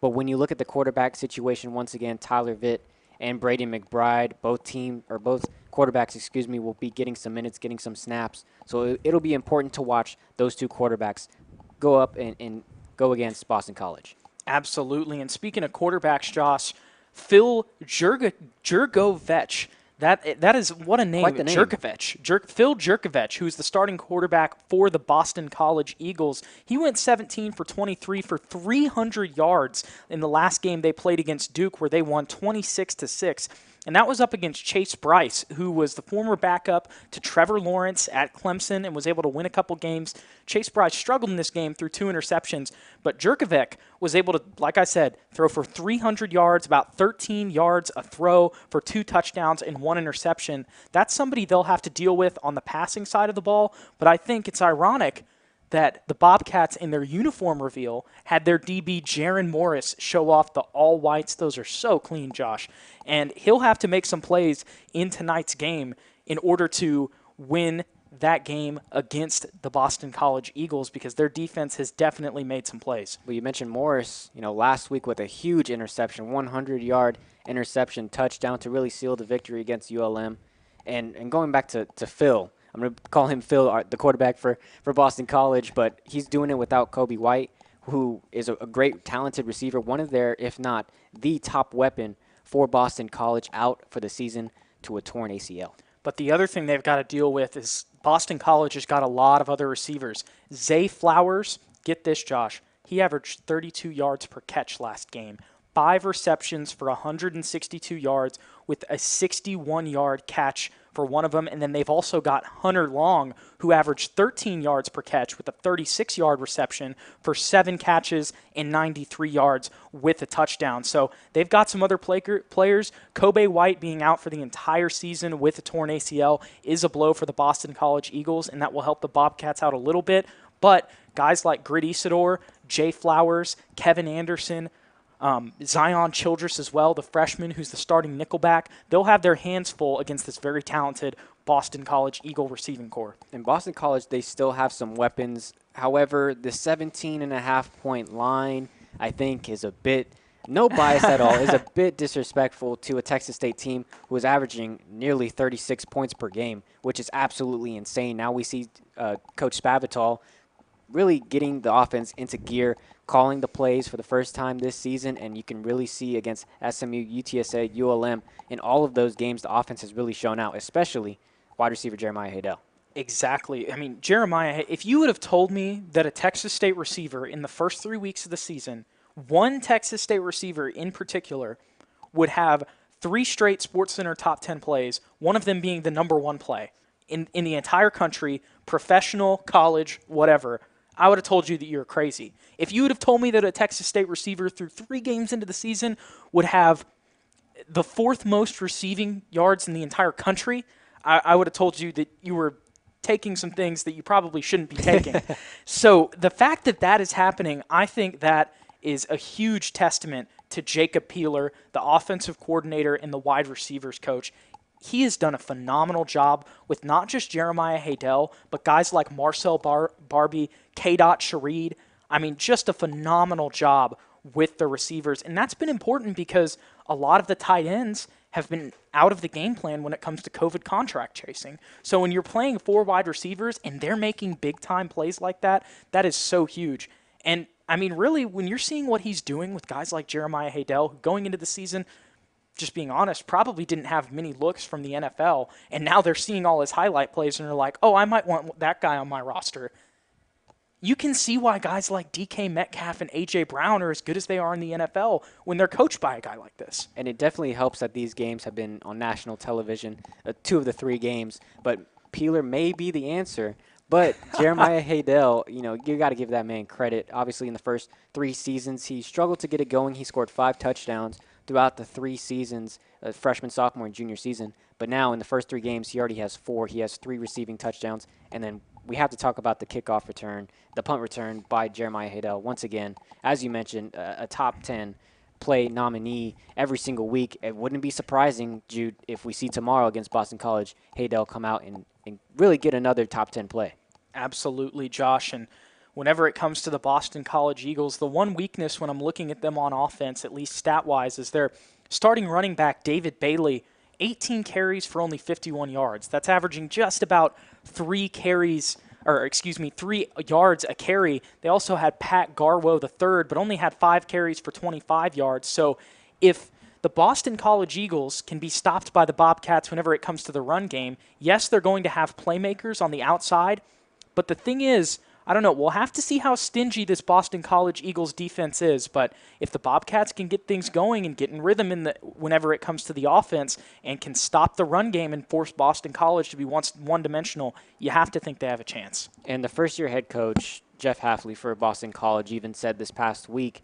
[SPEAKER 21] But when you look at the quarterback situation, once again, Tyler Vitt and Brady McBride, both quarterbacks, will be getting some minutes, getting some snaps. So it'll be important to watch those 2 quarterbacks go up and go against Boston College.
[SPEAKER 1] Absolutely. And speaking of quarterbacks, Josh, Phil Jurgovec. That is what a name.
[SPEAKER 21] Quite the name.
[SPEAKER 1] Phil Jurkovec, who's the starting quarterback for the Boston College Eagles. He went 17 for 23 for 300 yards in the last game they played against Duke, where they won 26-6. And that was up against Chase Bryce, who was the former backup to Trevor Lawrence at Clemson and was able to win a couple games. Chase Bryce struggled in this game through 2 interceptions, but Jurkovec was able to, like I said, throw for 300 yards, about 13 yards a throw for 2 touchdowns and 1 interception. That's somebody they'll have to deal with on the passing side of the ball, but I think it's ironic that the Bobcats in their uniform reveal had their DB Jaron Morris show off the all whites. Those are so clean, Josh. And he'll have to make some plays in tonight's game in order to win that game against the Boston College Eagles, because their defense has definitely made some plays.
[SPEAKER 21] Well, you mentioned Morris, last week with a huge interception, 100-yard interception touchdown to really seal the victory against ULM. And going back to Phil, I'm going to call him Phil, the quarterback for Boston College, but he's doing it without Kobe White, who is a great, talented receiver, one of their, if not the top weapon for Boston College, out for the season to a torn ACL.
[SPEAKER 1] But the other thing they've got to deal with is Boston College has got a lot of other receivers. Zay Flowers, get this, Josh, he averaged 32 yards per catch last game. 5 receptions for 162 yards with a 61-yard catch for one of them. And then they've also got Hunter Long, who averaged 13 yards per catch with a 36-yard reception for 7 catches and 93 yards with a touchdown. So they've got some other players. Kobe White being out for the entire season with a torn ACL is a blow for the Boston College Eagles, and that will help the Bobcats out a little bit. But guys like Grit Isidore, Jay Flowers, Kevin Anderson, Zion Childress as well, the freshman who's the starting nickelback, they'll have their hands full against this very talented Boston College Eagle receiving corps.
[SPEAKER 21] In Boston College, they still have some weapons. However, the 17.5-point line, I think, is a bit, no bias at all, is a bit disrespectful to a Texas State team who is averaging nearly 36 points per game, which is absolutely insane. Now we see Coach Spavital really getting the offense into gear, calling the plays for the first time this season, and you can really see against SMU, UTSA, ULM, in all of those games, the offense has really shown out, especially wide receiver Jeremiah Haydell.
[SPEAKER 1] Exactly. I mean, Jeremiah, if you would have told me that a Texas State receiver in the first 3 weeks of the season, one Texas State receiver in particular, would have 3 straight SportsCenter top 10 plays, one of them being the number 1 play in the entire country, professional, college, whatever, I would have told you that you're crazy. If you would have told me that a Texas State receiver through 3 games into the season would have the 4th most receiving yards in the entire country, I would have told you that you were taking some things that you probably shouldn't be taking. So the fact that that is happening, I think that is a huge testament to Jacob Peeler, the offensive coordinator and the wide receivers coach. He has done a phenomenal job with not just Jeremiah Haydell, but guys like Marcel Barbie, K-Dot Shareed. I mean, just a phenomenal job with the receivers. And that's been important because a lot of the tight ends have been out of the game plan when it comes to COVID contract chasing. So when you're playing 4 wide receivers and they're making big-time plays like that, that is so huge. And, I mean, really, when you're seeing what he's doing with guys like Jeremiah Haydell going into the season, just being honest, probably didn't have many looks from the NFL, and now they're seeing all his highlight plays and they're like, oh, I might want that guy on my roster. You can see why guys like DK Metcalf and A.J. Brown are as good as they are in the NFL when they're coached by a guy like this.
[SPEAKER 21] And it definitely helps that these games have been on national television, 2 of the 3 games. But Peeler may be the answer. But Jeremiah Haydell, you got to give that man credit. Obviously, in the first 3 seasons, he struggled to get it going. He scored 5 touchdowns throughout the 3 seasons, freshman, sophomore, and junior season. But now in the first 3 games, he already has 4. He has 3 receiving touchdowns. And then we have to talk about the kickoff return, the punt return by Jeremiah Haydell. Once again, as you mentioned, a top 10 play nominee every single week. It wouldn't be surprising, Jude, if we see tomorrow against Boston College, Haydell come out and really get another top 10 play.
[SPEAKER 1] Absolutely, Josh. And whenever it comes to the Boston College Eagles, the one weakness when I'm looking at them on offense, at least stat-wise, is their starting running back, David Bailey, 18 carries for only 51 yards. That's averaging just about 3 yards a carry. They also had Pat Garwo III, but only had 5 carries for 25 yards. So if the Boston College Eagles can be stopped by the Bobcats whenever it comes to the run game, yes, they're going to have playmakers on the outside, but the thing is, I don't know, we'll have to see how stingy this Boston College Eagles defense is, but if the Bobcats can get things going and get in rhythm whenever it comes to the offense and can stop the run game and force Boston College to be one-dimensional, you have to think they have a chance.
[SPEAKER 21] And the first-year head coach, Jeff Hafley for Boston College, even said this past week,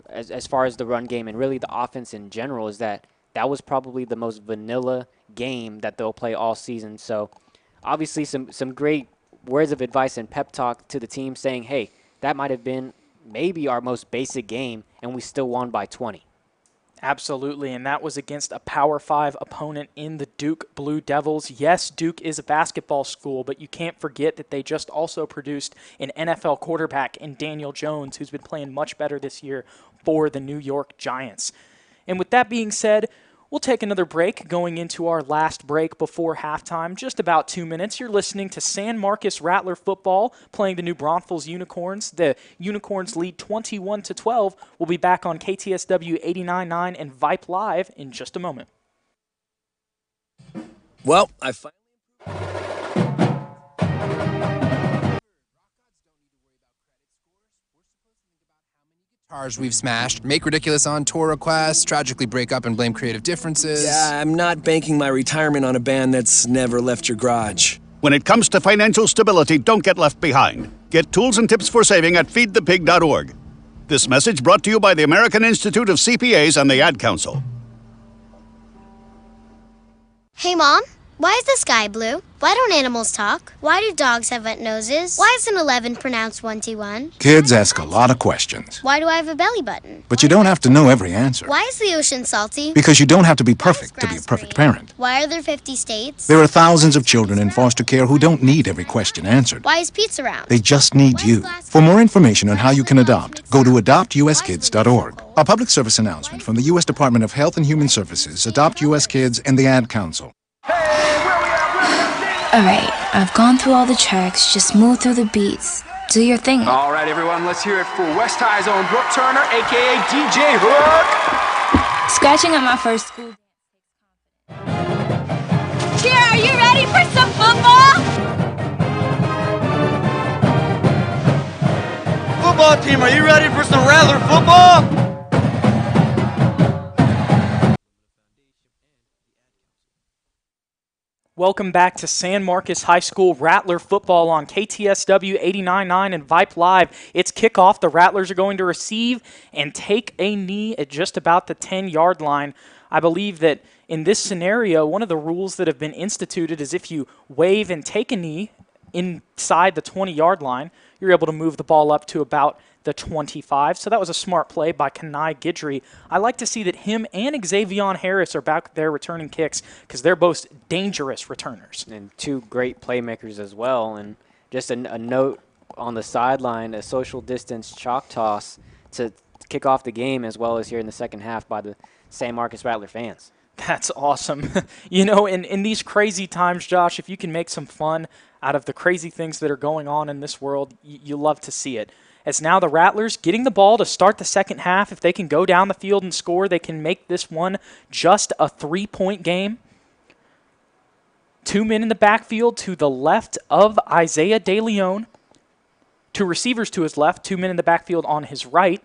[SPEAKER 21] as far as the run game and really the offense in general, is that was probably the most vanilla game that they'll play all season. So obviously some great words of advice and pep talk to the team saying, hey, that might have been maybe our most basic game, and we still won by 20.
[SPEAKER 1] Absolutely, and that was against a Power 5 opponent in the Duke Blue Devils. Yes, Duke is a basketball school, but you can't forget that they just also produced an NFL quarterback in Daniel Jones, who's been playing much better this year for the New York Giants. And with that being said, we'll take another break going into our last break before halftime, just about 2 minutes. You're listening to San Marcos Rattler football playing the new Braunfels Unicorns. The Unicorns lead 21-12. We'll be back on KTSW 89.9 and Vipe Live in just a moment.
[SPEAKER 20] Well,
[SPEAKER 5] Cars we've smashed, make ridiculous on tour requests, tragically break up and blame creative differences.
[SPEAKER 8] Yeah, I'm not banking my retirement on a band that's never left your garage.
[SPEAKER 11] When it comes to financial stability, don't get left behind. Get tools and tips for saving at feedthepig.org. This message brought to you by the American Institute of CPAs and the Ad Council.
[SPEAKER 12] Hey, Mom, why is the sky blue? Why don't animals talk? Why do dogs have wet noses? Why is an 11 pronounced 21?
[SPEAKER 13] Kids ask a lot of questions.
[SPEAKER 12] Why do I have a belly button?
[SPEAKER 13] But you don't have to know every answer.
[SPEAKER 12] Why is the ocean salty?
[SPEAKER 13] Because you don't have to be perfect to be a perfect parent.
[SPEAKER 12] Why are there 50 states?
[SPEAKER 13] There are thousands of children in foster care who don't need every question answered.
[SPEAKER 12] Why is pizza round?
[SPEAKER 13] They just need you. For more information on how you can adopt, go to adoptuskids.org. A public service announcement from the U.S. Department of Health and Human Services, Adopt U.S. Kids, and the Ad Council.
[SPEAKER 10] Alright, I've gone through all the tracks, just move through the beats. Do your thing.
[SPEAKER 14] Alright, everyone, let's hear it for West High's own Brooke Turner, a.k.a. DJ Hook.
[SPEAKER 10] Scratching at my first school.
[SPEAKER 19] Cheer, are you ready for some football?
[SPEAKER 26] Football team, are you ready for some Rattler football?
[SPEAKER 1] Welcome back to San Marcos High School Rattler football on KTSW 89.9 and Vipe Live. It's kickoff. The Rattlers are going to receive and take a knee at just about the 10-yard line. I believe that in this scenario, one of the rules that have been instituted is if you wave and take a knee inside the 20-yard line, you're able to move the ball up to about the 25. So that was a smart play by Kenai Guidry. I like to see that him and Xavion Harris are back there returning kicks because they're both dangerous returners.
[SPEAKER 21] And 2 great playmakers as well. And just a note on the sideline, a social distance chalk toss to kick off the game as well as here in the second half by the San Marcos Rattler fans.
[SPEAKER 1] That's awesome. In these crazy times, Josh, if you can make some fun out of the crazy things that are going on in this world, you love to see it. as now the Rattlers getting the ball to start the second half. If they can go down the field and score, they can make this one just a 3-point game. 2 men in the backfield to the left of Isaiah DeLeon. 2 receivers to his left, 2 men in the backfield on his right.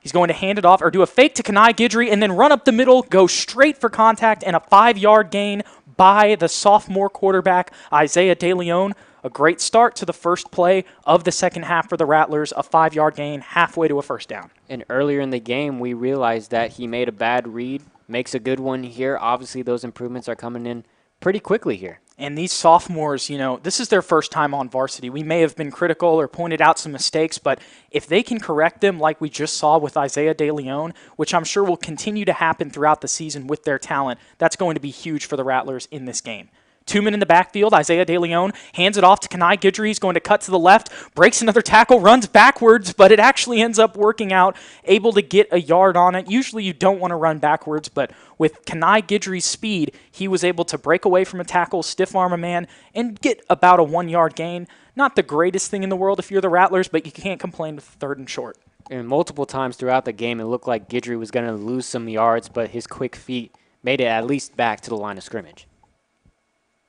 [SPEAKER 1] He's going to hand it off or do a fake to Kenai Guidry and then run up the middle, go straight for contact, and a 5-yard gain by the sophomore quarterback, Isaiah DeLeon. A great start to the first play of the second half for the Rattlers, a 5-yard gain halfway to a first down.
[SPEAKER 21] And earlier in the game, we realized that he made a bad read, makes a good one here. Obviously, those improvements are coming in pretty quickly here.
[SPEAKER 1] And these sophomores, this is their first time on varsity. We may have been critical or pointed out some mistakes, but if they can correct them like we just saw with Isaiah DeLeon, which I'm sure will continue to happen throughout the season with their talent, that's going to be huge for the Rattlers in this game. 2 men in the backfield, Isaiah DeLeon hands it off to Kenai Guidry. He's going to cut to the left, breaks another tackle, runs backwards, but it actually ends up working out, able to get a yard on it. Usually you don't want to run backwards, but with Kenai Guidry's speed, he was able to break away from a tackle, stiff arm a man, and get about a 1-yard gain. Not the greatest thing in the world if you're the Rattlers, but you can't complain with 3rd and short.
[SPEAKER 21] And multiple times throughout the game, it looked like Guidry was going to lose some yards, but his quick feet made it at least back to the line of scrimmage.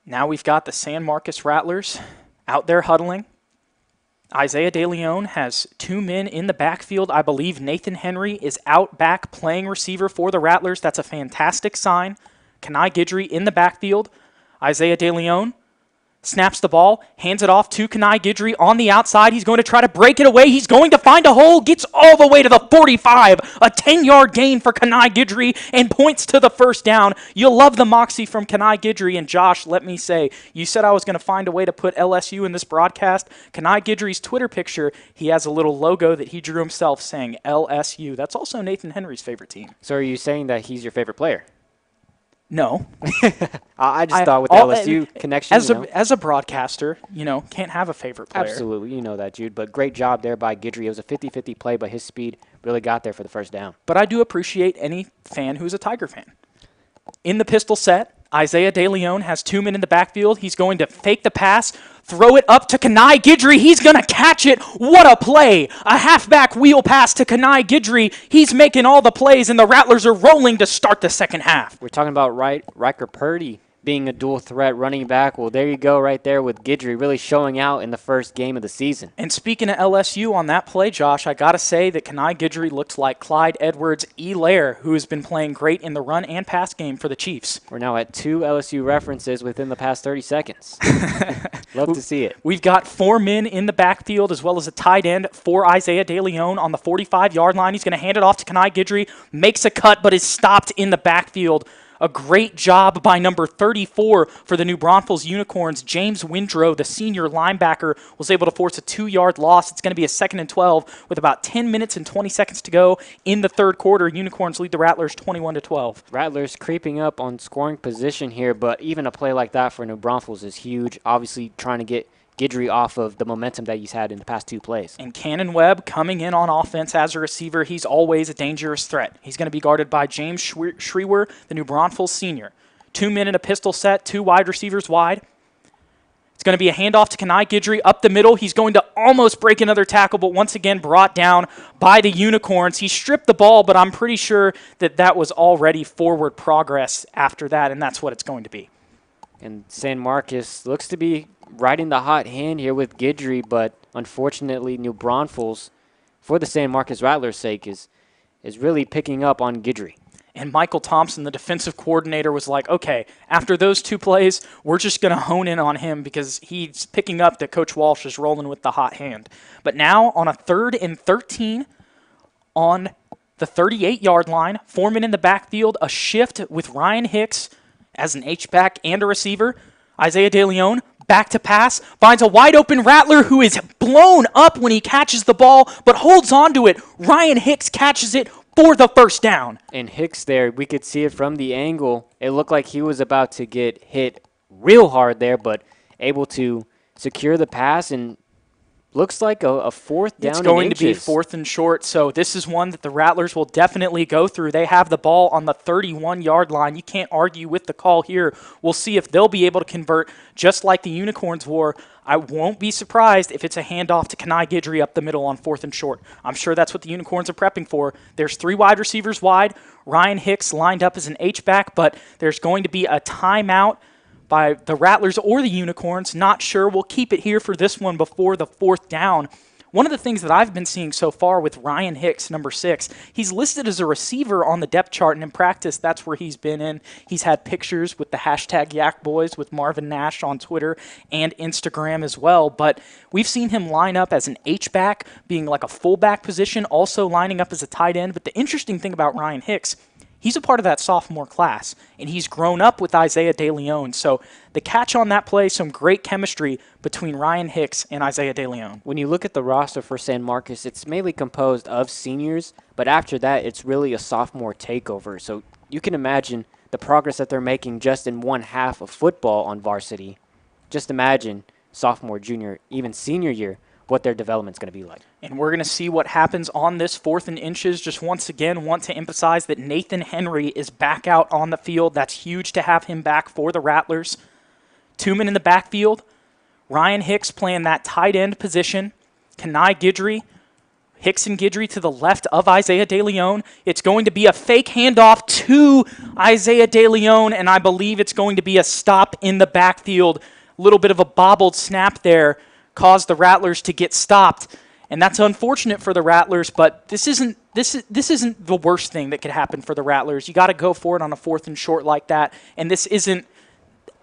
[SPEAKER 1] Now we've got the San Marcos Rattlers out there huddling. Isaiah DeLeon has 2 men in the backfield. I believe Nathan Henry is out back playing receiver for the Rattlers. That's a fantastic sign. Kenai Guidry in the backfield. Isaiah DeLeon snaps the ball, hands it off to Kenai Guidry on the outside. He's going to try to break it away. He's going to find a hole, gets all the way to the 45. A 10-yard gain for Kenai Guidry and points to the first down. You'll love the moxie from Kenai Guidry. And Josh, let me say, you said I was going to find a way to put LSU in this broadcast. Kenai Guidry's Twitter picture, he has a little logo that he drew himself saying LSU. That's also Nathan Henry's favorite team.
[SPEAKER 21] So are you saying that he's your favorite player?
[SPEAKER 1] No.
[SPEAKER 21] I just thought with the LSU connection.
[SPEAKER 1] As a broadcaster, can't have a favorite player.
[SPEAKER 21] Absolutely. You know that, Jude. But great job there by Guidry. It was a 50-50 play, but his speed really got there for the first down.
[SPEAKER 1] But I do appreciate any fan who's a Tiger fan. In the pistol set, Isaiah DeLeon has 2 men in the backfield. He's going to fake the pass, throw it up to Kenai Guidry. He's going to catch it. What a play. A halfback wheel pass to Kenai Guidry. He's making all the plays, and the Rattlers are rolling to start the second half.
[SPEAKER 21] We're talking about Riker Purdy being a dual threat running back. Well, there you go right there with Guidry really showing out in the first game of the season.
[SPEAKER 1] And speaking of LSU on that play, Josh, I got to say that Kenai Guidry looked like Clyde Edwards-Helaire, who has been playing great in the run and pass game for the Chiefs.
[SPEAKER 21] We're now at 2 LSU references within the past 30 seconds. Love to see it.
[SPEAKER 1] We've got 4 men in the backfield as well as a tight end for Isaiah DeLeon on the 45-yard line. He's going to hand it off to Kenai Guidry, makes a cut, but is stopped in the backfield. A great job by number 34 for the New Braunfels Unicorns. James Windrow, the senior linebacker, was able to force a 2-yard loss. It's going to be a 2nd and 12 with about 10 minutes and 20 seconds to go in the third quarter. Unicorns lead the Rattlers 21-12.
[SPEAKER 21] Rattlers creeping up on scoring position here, but even a play like that for New Braunfels is huge. Obviously trying to get Guidry off of the momentum that he's had in the past 2 plays.
[SPEAKER 1] And Cannon Webb coming in on offense as a receiver. He's always a dangerous threat. He's going to be guarded by James Schrewer, the New Braunfels senior. 2 men in a pistol set, 2 wide receivers wide. It's going to be a handoff to Kenai Guidry up the middle. He's going to almost break another tackle, but once again brought down by the Unicorns. He stripped the ball, but I'm pretty sure that was already forward progress after that, and that's what it's going to be.
[SPEAKER 21] And San Marcos looks to be riding the hot hand here with Guidry, but unfortunately New Braunfels, for the San Marcos Rattlers' sake, is really picking up on Guidry.
[SPEAKER 1] And Michael Thompson, the defensive coordinator, was like, okay, after those 2 plays, we're just going to hone in on him because he's picking up that Coach Walsh is rolling with the hot hand. But now on a 3rd and 13 on the 38-yard line, 4 men in the backfield, a shift with Ryan Hicks as an H-back and a receiver. Isaiah DeLeon back to pass, finds a wide open Rattler who is blown up when he catches the ball, but holds on to it. Ryan Hicks catches it for the first down.
[SPEAKER 21] And Hicks there, we could see it from the angle. It looked like he was about to get hit real hard there, but able to secure the pass and Looks like a fourth down.
[SPEAKER 1] It's going
[SPEAKER 21] and
[SPEAKER 1] to be
[SPEAKER 21] inches.
[SPEAKER 1] 4th and short, so this is one that the Rattlers will definitely go through. They have the ball on the 31-yard line. You can't argue with the call here. We'll see if they'll be able to convert just like the Unicorns were. I won't be surprised if it's a handoff to Kenai Guidry up the middle on 4th and short. I'm sure that's what the Unicorns are prepping for. There's 3 wide receivers wide. Ryan Hicks lined up as an H-back, but there's going to be a timeout by the Rattlers or the Unicorns. Not sure. We'll keep it here for this one before the 4th down. One of the things that I've been seeing so far with Ryan Hicks, number 6, he's listed as a receiver on the depth chart, and in practice, that's where he's been in. He's had pictures with the hashtag YakBoys with Marvin Nash on Twitter and Instagram as well, but we've seen him line up as an H-back, being like a fullback position, also lining up as a tight end. But the interesting thing about Ryan Hicks, he's a part of that sophomore class, and he's grown up with Isaiah DeLeon. So the catch on that play, some great chemistry between Ryan Hicks and Isaiah DeLeon.
[SPEAKER 21] When you look at the roster for San Marcos, it's mainly composed of seniors, but after that, it's really a sophomore takeover. So you can imagine the progress that they're making just in one half of football on varsity. Just imagine sophomore, junior, even senior year, what their development's going to be like.
[SPEAKER 1] And we're going to see what happens on this 4th and inches. Just once again, want to emphasize that Nathan Henry is back out on the field. That's huge to have him back for the Rattlers. 2 men in the backfield. Ryan Hicks playing that tight end position. Kenai Guidry. Hicks and Guidry to the left of Isaiah DeLeon. It's going to be a fake handoff to Isaiah DeLeon, and I believe it's going to be a stop in the backfield. A little bit of a bobbled snap there caused the Rattlers to get stopped, and that's unfortunate for the Rattlers, but this isn't the worst thing that could happen for the Rattlers. You got to go for it on a 4th and short like that, and this isn't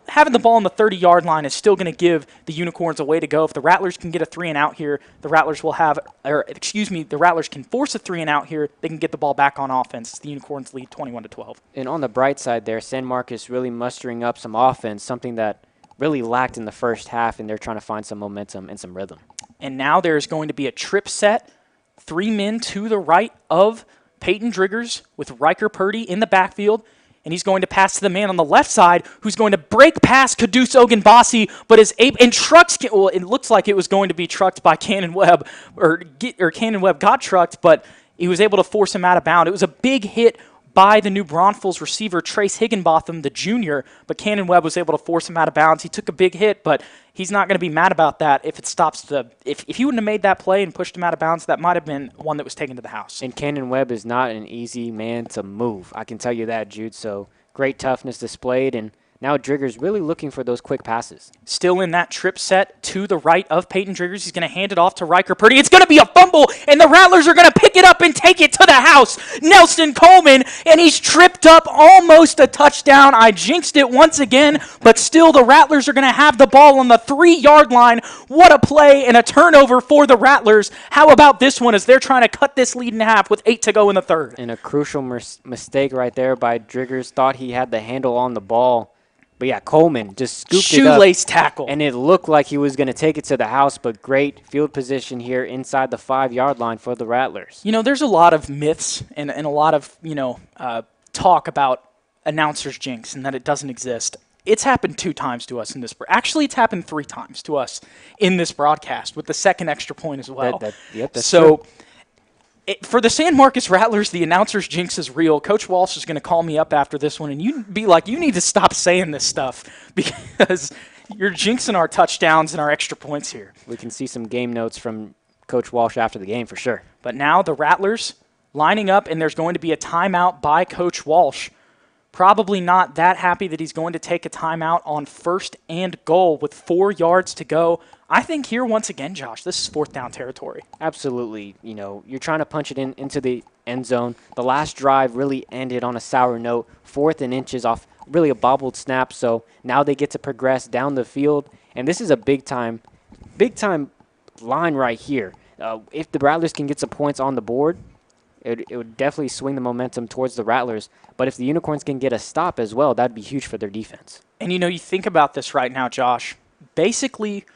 [SPEAKER 1] having the ball on the 30-yard line is still going to give the Unicorns a way to go. If the Rattlers can get a 3-and-out here, the Rattlers can force a 3-and-out here. They can get the ball back on offense. The Unicorns lead 21-12.
[SPEAKER 21] And on the bright side there, San Marcos really mustering up some offense, something that really lacked in the first half, and they're trying to find some momentum and some rhythm.
[SPEAKER 1] And now there's going to be a trip set, 3 men to the right of Peyton Driggers with Riker Purdy in the backfield, and he's going to pass to the man on the left side who's going to break past Kudus Ogunbasi, but is able, and trucks, well, it looks like it was going to be trucked by Cannon Webb, or Cannon Webb got trucked, but he was able to force him out of bounds. It was a big hit by the New Braunfels receiver, Trace Higginbotham, the junior, but Cannon Webb was able to force him out of bounds. He took a big hit, but he's not going to be mad about that if it stops the – if he wouldn't have made that play and pushed him out of bounds, that might have been one that was taken to the house.
[SPEAKER 21] And Cannon Webb is not an easy man to move. I can tell you that, Jude. So great toughness displayed, and now Driggers really looking for those quick passes.
[SPEAKER 1] Still in that trip set to the right of Peyton Driggers. He's going to hand it off to Riker Purdy. It's going to be a fumble, and the Rattlers are going to pick it up and take it to the house. Nelson Coleman, and he's tripped up, almost a touchdown. I jinxed it once again, but still the Rattlers are going to have the ball on the 3-yard line. What a play and a turnover for the Rattlers. How about this one as they're trying to cut this lead in half with 8 to go in the third?
[SPEAKER 21] And a crucial mistake right there by Driggers. Thought he had the handle on the ball. But yeah, Coleman just scooped it up.
[SPEAKER 1] Shoelace tackle.
[SPEAKER 21] And it looked like he was going to take it to the house, but great field position here inside the 5-yard line for the Rattlers.
[SPEAKER 1] You know, there's a lot of myths and a lot of, talk about announcers jinx and that it doesn't exist. It's happened 2 times to us in this. Actually, it's happened 3 times to us in this broadcast with the second extra point as well.
[SPEAKER 21] That's
[SPEAKER 1] so
[SPEAKER 21] true.
[SPEAKER 1] For the San Marcos Rattlers, the announcer's jinx is real. Coach Walsh is going to call me up after this one, and you'd be like, you need to stop saying this stuff because you're jinxing our touchdowns and our extra points here.
[SPEAKER 21] We can see some game notes from Coach Walsh after the game for sure.
[SPEAKER 1] But now the Rattlers lining up, and there's going to be a timeout by Coach Walsh. Probably not that happy that he's going to take a timeout on 1st and goal with 4 yards to go. I think here, once again, Josh, this is 4th down territory.
[SPEAKER 21] Absolutely. You know, you're trying to punch it into the end zone. The last drive really ended on a sour note, 4th and inches off really a bobbled snap. So now they get to progress down the field. And this is a big-time line right here. If the Rattlers can get some points on the board, it would definitely swing the momentum towards the Rattlers. But if the Unicorns can get a stop as well, that'd be huge for their defense.
[SPEAKER 1] And, you think about this right now, Josh. Basically,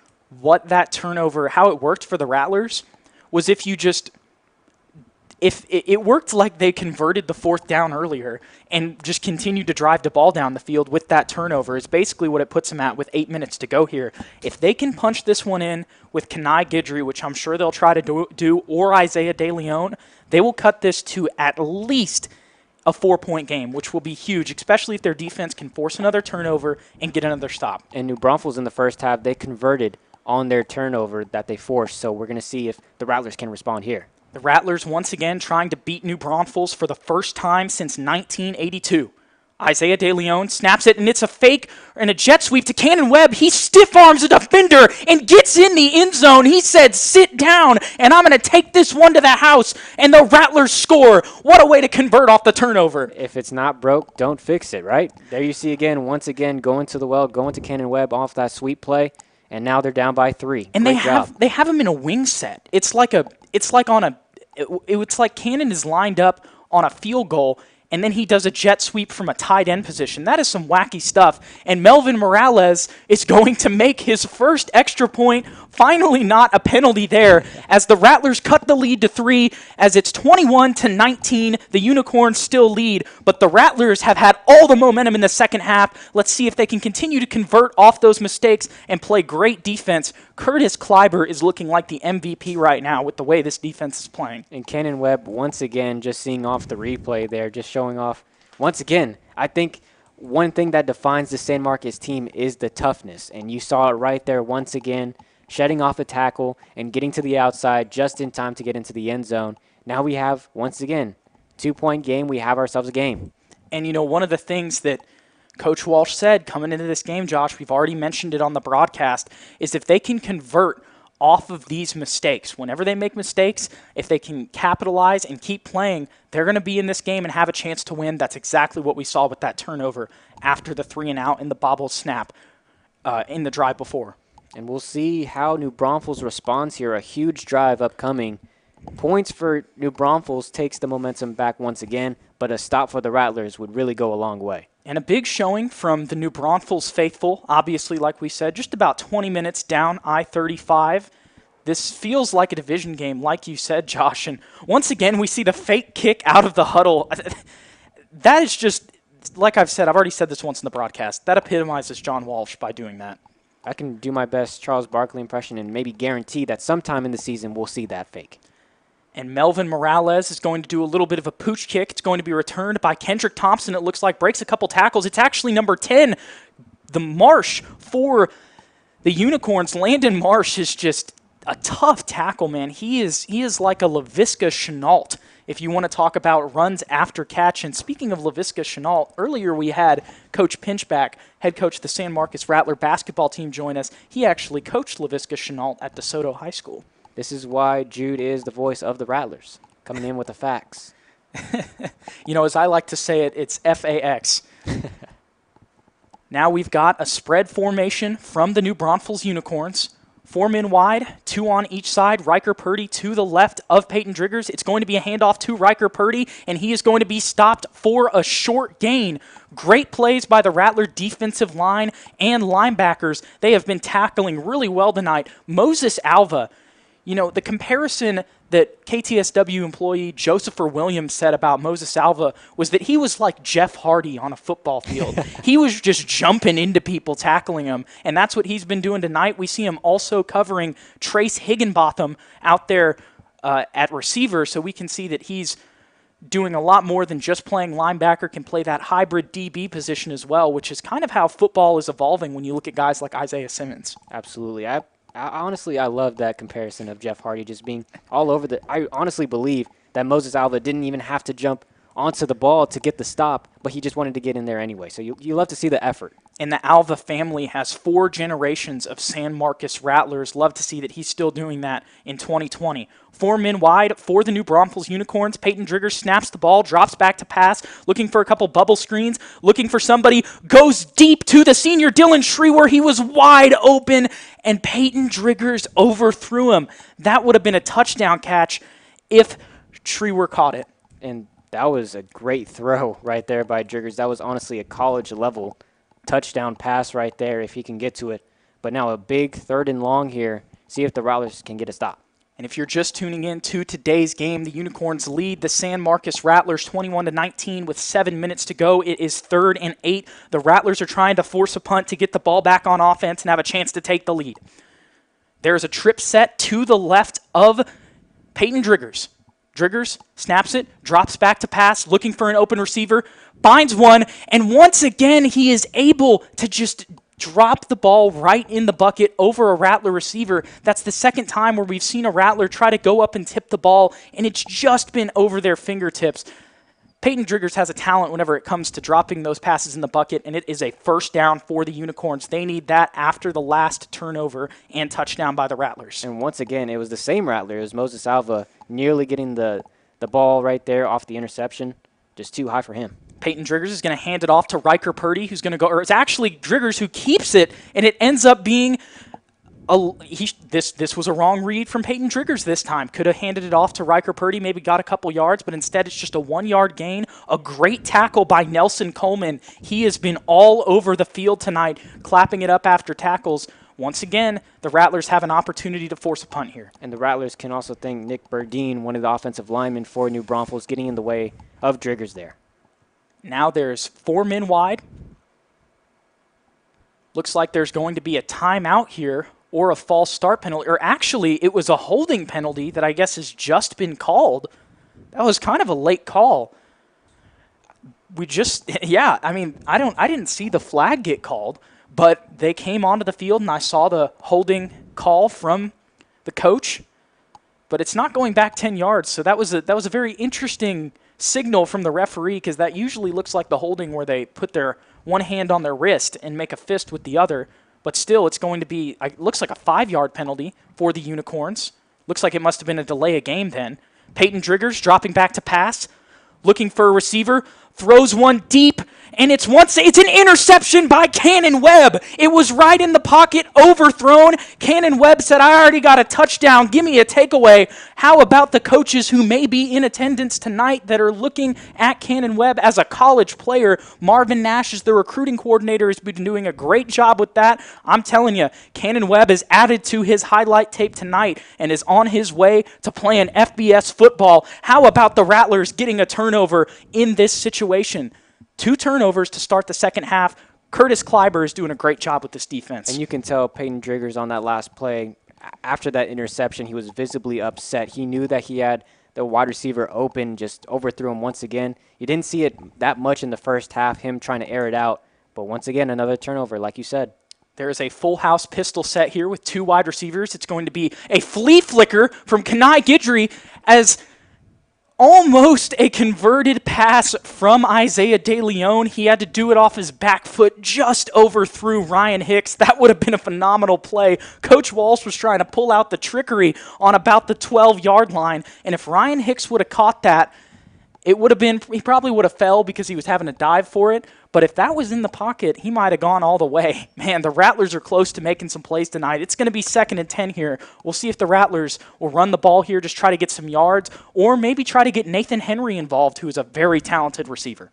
[SPEAKER 1] what that turnover, how it worked for the Rattlers, was if you just if it worked like they converted the 4th down earlier and just continued to drive the ball down the field with that turnover is basically what it puts them at with 8 minutes to go here. If they can punch this one in with Kenai Guidry, which I'm sure they'll try to do, or Isaiah De Leon, they will cut this to at least a 4-point game, which will be huge, especially if their defense can force another turnover and get another stop.
[SPEAKER 21] And New Braunfels in the first half, they converted on their turnover that they forced, so we're going to see if the Rattlers can respond here.
[SPEAKER 1] The Rattlers once again trying to beat New Braunfels for the first time since 1982. Isaiah De Leon snaps it, and it's a fake and a jet sweep to Cannon Webb. He stiff arms a defender and gets in the end zone. He said, sit down, and I'm going to take this one to the house, and the Rattlers score. What a way to convert off the turnover.
[SPEAKER 21] If it's not broke, don't fix it, right? There you see again, once again, going to the well, going to Cannon Webb off that sweep play, and now they're down by 3.
[SPEAKER 1] And
[SPEAKER 21] Great
[SPEAKER 1] they have him in a wing set. It's like Cannon is lined up on a field goal, and then he does a jet sweep from a tight end position. That is some wacky stuff. And Melvin Morales is going to make his first extra point. Finally not a penalty there as the Rattlers cut the lead to 3 as it's 21-19. The Unicorns still lead, but the Rattlers have had all the momentum in the second half. Let's see if they can continue to convert off those mistakes and play great defense. Curtis Kleiber is looking like the MVP right now with the way this defense is playing.
[SPEAKER 21] And Cannon Webb, once again, just seeing off the replay there, just showing off. Once again, I think one thing that defines the San Marcos team is the toughness. And you saw it right there once again, shedding off a tackle and getting to the outside just in time to get into the end zone. Now we have, once again, 2-point game. We have ourselves a game.
[SPEAKER 1] And, one of the things that Coach Walsh said coming into this game, Josh, we've already mentioned it on the broadcast, is if they can convert off of these mistakes, whenever they make mistakes, if they can capitalize and keep playing, they're going to be in this game and have a chance to win. That's exactly what we saw with that turnover after the 3-and-out and the bobble snap in the drive before.
[SPEAKER 21] And we'll see how New Braunfels responds here. A huge drive upcoming. Points for New Braunfels takes the momentum back once again, but a stop for the Rattlers would really go a long way.
[SPEAKER 1] And a big showing from the New Braunfels faithful, obviously, like we said, just about 20 minutes down I-35. This feels like a division game, like you said, Josh. And once again, we see the fake kick out of the huddle. That is just, like I've said, I've already said this once in the broadcast, that epitomizes John Walsh by doing that.
[SPEAKER 21] I can do my best Charles Barkley impression and maybe guarantee that sometime in the season we'll see that fake.
[SPEAKER 1] And Melvin Morales is going to do a little bit of a pooch kick. It's going to be returned by Kendrick Thompson. It looks like breaks a couple tackles. It's actually number 10, the Marsh for the Unicorns. Landon Marsh is just a tough tackle, man. He is like a Laviska Chenault, if you want to talk about runs after catch. And speaking of Laviska Chenault, earlier we had Coach Pinchback, head coach of the San Marcos Rattler basketball team, join us. He actually coached Laviska Chenault at DeSoto High School.
[SPEAKER 21] This is why Jude is the voice of the Rattlers, coming in with the facts.
[SPEAKER 1] As I like to say it, it's FAX. Now we've got a spread formation from the New Braunfels Unicorns. 4 men wide, 2 on each side. Riker Purdy to the left of Peyton Driggers. It's going to be a handoff to Riker Purdy, and he is going to be stopped for a short gain. Great plays by the Rattler defensive line and linebackers. They have been tackling really well tonight. Moses Alva, the comparison that KTSW employee Josepher Williams said about Moses Alva was that he was like Jeff Hardy on a football field. He was just jumping into people, tackling them, and that's what he's been doing tonight. We see him also covering Trace Higginbotham out there at receiver, so we can see that he's doing a lot more than just playing linebacker, can play that hybrid DB position as well, which is kind of how football is evolving when you look at guys like Isaiah Simmons.
[SPEAKER 21] Absolutely. Honestly, I love that comparison of Jeff Hardy just being all over I honestly believe that Moses Alva didn't even have to jump onto the ball to get the stop, but he just wanted to get in there anyway. So you love to see the effort.
[SPEAKER 1] And the Alva family has 4 generations of San Marcos Rattlers. Love to see that he's still doing that in 2020. 4 men wide for the New Braunfels Unicorns. Peyton Driggers snaps the ball, drops back to pass, looking for a couple bubble screens, looking for somebody, goes deep to the senior Dylan Schrewer. He was wide open, and Peyton Driggers overthrew him. That would have been a touchdown catch if Schrewer caught it.
[SPEAKER 21] And that was a great throw right there by Driggers. That was honestly a college-level touchdown pass right there if he can get to it. But now a big 3rd and long here. See if the Rattlers can get a stop.
[SPEAKER 1] And if you're just tuning in to today's game, the Unicorns lead the San Marcos Rattlers 21-19 with 7 minutes to go. It is 3rd and 8. The Rattlers are trying to force a punt to get the ball back on offense and have a chance to take the lead. There's a trip set to the left of Peyton Driggers. Driggers snaps it, drops back to pass, looking for an open receiver, finds one, and once again he is able to just drop the ball right in the bucket over a Rattler receiver. That's the second time where we've seen a Rattler try to go up and tip the ball, and it's just been over their fingertips. Peyton Driggers has a talent whenever it comes to dropping those passes in the bucket, and it is a first down for the Unicorns. They need that after the last turnover and touchdown by the Rattlers.
[SPEAKER 21] And once again, it was the same Rattler as Moses Alva, nearly getting the ball right there off the interception. Just too high for him.
[SPEAKER 1] Peyton Driggers is going to hand it off to Riker Purdy, who's going to go, or it's actually Driggers who keeps it, and it ends up being this was a wrong read from Peyton Driggers this time. Could have handed it off to Riker Purdy, maybe got a couple yards, but instead it's just a 1-yard gain. A great tackle by Nelson Coleman. He has been all over the field tonight, clapping it up after tackles. Once again, the Rattlers have an opportunity to force a punt here.
[SPEAKER 21] And the Rattlers can also thank Nick Burdine, one of the offensive linemen for New Braunfels, getting in the way of Driggers there.
[SPEAKER 1] Now there's 4 men wide. Looks like there's going to be a timeout here or a false start penalty. Or actually, it was a holding penalty that I guess has just been called. That was kind of a late call. I didn't see the flag get called, but they came onto the field and I saw the holding call from the coach. But it's not going back 10 yards, so that was a very interesting signal from the referee, because that usually looks like the holding where they put their one hand on their wrist and make a fist with the other. But still, it's going to be, it looks like a 5-yard penalty for the Unicorns. Looks like it must have been a delay of game then. Peyton Driggers dropping back to pass, looking for a receiver, throws one deep, and it's an interception by Cannon Webb. It was right in the pocket, overthrown. Cannon Webb said, I already got a touchdown. Give me a takeaway. How about the coaches who may be in attendance tonight that are looking at Cannon Webb as a college player? Marvin Nash is the recruiting coordinator, has been doing a great job with that. I'm telling you, Cannon Webb is added to his highlight tape tonight and is on his way to playing FBS football. How about the Rattlers getting a turnover in this situation? 2 turnovers to start the second half. Curtis Kleiber is doing a great job with this defense.
[SPEAKER 21] And you can tell Peyton Driggers on that last play, after that interception, he was visibly upset. He knew that he had the wide receiver open, just overthrew him once again. You didn't see it that much in the first half, him trying to air it out. But once again, another turnover, like you said.
[SPEAKER 1] There is a full house pistol set here with 2 wide receivers. It's going to be a flea flicker from Kenai Guidry as almost a converted pass from Isaiah DeLeon. He had to do it off his back foot, just overthrew Ryan Hicks. That would have been a phenomenal play. Coach Walsh was trying to pull out the trickery on about the 12-yard line, and if Ryan Hicks would have caught that, it would have been, he probably would have fell because he was having to dive for it, but if that was in the pocket, he might have gone all the way. Man, the Rattlers are close to making some plays tonight. It's going to be 2nd and 10 here. We'll see if the Rattlers will run the ball here, just try to get some yards, or maybe try to get Nathan Henry involved, who is a very talented receiver.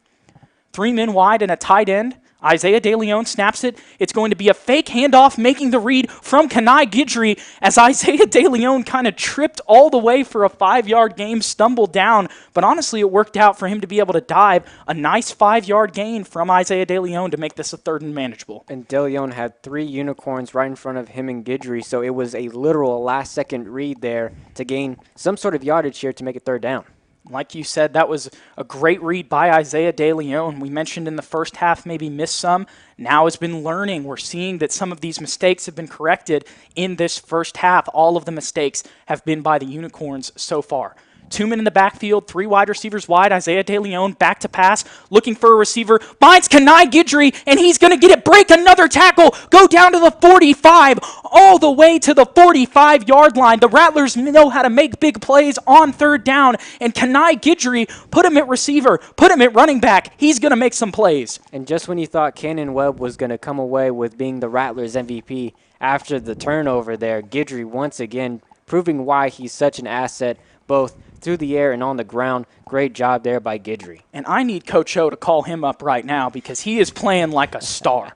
[SPEAKER 1] 3 men wide and a tight end. Isaiah DeLeon snaps it. It's going to be a fake handoff, making the read from Kenai Guidry as Isaiah DeLeon kind of tripped all the way for a 5-yard gain, stumbled down. But honestly, it worked out for him to be able to dive. A nice 5-yard gain from Isaiah DeLeon to make this a 3rd and manageable.
[SPEAKER 21] And DeLeon had 3 Unicorns right in front of him and Guidry, so it was a literal last-second read there to gain some sort of yardage here to make it 3rd down.
[SPEAKER 1] Like you said, that was a great read by Isaiah DeLeon. We mentioned in the first half maybe missed some. Now has been learning. We're seeing that some of these mistakes have been corrected in this first half. All of the mistakes have been by the Unicorns so far. 2 men in the backfield, 3 wide receivers wide. Isaiah DeLeon back to pass, looking for a receiver. Finds Kenai Guidry, and he's going to get it, break another tackle, go down to the 45, all the way to the 45-yard line. The Rattlers know how to make big plays on 3rd down, and Kenai Guidry, put him at receiver, put him at running back. He's going to make some plays.
[SPEAKER 21] And just when you thought Cannon Webb was going to come away with being the Rattlers MVP after the turnover there, Guidry once again proving why he's such an asset, both through the air and on the ground. Great job there by Guidry.
[SPEAKER 1] And I need Coach O to call him up right now because he is playing like a star.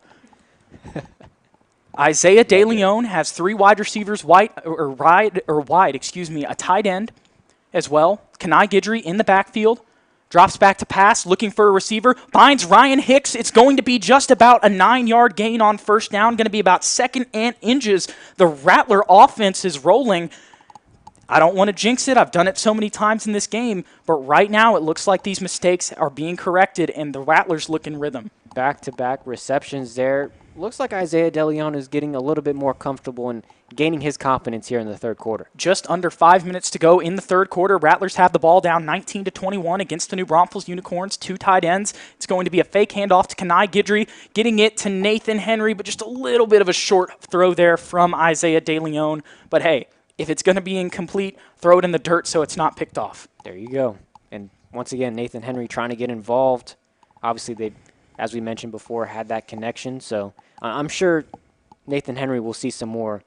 [SPEAKER 1] Isaiah DeLeon has 3 wide receivers, wide, a tight end as well. Kenai Guidry in the backfield. Drops back to pass, looking for a receiver. Finds Ryan Hicks. It's going to be just about a 9-yard gain on first down. Going to be about second and inches. The Rattler offense is rolling. I don't want to jinx it. I've done it so many times in this game. But right now, it looks like these mistakes are being corrected, and the Rattlers look in rhythm.
[SPEAKER 21] Back-to-back receptions there. Looks like Isaiah DeLeon is getting a little bit more comfortable and gaining his confidence here in the third quarter.
[SPEAKER 1] Just under 5 minutes to go in the third quarter. Rattlers have the ball down 19-21 against the New Braunfels Unicorns. 2 tight ends. It's going to be a fake handoff to Kenai Guidry, getting it to Nathan Henry, but just a little bit of a short throw there from Isaiah DeLeon. But hey, if it's going to be incomplete, throw it in the dirt so it's not picked off.
[SPEAKER 21] There you go. And once again, Nathan Henry trying to get involved. Obviously, they, as we mentioned before, had that connection. So I'm sure Nathan Henry will see some more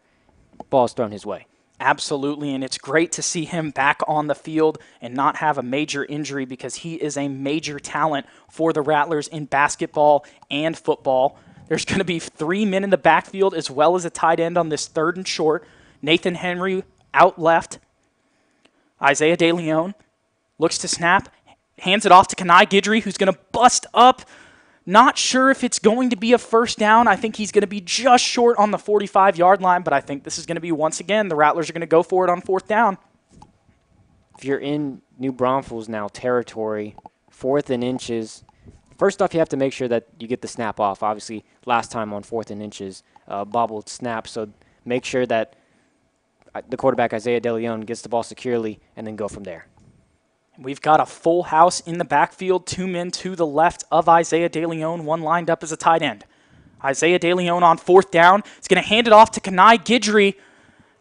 [SPEAKER 21] balls thrown his way.
[SPEAKER 1] Absolutely, and it's great to see him back on the field and not have a major injury because he is a major talent for the Rattlers in basketball and football. There's going to be 3 men in the backfield as well as a tight end on this 3rd and short. Nathan Henry out left. Isaiah DeLeon looks to snap, hands it off to Kenai Guidry, who's going to bust up. Not sure if it's going to be a first down. I think he's going to be just short on the 45-yard line, but I think this is going to be, once again, the Rattlers are going to go for it on 4th down.
[SPEAKER 21] If you're in New Braunfels now territory, 4th and inches, first off, you have to make sure that you get the snap off. Obviously, last time on 4th and inches, bobbled snap, so make sure that the quarterback, Isaiah DeLeon, gets the ball securely and then go from there.
[SPEAKER 1] We've got a full house in the backfield, 2 men to the left of Isaiah DeLeon, 1 lined up as a tight end. Isaiah DeLeon on 4th down. He's going to hand it off to Kenai Guidry.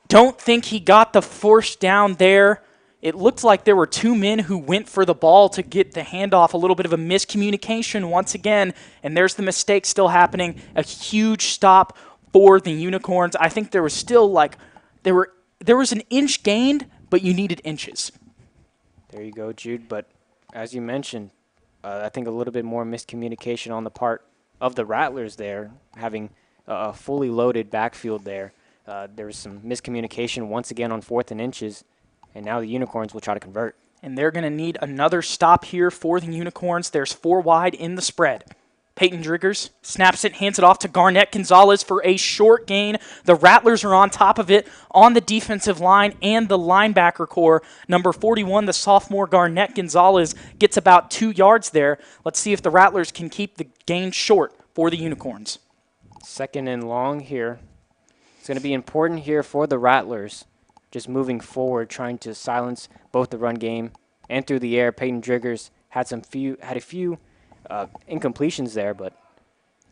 [SPEAKER 1] Don't think he got the first down there. It looked like there were 2 men who went for the ball to get the handoff. A little bit of a miscommunication once again, and there's the mistake still happening. A huge stop for the Unicorns. I think there was still there was an inch gained, but you needed inches.
[SPEAKER 21] There you go, Jude. But as you mentioned, I think a little bit more miscommunication on the part of the Rattlers there, having a fully loaded backfield there. There was some miscommunication once again on 4th and inches, and now the Unicorns will try to convert.
[SPEAKER 1] And they're going to need another stop here for the Unicorns. There's 4 wide in the spread. Peyton Driggers snaps it, hands it off to Garnett Gonzalez for a short gain. The Rattlers are on top of it on the defensive line and the linebacker core. Number 41, the sophomore Garnett Gonzalez, gets about 2 yards there. Let's see if the Rattlers can keep the gain short for the Unicorns.
[SPEAKER 21] 2nd and long here. It's going to be important here for the Rattlers, just moving forward, trying to silence both the run game and through the air. Peyton Driggers had a few incompletions there, but.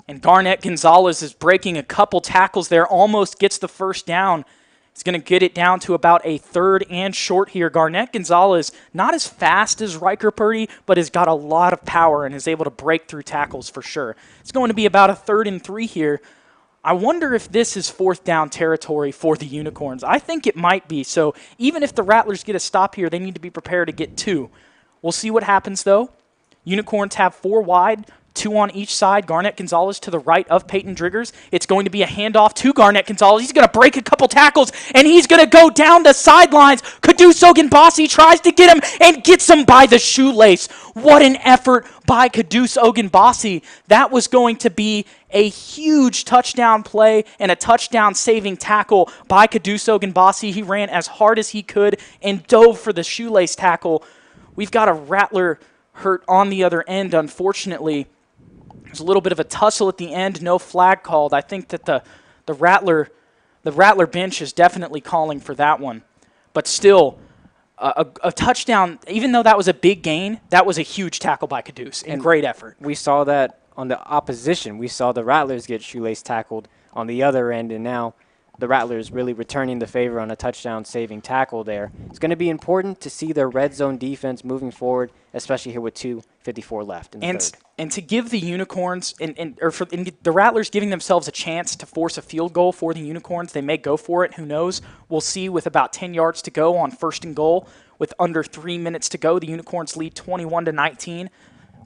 [SPEAKER 1] And Garnett Gonzalez is breaking a couple tackles there, almost gets the first down. He's going to get it down to about a 3rd and short here. Garnett Gonzalez, not as fast as Riker Purdy, but has got a lot of power and is able to break through tackles for sure. It's going to be about a 3rd and 3 here. I wonder if this is 4th down territory for the Unicorns. I think it might be. So even if the Rattlers get a stop here, they need to be prepared to get 2. We'll see what happens, though. Unicorns have 4 wide, 2 on each side. Garnett Gonzalez to the right of Peyton Driggers. It's going to be a handoff to Garnett Gonzalez. He's going to break a couple tackles, and he's going to go down the sidelines. Kudus Ogunbasi tries to get him and gets him by the shoelace. What an effort by Kudus Ogunbasi. That was going to be a huge touchdown play and a touchdown-saving tackle by Kudus Ogunbasi. He ran as hard as he could and dove for the shoelace tackle. We've got a Rattler hurt on the other end, unfortunately. There's a little bit of a tussle at the end, no flag called. I think that the Rattler bench is definitely calling for that one. But still, a touchdown, even though that was a big gain, that was a huge tackle by Kudus, and great effort.
[SPEAKER 21] We saw that on the opposition. We saw the Rattlers get shoelace tackled on the other end, and now the Rattlers really returning the favor on a touchdown-saving tackle there. It's going to be important to see their red zone defense moving forward, especially here with 2:54 left in the third.
[SPEAKER 1] And to give the Unicorns, or the Rattlers giving themselves a chance to force a field goal for the Unicorns, they may go for it, who knows. We'll see with about 10 yards to go on 1st and goal. With under 3 minutes to go, the Unicorns lead 21-19.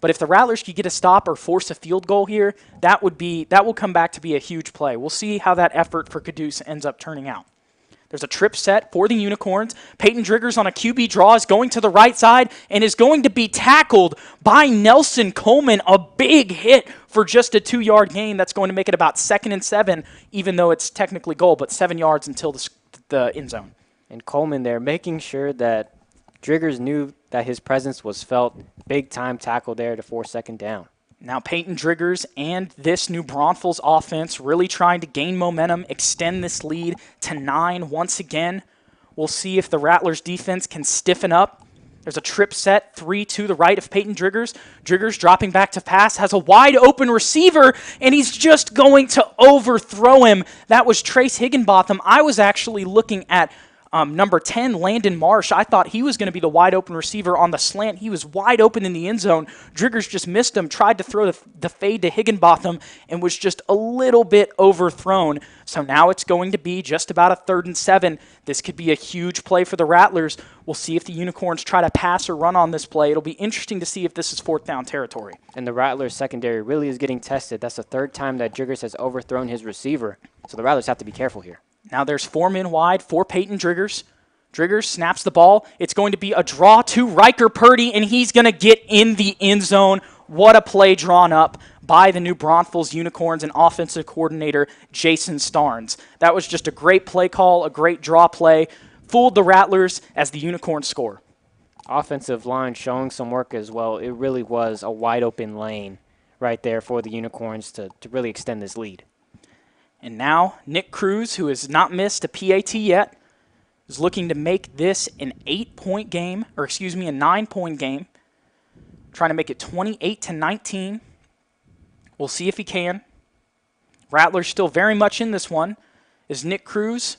[SPEAKER 1] But if the Rattlers could get a stop or force a field goal here, that will come back to be a huge play. We'll see how that effort for Caduce ends up turning out. There's a trip set for the Unicorns. Peyton Driggers on a QB draw is going to the right side and is going to be tackled by Nelson Coleman. A big hit for just a 2-yard gain. That's going to make it about 2nd and 7, even though it's technically goal, but 7 yards until the end zone.
[SPEAKER 21] And Coleman there making sure that Driggers knew that his presence was felt. Big time tackle there to force 2nd down.
[SPEAKER 1] Now Peyton Driggers and this new Braunfels offense really trying to gain momentum, extend this lead to 9 once again. We'll see if the Rattlers defense can stiffen up. There's a trip set, 3 to the right of Peyton Driggers. Driggers dropping back to pass, has a wide open receiver, and he's just going to overthrow him. That was Trace Higginbotham. I was actually looking at number 10, Landon Marsh. I thought he was going to be the wide open receiver on the slant. He was wide open in the end zone. Driggers just missed him, tried to throw the fade to Higginbotham, and was just a little bit overthrown. So now it's going to be just about a 3rd and 7. This could be a huge play for the Rattlers. We'll see if the Unicorns try to pass or run on this play. It'll be interesting to see if this is 4th down territory.
[SPEAKER 21] And the Rattlers secondary really is getting tested. That's the 3rd time that Driggers has overthrown his receiver. So the Rattlers have to be careful here.
[SPEAKER 1] Now there's 4 men wide for Peyton Driggers. Driggers snaps the ball. It's going to be a draw to Riker Purdy, and he's going to get in the end zone. What a play drawn up by the new Braunfels Unicorns and offensive coordinator Jason Starnes. That was just a great play call, a great draw play. Fooled the Rattlers as the Unicorns score.
[SPEAKER 21] Offensive line showing some work as well. It really was a wide open lane right there for the Unicorns to really extend this lead.
[SPEAKER 1] And now Nick Cruz, who has not missed a PAT yet, is looking to make this an 8-point game, or excuse me, a 9-point game. Trying to make it 28-19. We'll see if he can. Rattlers still very much in this one as Nick Cruz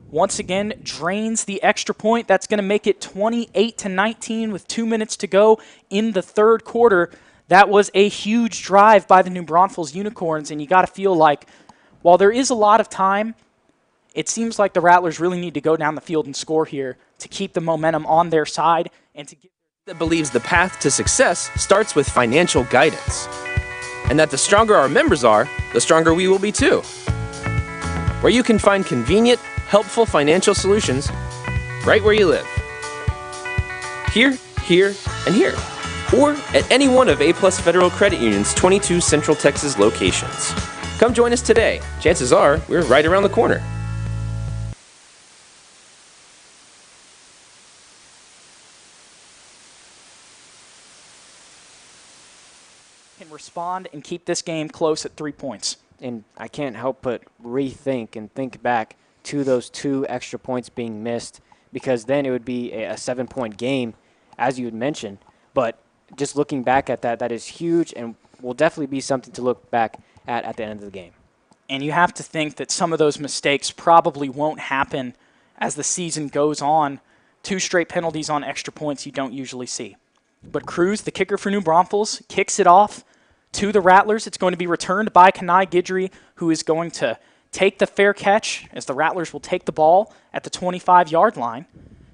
[SPEAKER 1] once again drains the extra point. That's going to make it 28-19 with 2 minutes to go in the 3rd quarter. That was a huge drive by the New Braunfels Unicorns, and you got to feel like while there is a lot of time, it seems like the Rattlers really need to go down the field and score here to keep the momentum on their side and to get
[SPEAKER 2] that believes the path to success starts with financial guidance, and that the stronger our members are, the stronger we will be too. Where you can find convenient, helpful financial solutions right where you live. Here, here, and here. Or at any one of A+ Federal Credit Union's 22 Central Texas locations. Come join us today. Chances are we're right around the corner.
[SPEAKER 1] Can respond and keep this game close at 3 points.
[SPEAKER 21] And I can't help but rethink and think back to those 2 extra points being missed, because then it would be a 7-point game, as you had mentioned. But just looking back at that, that is huge and will definitely be something to look back at the end of the game.
[SPEAKER 1] And you have to think that some of those mistakes probably won't happen as the season goes on. 2 straight penalties on extra points you don't usually see. But Cruz, the kicker for New Braunfels, kicks it off to the Rattlers. It's going to be returned by Kanai Guidry, who is going to take the fair catch as the Rattlers will take the ball at the 25-yard line.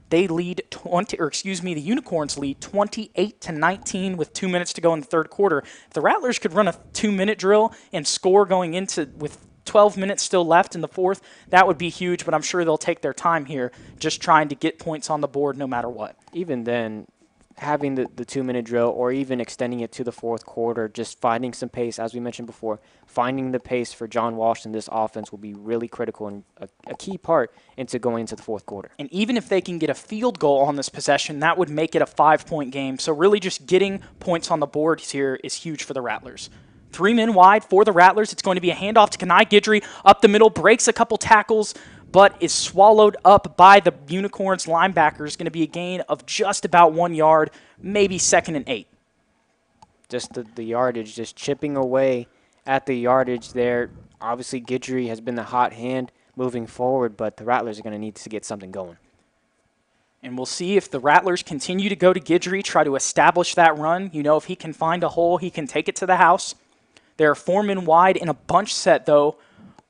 [SPEAKER 1] They lead the Unicorns lead 28-19 with 2 minutes to go in the 3rd quarter. If the Rattlers could run a 2-minute drill and score going into with 12 minutes still left in the 4th, that would be huge, but I'm sure they'll take their time here just trying to get points on the board no matter what.
[SPEAKER 21] Even then, having the 2-minute drill or even extending it to the 4th quarter, just finding some pace, as we mentioned before, finding the pace for John Walsh in this offense will be really critical and a key part into going into the 4th quarter.
[SPEAKER 1] And even if they can get a field goal on this possession, that would make it a 5-point game. So really just getting points on the board here is huge for the Rattlers. 3 men wide for the Rattlers. It's going to be a handoff to Kanai Guidry up the middle, breaks a couple tackles, but is swallowed up by the Unicorns linebackers. Going to be a gain of just about 1 yard, maybe 2nd and 8.
[SPEAKER 21] Just the yardage, just chipping away at the yardage there. Obviously, Guidry has been the hot hand moving forward, but the Rattlers are going to need to get something going.
[SPEAKER 1] And we'll see if the Rattlers continue to go to Guidry, try to establish that run. You know, if he can find a hole, he can take it to the house. There are 4 men wide in a bunch set, though,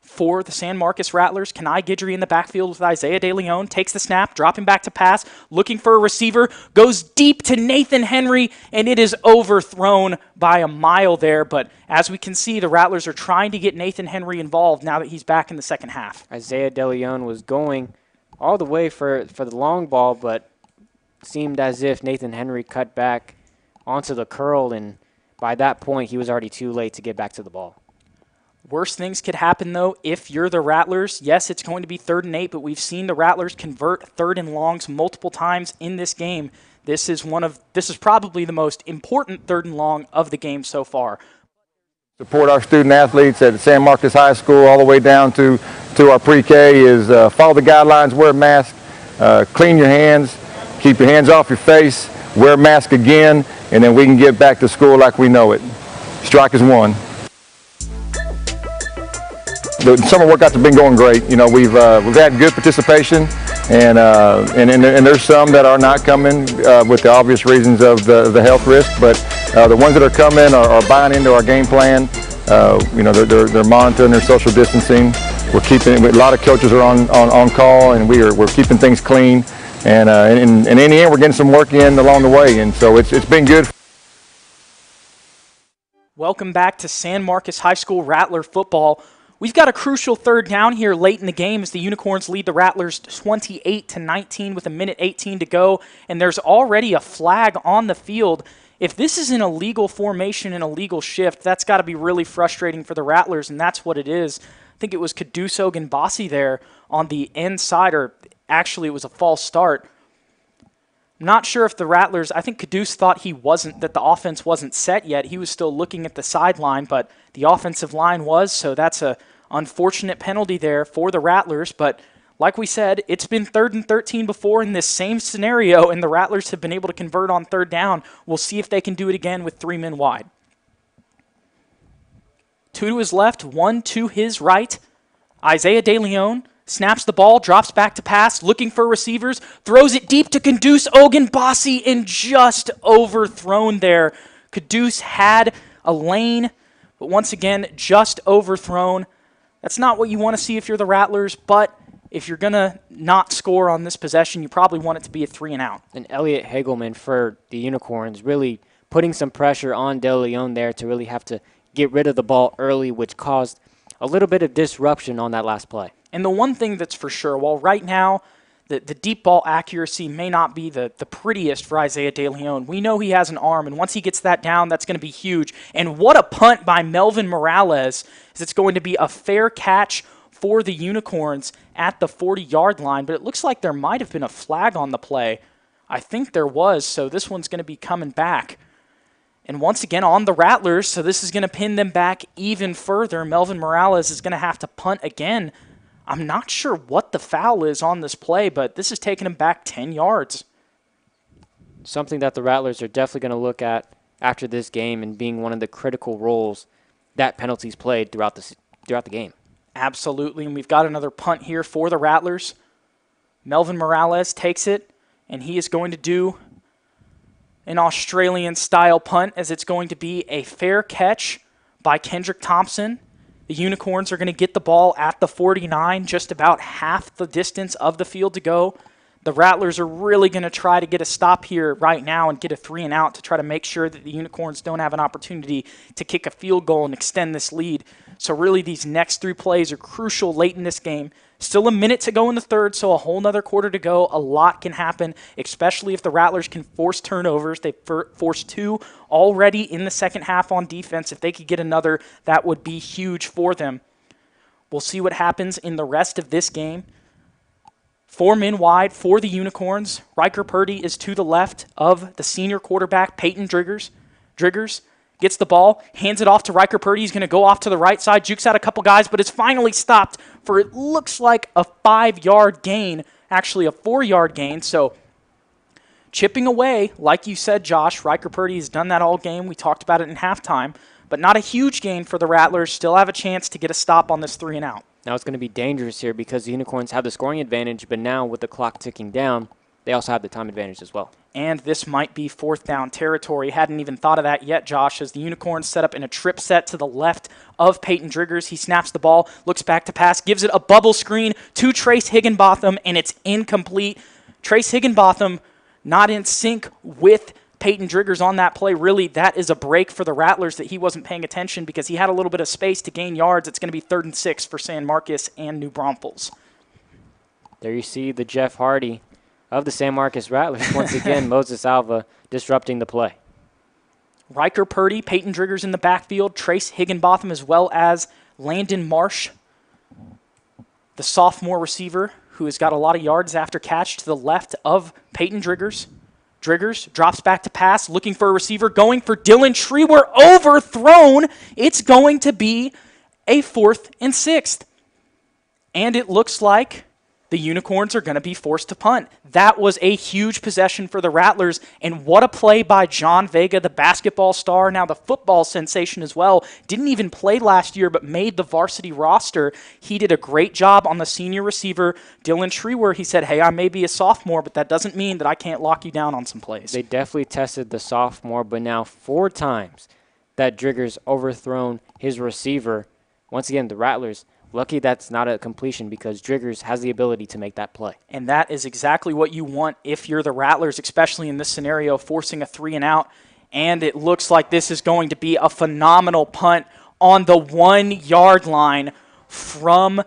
[SPEAKER 1] for the San Marcos Rattlers. Kenai Guidry in the backfield with Isaiah De Leon. Takes the snap, dropping back to pass, looking for a receiver, goes deep to Nathan Henry, and it is overthrown by a mile there. But as we can see, the Rattlers are trying to get Nathan Henry involved now that he's back in the second half.
[SPEAKER 21] Isaiah De Leon was going all the way for the long ball, but seemed as if Nathan Henry cut back onto the curl, and by that point, he was already too late to get back to the ball.
[SPEAKER 1] Worst things could happen, though, if you're the Rattlers. Yes, it's going to be 3rd and 8, but we've seen the Rattlers convert 3rd and longs multiple times in this game. This is probably the most important 3rd and long of the game so far.
[SPEAKER 4] Support our student athletes at San Marcos High School all the way down to our pre-K is follow the guidelines, wear a mask, clean your hands, keep your hands off your face, wear a mask again, and then we can get back to school like we know it. Strike is one. The summer workouts have been going great. You know, we've had good participation, and there's some that are not coming with the obvious reasons of the health risk. But the ones that are coming are buying into our game plan. You know, they're monitoring their social distancing. We're keeping a lot of coaches are on call, and we're keeping things clean. And in the end, we're getting some work in along the way, and so it's been good.
[SPEAKER 1] Welcome back to San Marcos High School Rattler football. We've got a crucial 3rd down here late in the game as the Unicorns lead the Rattlers 28-19 with 1:18 to go, and there's already a flag on the field. If this is an illegal formation and illegal shift, that's got to be really frustrating for the Rattlers, and that's what it is. I think it was Kaduso Ginbasi there on the end side, or actually it was a false start. I'm not sure if the Rattlers, I think Caduce thought that the offense wasn't set yet. He was still looking at the sideline, but the offensive line was, so that's a unfortunate penalty there for the Rattlers. But like we said, it's been 3rd and 13 before in this same scenario, and the Rattlers have been able to convert on 3rd down. We'll see if they can do it again with 3 men wide. 2 to his left, 1 to his right. Isaiah De Leon snaps the ball, drops back to pass, looking for receivers, throws it deep to Caduce Ogunbasi, and just overthrown there. Caduce had a lane, but once again, just overthrown. That's not what you want to see if you're the Rattlers, but if you're going to not score on this possession, you probably want it to be a 3 and out.
[SPEAKER 21] And Elliot Hagelman for the Unicorns really putting some pressure on De Leon there to really have to get rid of the ball early, which caused a little bit of disruption on that last play.
[SPEAKER 1] And the one thing that's for sure, while right now the deep ball accuracy may not be the prettiest for Isaiah De Leon, we know he has an arm, and once he gets that down, that's going to be huge. And what a punt by Melvin Morales, as it's going to be a fair catch for the Unicorns at the 40-yard line, but it looks like there might have been a flag on the play. I think there was, so this one's going to be coming back. And once again on the Rattlers, so this is going to pin them back even further. Melvin Morales is going to have to punt again. I'm not sure what the foul is on this play, but this is taking him back 10 yards.
[SPEAKER 21] Something that the Rattlers are definitely going to look at after this game and being one of the critical roles that penalties played throughout the game.
[SPEAKER 1] Absolutely, and we've got another punt here for the Rattlers. Melvin Morales takes it, and he is going to do an Australian-style punt, as it's going to be a fair catch by Kendrick Thompson. The Unicorns are going to get the ball at the 49, just about half the distance of the field to go. The Rattlers are really going to try to get a stop here right now and get a 3 and out to try to make sure that the Unicorns don't have an opportunity to kick a field goal and extend this lead. So really these next 3 plays are crucial late in this game. Still a minute to go in the third, so a whole nother quarter to go. A lot can happen, especially if the Rattlers can force turnovers. They forced 2 already in the second half on defense. If they could get another, that would be huge for them. We'll see what happens in the rest of this game. 4 men wide for the Unicorns. Riker Purdy is to the left of the senior quarterback, Peyton Driggers. Driggers gets the ball, hands it off to Riker Purdy. He's going to go off to the right side, jukes out a couple guys, but it's finally stopped for it looks like a 5-yard gain, actually a 4-yard gain. So chipping away, like you said, Josh, Riker Purdy has done that all game. We talked about it in halftime, but not a huge gain for the Rattlers. Still have a chance to get a stop on this 3 and out.
[SPEAKER 21] Now it's going to be dangerous here because the Unicorns have the scoring advantage, but now with the clock ticking down, they also have the time advantage as well.
[SPEAKER 1] And this might be fourth down territory. Hadn't even thought of that yet, Josh, as the Unicorns set up in a trip set to the left of Peyton Driggers. He snaps the ball, looks back to pass, gives it a bubble screen to Trace Higginbotham, and it's incomplete. Trace Higginbotham not in sync with Peyton Driggers on that play. Really, that is a break for the Rattlers that he wasn't paying attention because he had a little bit of space to gain yards. It's going to be 3rd and 6 for San Marcos and New Braunfels.
[SPEAKER 21] There you see the Jeff Hardy of the San Marcos Rattlers. Once again, Moses Alva disrupting the play.
[SPEAKER 1] Riker Purdy, Peyton Driggers in the backfield, Trace Higginbotham, as well as Landon Marsh, the sophomore receiver who has got a lot of yards after catch to the left of Peyton Driggers. Driggers drops back to pass, looking for a receiver, going for Dylan Schreiber, overthrown. It's going to be a 4th and 6. And it looks like the Unicorns are going to be forced to punt. That was a huge possession for the Rattlers, and what a play by John Vega, the basketball star, now the football sensation as well. Didn't even play last year, but made the varsity roster. He did a great job on the senior receiver, Dylan Schreiber. He said, hey, I may be a sophomore, but that doesn't mean that I can't lock you down on some plays.
[SPEAKER 21] They definitely tested the sophomore, but now 4 times that Driggers overthrown his receiver. Once again, the Rattlers, lucky that's not a completion because Driggers has the ability to make that play.
[SPEAKER 1] And that is exactly what you want if you're the Rattlers, especially in this scenario, forcing a 3-and-out. And it looks like this is going to be a phenomenal punt on the 1-yard line from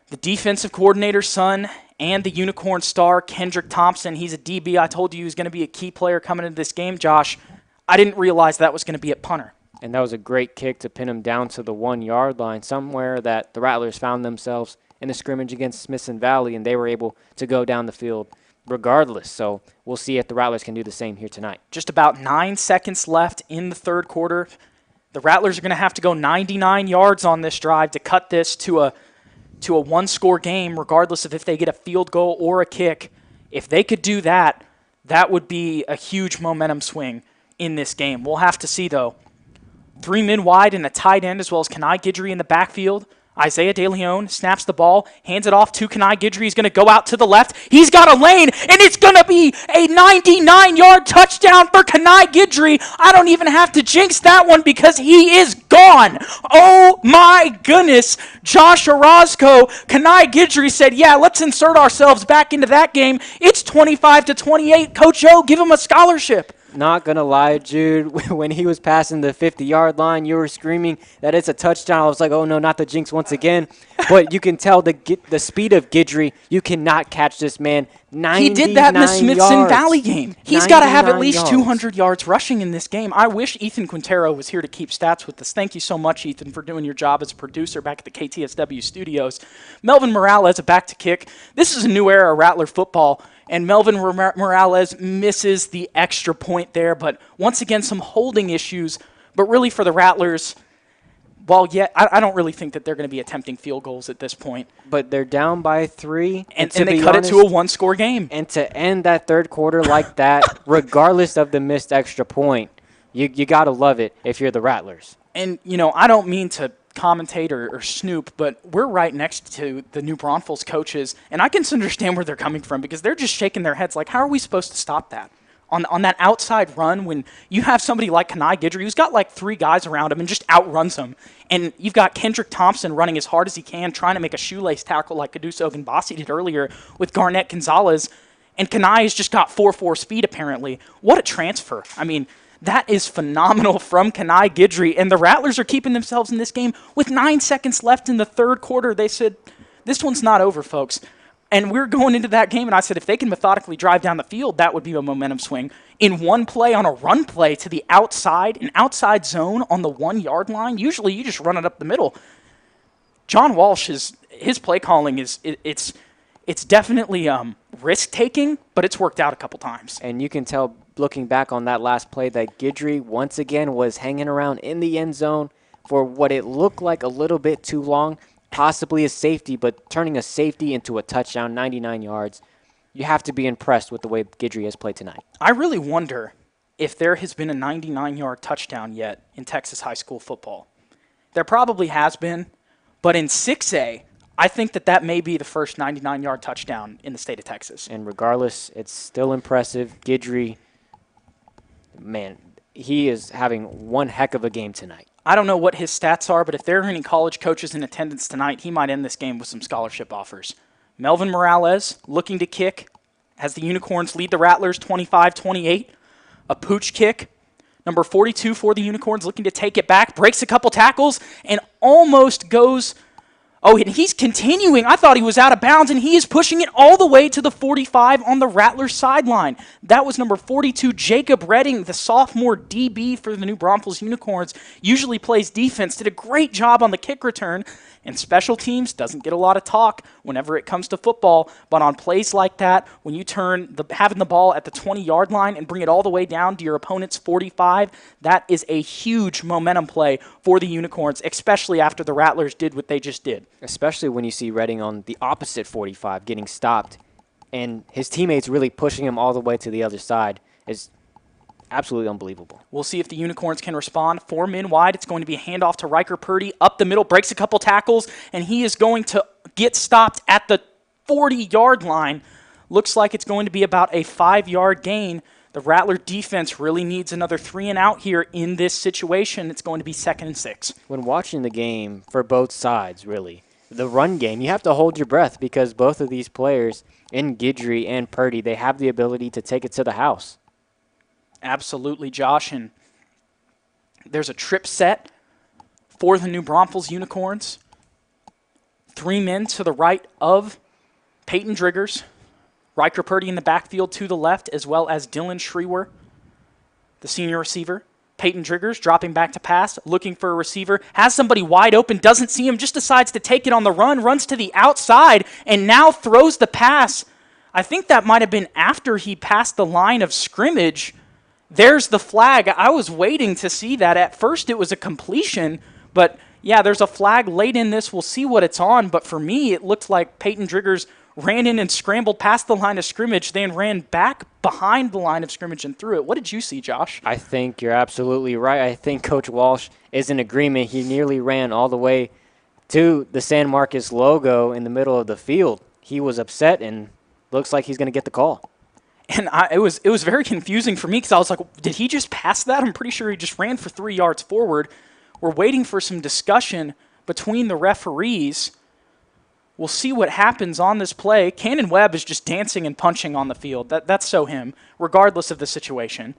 [SPEAKER 1] the defensive coordinator's son and the Unicorn star, Kendrick Thompson. He's a DB. I told you he was going to be a key player coming into this game, Josh. I didn't realize that was going to be a punter.
[SPEAKER 21] And that was a great kick to pin him down to the 1-yard line, somewhere that the Rattlers found themselves in a scrimmage against Smithson Valley, and they were able to go down the field regardless. So we'll see if the Rattlers can do the same here tonight.
[SPEAKER 1] Just about 9 seconds left in the third quarter. The Rattlers are going to have to go 99 yards on this drive to cut this to a one-score game, regardless of if they get a field goal or a kick. If they could do that, that would be a huge momentum swing in this game. We'll have to see, though. 3 men wide and a tight end, as well as Kenai Guidry in the backfield. Isaiah De Leon snaps the ball, hands it off to Kenai Guidry. He's going to go out to the left. He's got a lane, and it's going to be a 99-yard touchdown for Kenai Guidry. I don't even have to jinx that one because he is gone. Oh, my goodness. Josh Orozco, Kenai Guidry said, yeah, let's insert ourselves back into that game. It's 25-28. Coach O, give him a scholarship.
[SPEAKER 21] Not going to lie, Jude, when he was passing the 50-yard line, you were screaming that it's a touchdown. I was like, oh, no, not the jinx once again. But you can tell the speed of Guidry. You cannot catch this man. 99
[SPEAKER 1] He did that in the Smithson
[SPEAKER 21] yards.
[SPEAKER 1] Valley game. He's got to have at
[SPEAKER 21] 99
[SPEAKER 1] least
[SPEAKER 21] yards.
[SPEAKER 1] 200 yards rushing in this game. I wish Ethan Quintero was here to keep stats with us. Thank you so much, Ethan, for doing your job as a producer back at the KTSW studios. Melvin Morales, a back to kick. This is a new era of Rattler football. And Melvin Morales misses the extra point there. But once again, some holding issues. But really for the Rattlers, well, I don't really think that they're going to be attempting field goals at this point.
[SPEAKER 21] But they're down by 3.
[SPEAKER 1] And they cut it to a one-score game.
[SPEAKER 21] And to end that third quarter like that, regardless of the missed extra point, you got to love it if you're the Rattlers.
[SPEAKER 1] And, I don't mean to commentate or snoop, but we're right next to the New Braunfels coaches, and I can understand where they're coming from because they're just shaking their heads like, how are we supposed to stop that? On that outside run when you have somebody like Kenai Guidry who's got like 3 guys around him and just outruns them, and you've got Kendrick Thompson running as hard as he can trying to make a shoelace tackle like Caduce Ogunbasi did earlier with Garnett Gonzalez, and Kenai has just got 4.4 speed apparently. What a transfer. I mean, that is phenomenal from Kenai Guidry, and the Rattlers are keeping themselves in this game with 9 seconds left in the third quarter. They said, this one's not over, folks. And we're going into that game, and I said, if they can methodically drive down the field, that would be a momentum swing. In one play on a run play to the outside, an outside zone on the 1-yard line, usually you just run it up the middle. John Walsh, his play calling it's definitely risk-taking, but it's worked out a couple times.
[SPEAKER 21] And you can tell, looking back on that last play, that Guidry once again was hanging around in the end zone for what it looked like a little bit too long, possibly a safety, but turning a safety into a touchdown, 99 yards. You have to be impressed with the way Guidry has played tonight.
[SPEAKER 1] I really wonder if there has been a 99-yard touchdown yet in Texas high school football. There probably has been, but in 6A, I think that may be the first 99-yard touchdown in the state of Texas.
[SPEAKER 21] And regardless, it's still impressive. Guidry, man, he is having one heck of a game tonight.
[SPEAKER 1] I don't know what his stats are, but if there are any college coaches in attendance tonight, he might end this game with some scholarship offers. Melvin Morales looking to kick as the Unicorns lead the Rattlers 25-28. A pooch kick. Number 42 for the Unicorns looking to take it back. Breaks a couple tackles and almost goes... Oh, and he's continuing. I thought he was out of bounds, and he is pushing it all the way to the 45 on the Rattlers sideline. That was number 42, Jacob Redding, the sophomore DB for the New Braunfels Unicorns. Usually plays defense. Did a great job on the kick return. And special teams doesn't get a lot of talk whenever it comes to football. But on plays like that, when you having the ball at the 20-yard line and bring it all the way down to your opponent's 45, that is a huge momentum play for the Unicorns, especially after the Rattlers did what they just did.
[SPEAKER 21] Especially when you see Redding on the opposite 45 getting stopped and his teammates really pushing him all the way to the other side is absolutely unbelievable.
[SPEAKER 1] We'll see if the Unicorns can respond. 4 men wide. It's going to be a handoff to Riker Purdy. Up the middle, breaks a couple tackles, and he is going to get stopped at the 40-yard line. Looks like it's going to be about a 5-yard gain. The Rattler defense really needs another 3 and out here in this situation. It's going to be 2nd and 6.
[SPEAKER 21] When watching the game for both sides, really, the run game, you have to hold your breath because both of these players, in Guidry and Purdy, they have the ability to take it to the house.
[SPEAKER 1] Absolutely, Josh. And there's a trip set for the New Braunfels Unicorns. 3 men to the right of Peyton Driggers. Riker Purdy in the backfield to the left, as well as Dylan Schrewer, the senior receiver. Peyton Driggers dropping back to pass, looking for a receiver, has somebody wide open, doesn't see him, just decides to take it on the run, runs to the outside, and now throws the pass. I think that might have been after he passed the line of scrimmage. There's the flag. I was waiting to see that. At first it was a completion, but yeah, there's a flag late in this. We'll see what it's on, but for me, it looked like Peyton Driggers ran in and scrambled past the line of scrimmage, then ran back behind the line of scrimmage and threw it. What did you see, Josh?
[SPEAKER 21] I think you're absolutely right. I think Coach Walsh is in agreement. He nearly ran all the way to the San Marcos logo in the middle of the field. He was upset and looks like he's going to get the call.
[SPEAKER 1] And it was very confusing for me because I was like, did he just pass that? I'm pretty sure he just ran for 3 yards forward. We're waiting for some discussion between the referees. We'll see what happens on this play. Cannon Webb is just dancing and punching on the field. That's so him, regardless of the situation.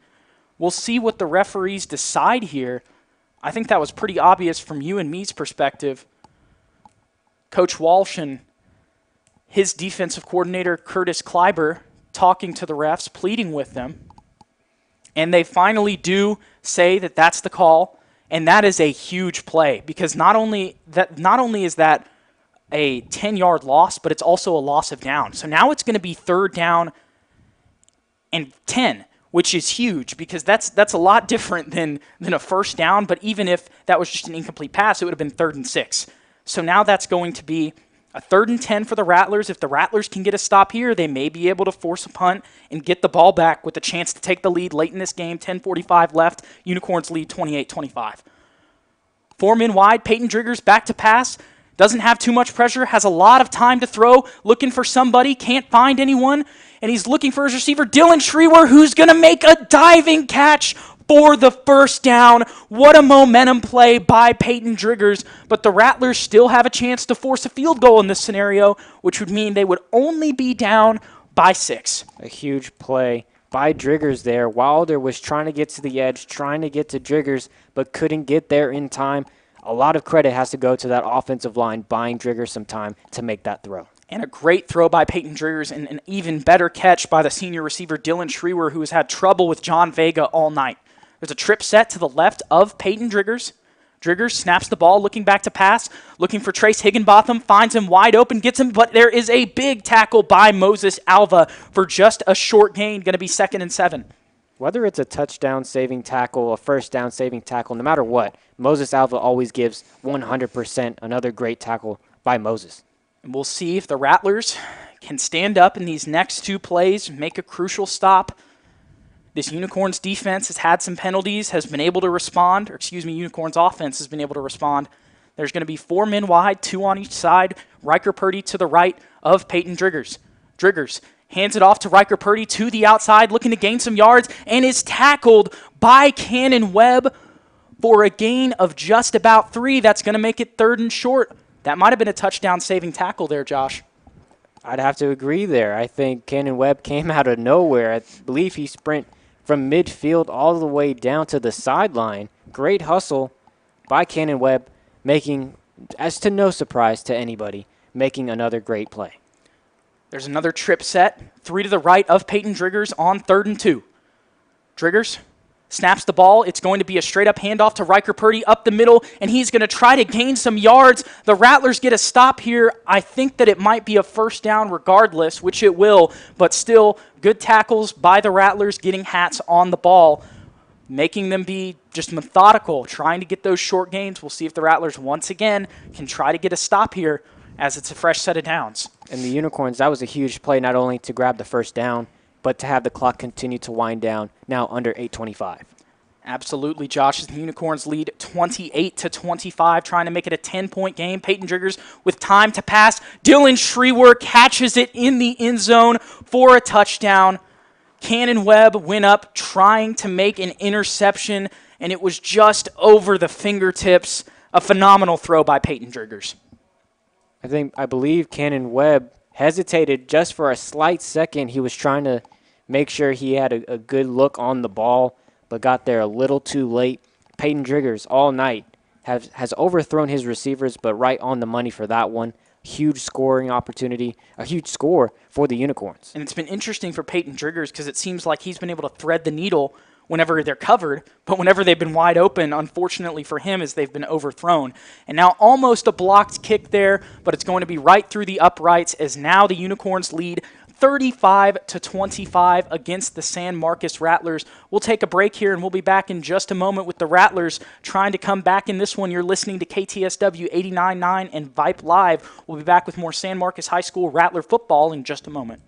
[SPEAKER 1] We'll see what the referees decide here. I think that was pretty obvious from you and me's perspective. Coach Walsh and his defensive coordinator, Curtis Kleiber, talking to the refs, pleading with them. And they finally do say that that's the call, and that is a huge play because not only is that a 10-yard loss, but it's also a loss of down. So now it's going to be 3rd down and 10, which is huge because that's a lot different than a first down, but even if that was just an incomplete pass, it would have been 3rd and 6. So now that's going to be a 3rd and 10 for the Rattlers. If the Rattlers can get a stop here, they may be able to force a punt and get the ball back with a chance to take the lead late in this game. 10:45 left. Unicorns lead 28-25. 4 men wide. Peyton Driggers back to pass. Doesn't have too much pressure. Has a lot of time to throw. Looking for somebody. Can't find anyone. And he's looking for his receiver, Dylan Schrewer, who's going to make a diving catch for the first down. What a momentum play by Peyton Driggers. But the Rattlers still have a chance to force a field goal in this scenario, which would mean they would only be down by 6.
[SPEAKER 21] A huge play by Driggers there. Wilder was trying to get to the edge, trying to get to Driggers, but couldn't get there in time. A lot of credit has to go to that offensive line buying Driggers some time to make that throw.
[SPEAKER 1] And a great throw by Peyton Driggers and an even better catch by the senior receiver Dylan Schrewer, who has had trouble with John Vega all night. There's a trip set to the left of Peyton Driggers. Driggers snaps the ball, looking back to pass, looking for Trace Higginbotham, finds him wide open, gets him, but there is a big tackle by Moses Alva for just a short gain, going to be 2nd and 7.
[SPEAKER 21] Whether it's a touchdown saving tackle, a first down saving tackle, no matter what, Moses Alva always gives 100%. Another great tackle by Moses.
[SPEAKER 1] And we'll see if the Rattlers can stand up in these next 2 plays, make a crucial stop. This Unicorns defense has had some penalties, has been able to respond, Unicorns offense has been able to respond. There's going to be 4 men wide, 2 on each side. Riker Purdy to the right of Peyton Driggers. Driggers hands it off to Riker Purdy to the outside, looking to gain some yards, and is tackled by Cannon Webb for a gain of just about 3. That's going to make it 3rd and short. That might have been a touchdown-saving tackle there, Josh.
[SPEAKER 21] I'd have to agree there. I think Cannon Webb came out of nowhere. I believe he sprint from midfield all the way down to the sideline. Great hustle by Cannon Webb, making, as to no surprise to anybody, making another great play.
[SPEAKER 1] There's another trip set. 3 to the right of Peyton Driggers on 3rd and 2. Driggers snaps the ball. It's going to be a straight-up handoff to Riker Purdy up the middle, and he's going to try to gain some yards. The Rattlers get a stop here. I think that it might be a first down regardless, which it will, but still good tackles by the Rattlers getting hats on the ball, making them be just methodical, trying to get those short gains. We'll see if the Rattlers once again can try to get a stop here as it's a fresh set of downs.
[SPEAKER 21] And the Unicorns, that was a huge play, not only to grab the first down, but to have the clock continue to wind down, now under 8:25.
[SPEAKER 1] Absolutely, Josh. The Unicorns lead 28-25, trying to make it a 10-point game. Peyton Driggers with time to pass. Dylan Schreewer catches it in the end zone for a touchdown. Cannon Webb went up trying to make an interception, and it was just over the fingertips. A phenomenal throw by Peyton Driggers.
[SPEAKER 21] I believe Cannon Webb hesitated just for a slight second. He was trying to make sure he had a good look on the ball, but got there a little too late. Peyton Driggers all night has overthrown his receivers, but right on the money for that one. Huge scoring opportunity, a huge score for the Unicorns.
[SPEAKER 1] And it's been interesting for Peyton Driggers because it seems like he's been able to thread the needle whenever they're covered, but whenever they've been wide open, unfortunately for him, is they've been overthrown. And now almost a blocked kick there, but it's going to be right through the uprights as now the Unicorns lead 35-25 against the San Marcos Rattlers. We'll take a break here, and we'll be back in just a moment with the Rattlers trying to come back in this one. You're listening to KTSW 89.9 and Vipe Live. We'll be back with more San Marcos High School Rattler football in just a moment.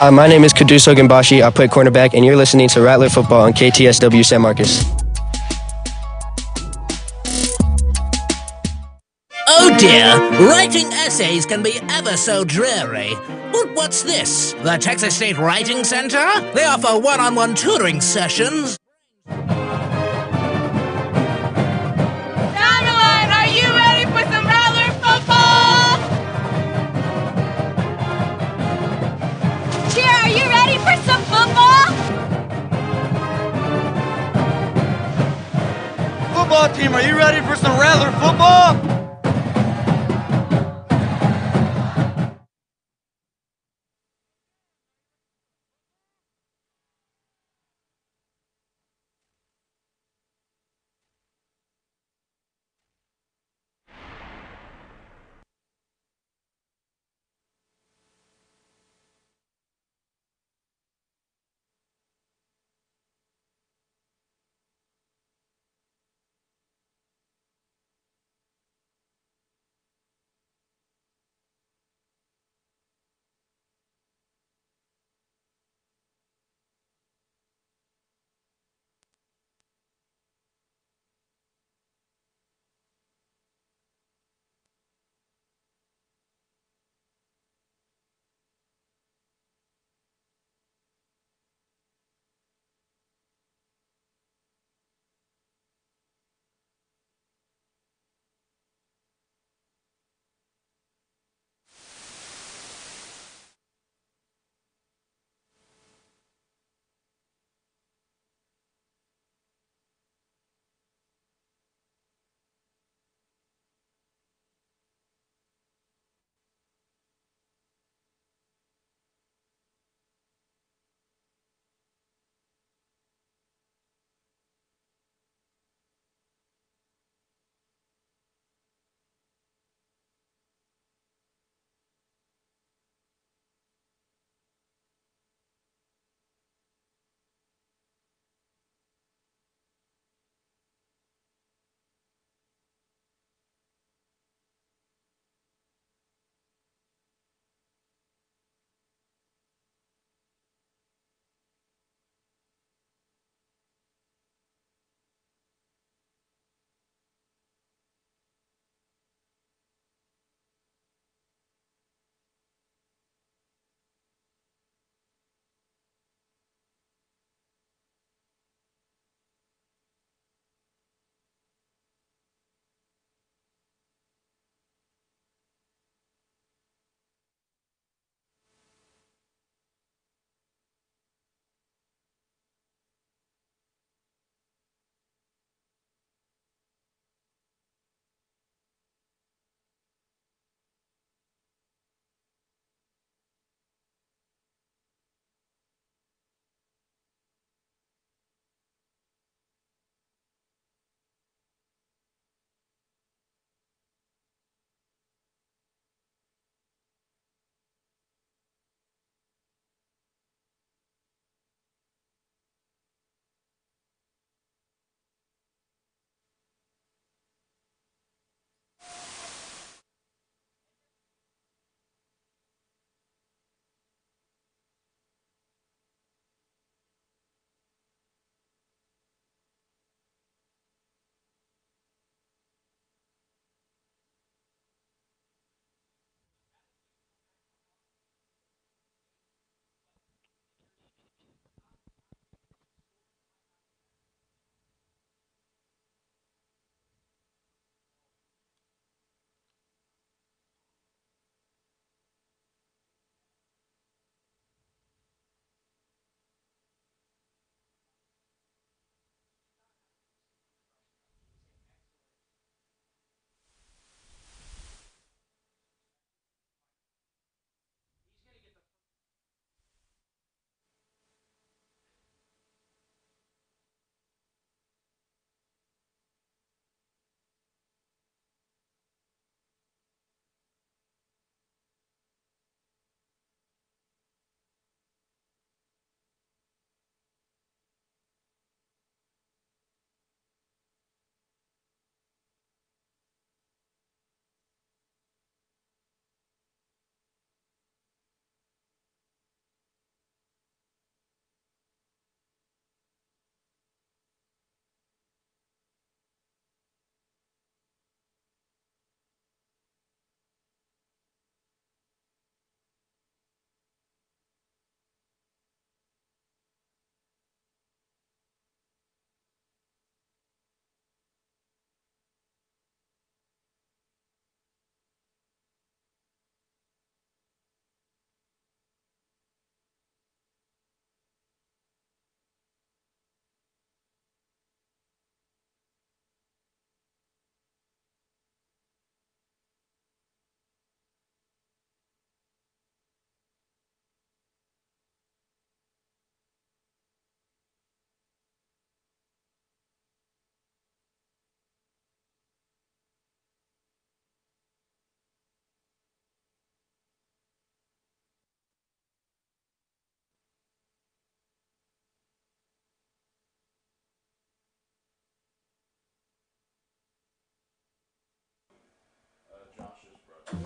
[SPEAKER 3] My name is Kaduso Gimbashi. I play cornerback, and you're listening to Rattler Football on KTSW San Marcos.
[SPEAKER 6] Oh dear, writing essays can be ever so dreary. But what's this? The Texas State Writing Center? They offer one-on-one tutoring sessions.
[SPEAKER 7] Timeline, are you ready for some Rattler football? Cheer, are you ready for some football?
[SPEAKER 26] Football team, are you ready for some Rattler football?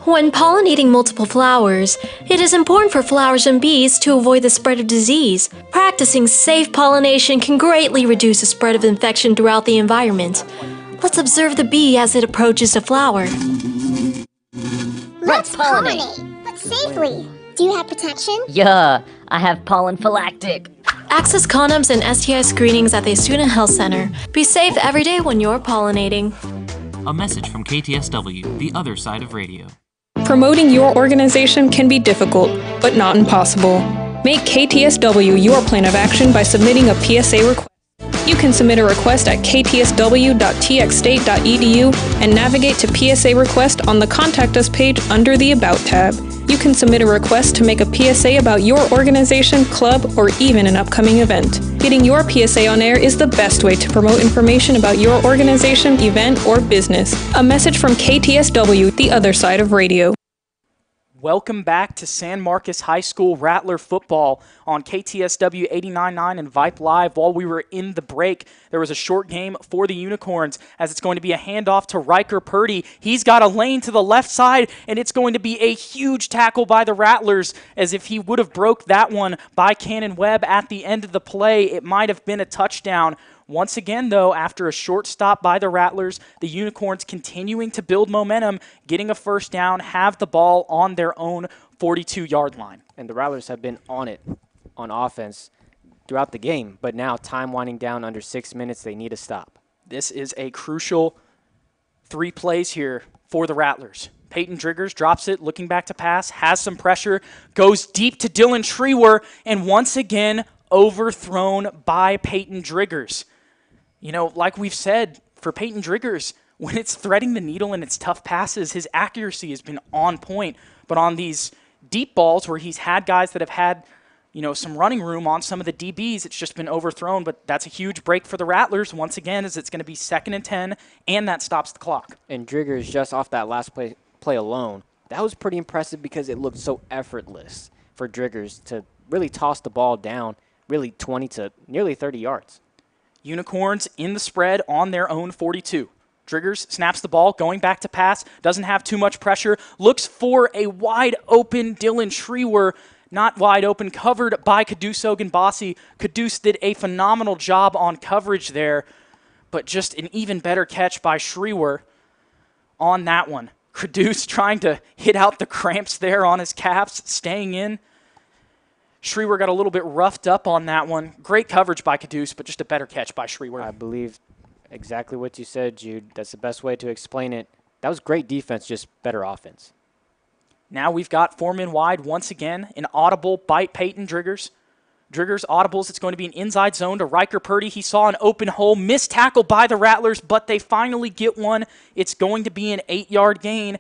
[SPEAKER 15] When pollinating multiple flowers, it is important for flowers and bees to avoid the spread of disease. Practicing safe pollination can greatly reduce the spread of infection throughout the environment. Let's observe the bee as it approaches the flower.
[SPEAKER 16] Let's pollinate, but safely. Do you have protection?
[SPEAKER 17] Yeah, I have pollen phylactic.
[SPEAKER 15] Access condoms and STI screenings at the Student Health Center. Be safe every day when you're pollinating.
[SPEAKER 18] A message from KTSW, the other side of radio.
[SPEAKER 22] Promoting your organization can be difficult, but not impossible. Make KTSW your plan of action by submitting a PSA request. You can submit a request at ktsw.txstate.edu and navigate to PSA request on the Contact Us page under the About tab. You can submit a request to make a PSA about your organization, club, or even an upcoming event. Getting your PSA on air is the best way to promote information about your organization, event, or business. A message from KTSW, the other side of radio.
[SPEAKER 1] Welcome back to San Marcos High School Rattler football on KTSW 89.9 and Vipe Live. While we were in the break, there was a short game for the Unicorns as it's going to be a handoff to Riker Purdy. He's got a lane to the left side, and it's going to be a huge tackle by the Rattlers, as if he would have broke that one by Cannon Webb at the end of the play, it might have been a touchdown. Once again, though, after a short stop by the Rattlers, the Unicorns continuing to build momentum, getting a first down, have the ball on their own 42-yard line.
[SPEAKER 21] And the Rattlers have been on it on offense throughout the game, but now time winding down under 6 minutes, they need a stop.
[SPEAKER 1] This is a crucial 3 plays here for the Rattlers. Peyton Driggers drops it, looking back to pass, has some pressure, goes deep to Dylan Schrewer, and once again overthrown by Peyton Driggers. You know, like we've said, for Peyton Driggers, when it's threading the needle and it's tough passes, his accuracy has been on point. But on these deep balls where he's had guys that have had, you know, some running room on some of the DBs, it's just been overthrown. But that's a huge break for the Rattlers, once again, as it's going to be 2nd and 10, and that stops the clock.
[SPEAKER 21] And Driggers, just off that last play alone, that was pretty impressive because it looked so effortless for Driggers to really toss the ball down, really 20 to nearly 30 yards.
[SPEAKER 1] Unicorns in the spread on their own 42. Driggers snaps the ball, going back to pass, doesn't have too much pressure, looks for a wide-open Dylan Schrewer, not wide open, covered by Caduce Ogunbasi. Caduce did a phenomenal job on coverage there, but just an even better catch by Schrewer on that one. Caduce trying to hit out the cramps there on his calves, staying in. Schrewer got a little bit roughed up on that one. Great coverage by Caduce, but just a better catch by Schrewer.
[SPEAKER 21] I believe exactly what you said, Jude. That's the best way to explain it. That was great defense, just better offense.
[SPEAKER 1] Now we've got 4 men wide once again. An audible by Peyton Driggers. Driggers audibles. It's going to be an inside zone to Riker Purdy. He saw an open hole. Missed tackle by the Rattlers, but they finally get one. It's going to be an 8-yard gain.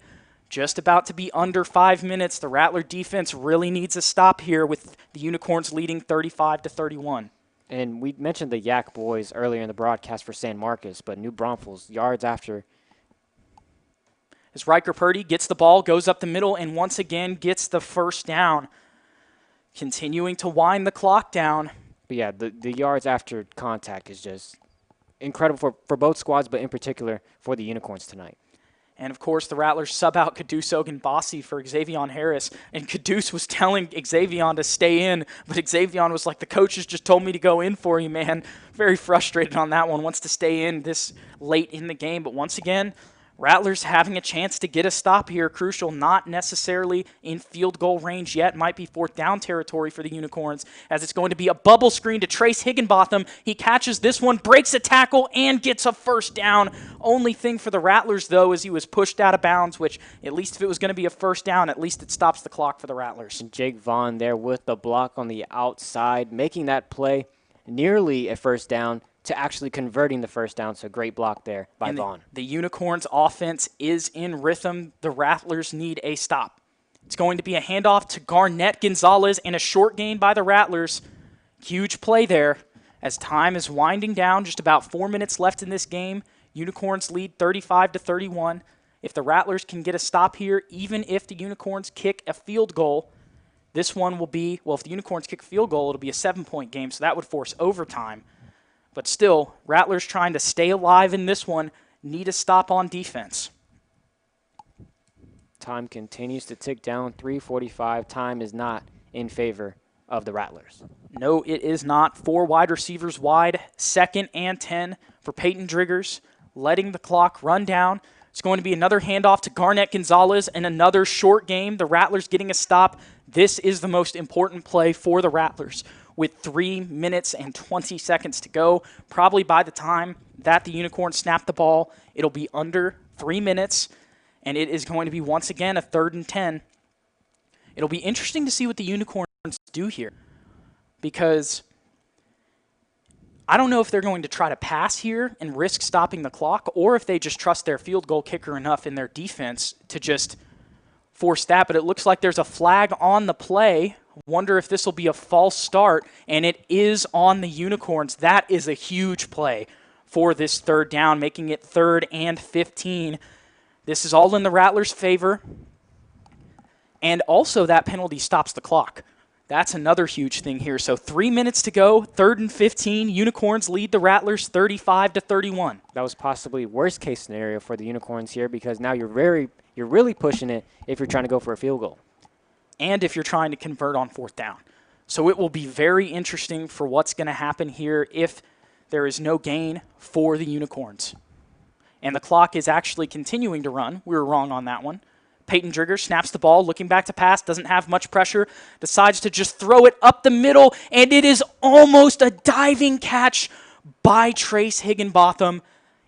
[SPEAKER 1] Just about to be under 5 minutes. The Rattler defense really needs a stop here with the Unicorns leading 35-31.
[SPEAKER 21] And we mentioned the Yak boys earlier in the broadcast for San Marcos, but New Braunfels, yards after.
[SPEAKER 1] As Riker Purdy gets the ball, goes up the middle, and once again gets the first down. Continuing to wind the clock down.
[SPEAKER 21] But yeah, the yards after contact is just incredible for both squads, but in particular for the Unicorns tonight.
[SPEAKER 1] And, of course, the Rattlers sub out Caduce Ogunbasi for Xavion Harris. And Caduce was telling Xavion to stay in, but Xavion was like, the coaches just told me to go in for you, man. Very frustrated on that one. Wants to stay in this late in the game. But once again, Rattlers having a chance to get a stop here. Crucial, not necessarily in field goal range yet. Might be 4th down territory for the Unicorns, as it's going to be a bubble screen to Trace Higginbotham. He catches this one, breaks a tackle, and gets a first down. Only thing for the Rattlers, though, is he was pushed out of bounds, which at least if it was going to be a first down, at least it stops the clock for the Rattlers.
[SPEAKER 21] And Jake Vaughn there with the block on the outside, making that play nearly a first down to actually converting the first down. So great block there by Vaughn.
[SPEAKER 1] The Unicorns' offense is in rhythm. The Rattlers need a stop. It's going to be a handoff to Garnett Gonzalez and a short gain by the Rattlers. Huge play there as time is winding down. Just about 4 minutes left in this game. Unicorns lead 35-31. If the Rattlers can get a stop here, even if the Unicorns kick a field goal, this one will be, well, if the Unicorns kick a field goal, it'll be a 7-point game, so that would force overtime. But still, Rattlers trying to stay alive in this one, need a stop on defense.
[SPEAKER 21] Time continues to tick down. 3:45. Time is not in favor of the Rattlers.
[SPEAKER 1] No, it is not. 4 wide receivers wide, 2nd and 10 for Peyton Driggers, letting the clock run down. It's going to be another handoff to Garnett Gonzalez and another short game. The Rattlers getting a stop. This is the most important play for the Rattlers with 3 minutes and 20 seconds to go. Probably by the time that the Unicorns snap the ball, it'll be under 3 minutes, and it is going to be once again a 3rd and 10. It'll be interesting to see what the Unicorns do here, because I don't know if they're going to try to pass here and risk stopping the clock, or if they just trust their field goal kicker enough in their defense to just force that. But it looks like there's a flag on the play. Wonder if this will be a false start, and it is on the Unicorns. That is a huge play for this 3rd down, making it 3rd and 15. This is all in the Rattlers' favor, and also that penalty stops the clock. That's another huge thing here. So 3 minutes to go, 3rd and 15. Unicorns lead the Rattlers 35-31.
[SPEAKER 21] That was possibly worst case scenario for the Unicorns here, because now you're really pushing it if you're trying to go for a field goal.
[SPEAKER 1] And if you're trying to convert on 4th down. So it will be very interesting for what's going to happen here if there is no gain for the Unicorns. And the clock is actually continuing to run. We were wrong on that one. Peyton Driggers snaps the ball, looking back to pass, doesn't have much pressure, decides to just throw it up the middle, and it is almost a diving catch by Trace Higginbotham.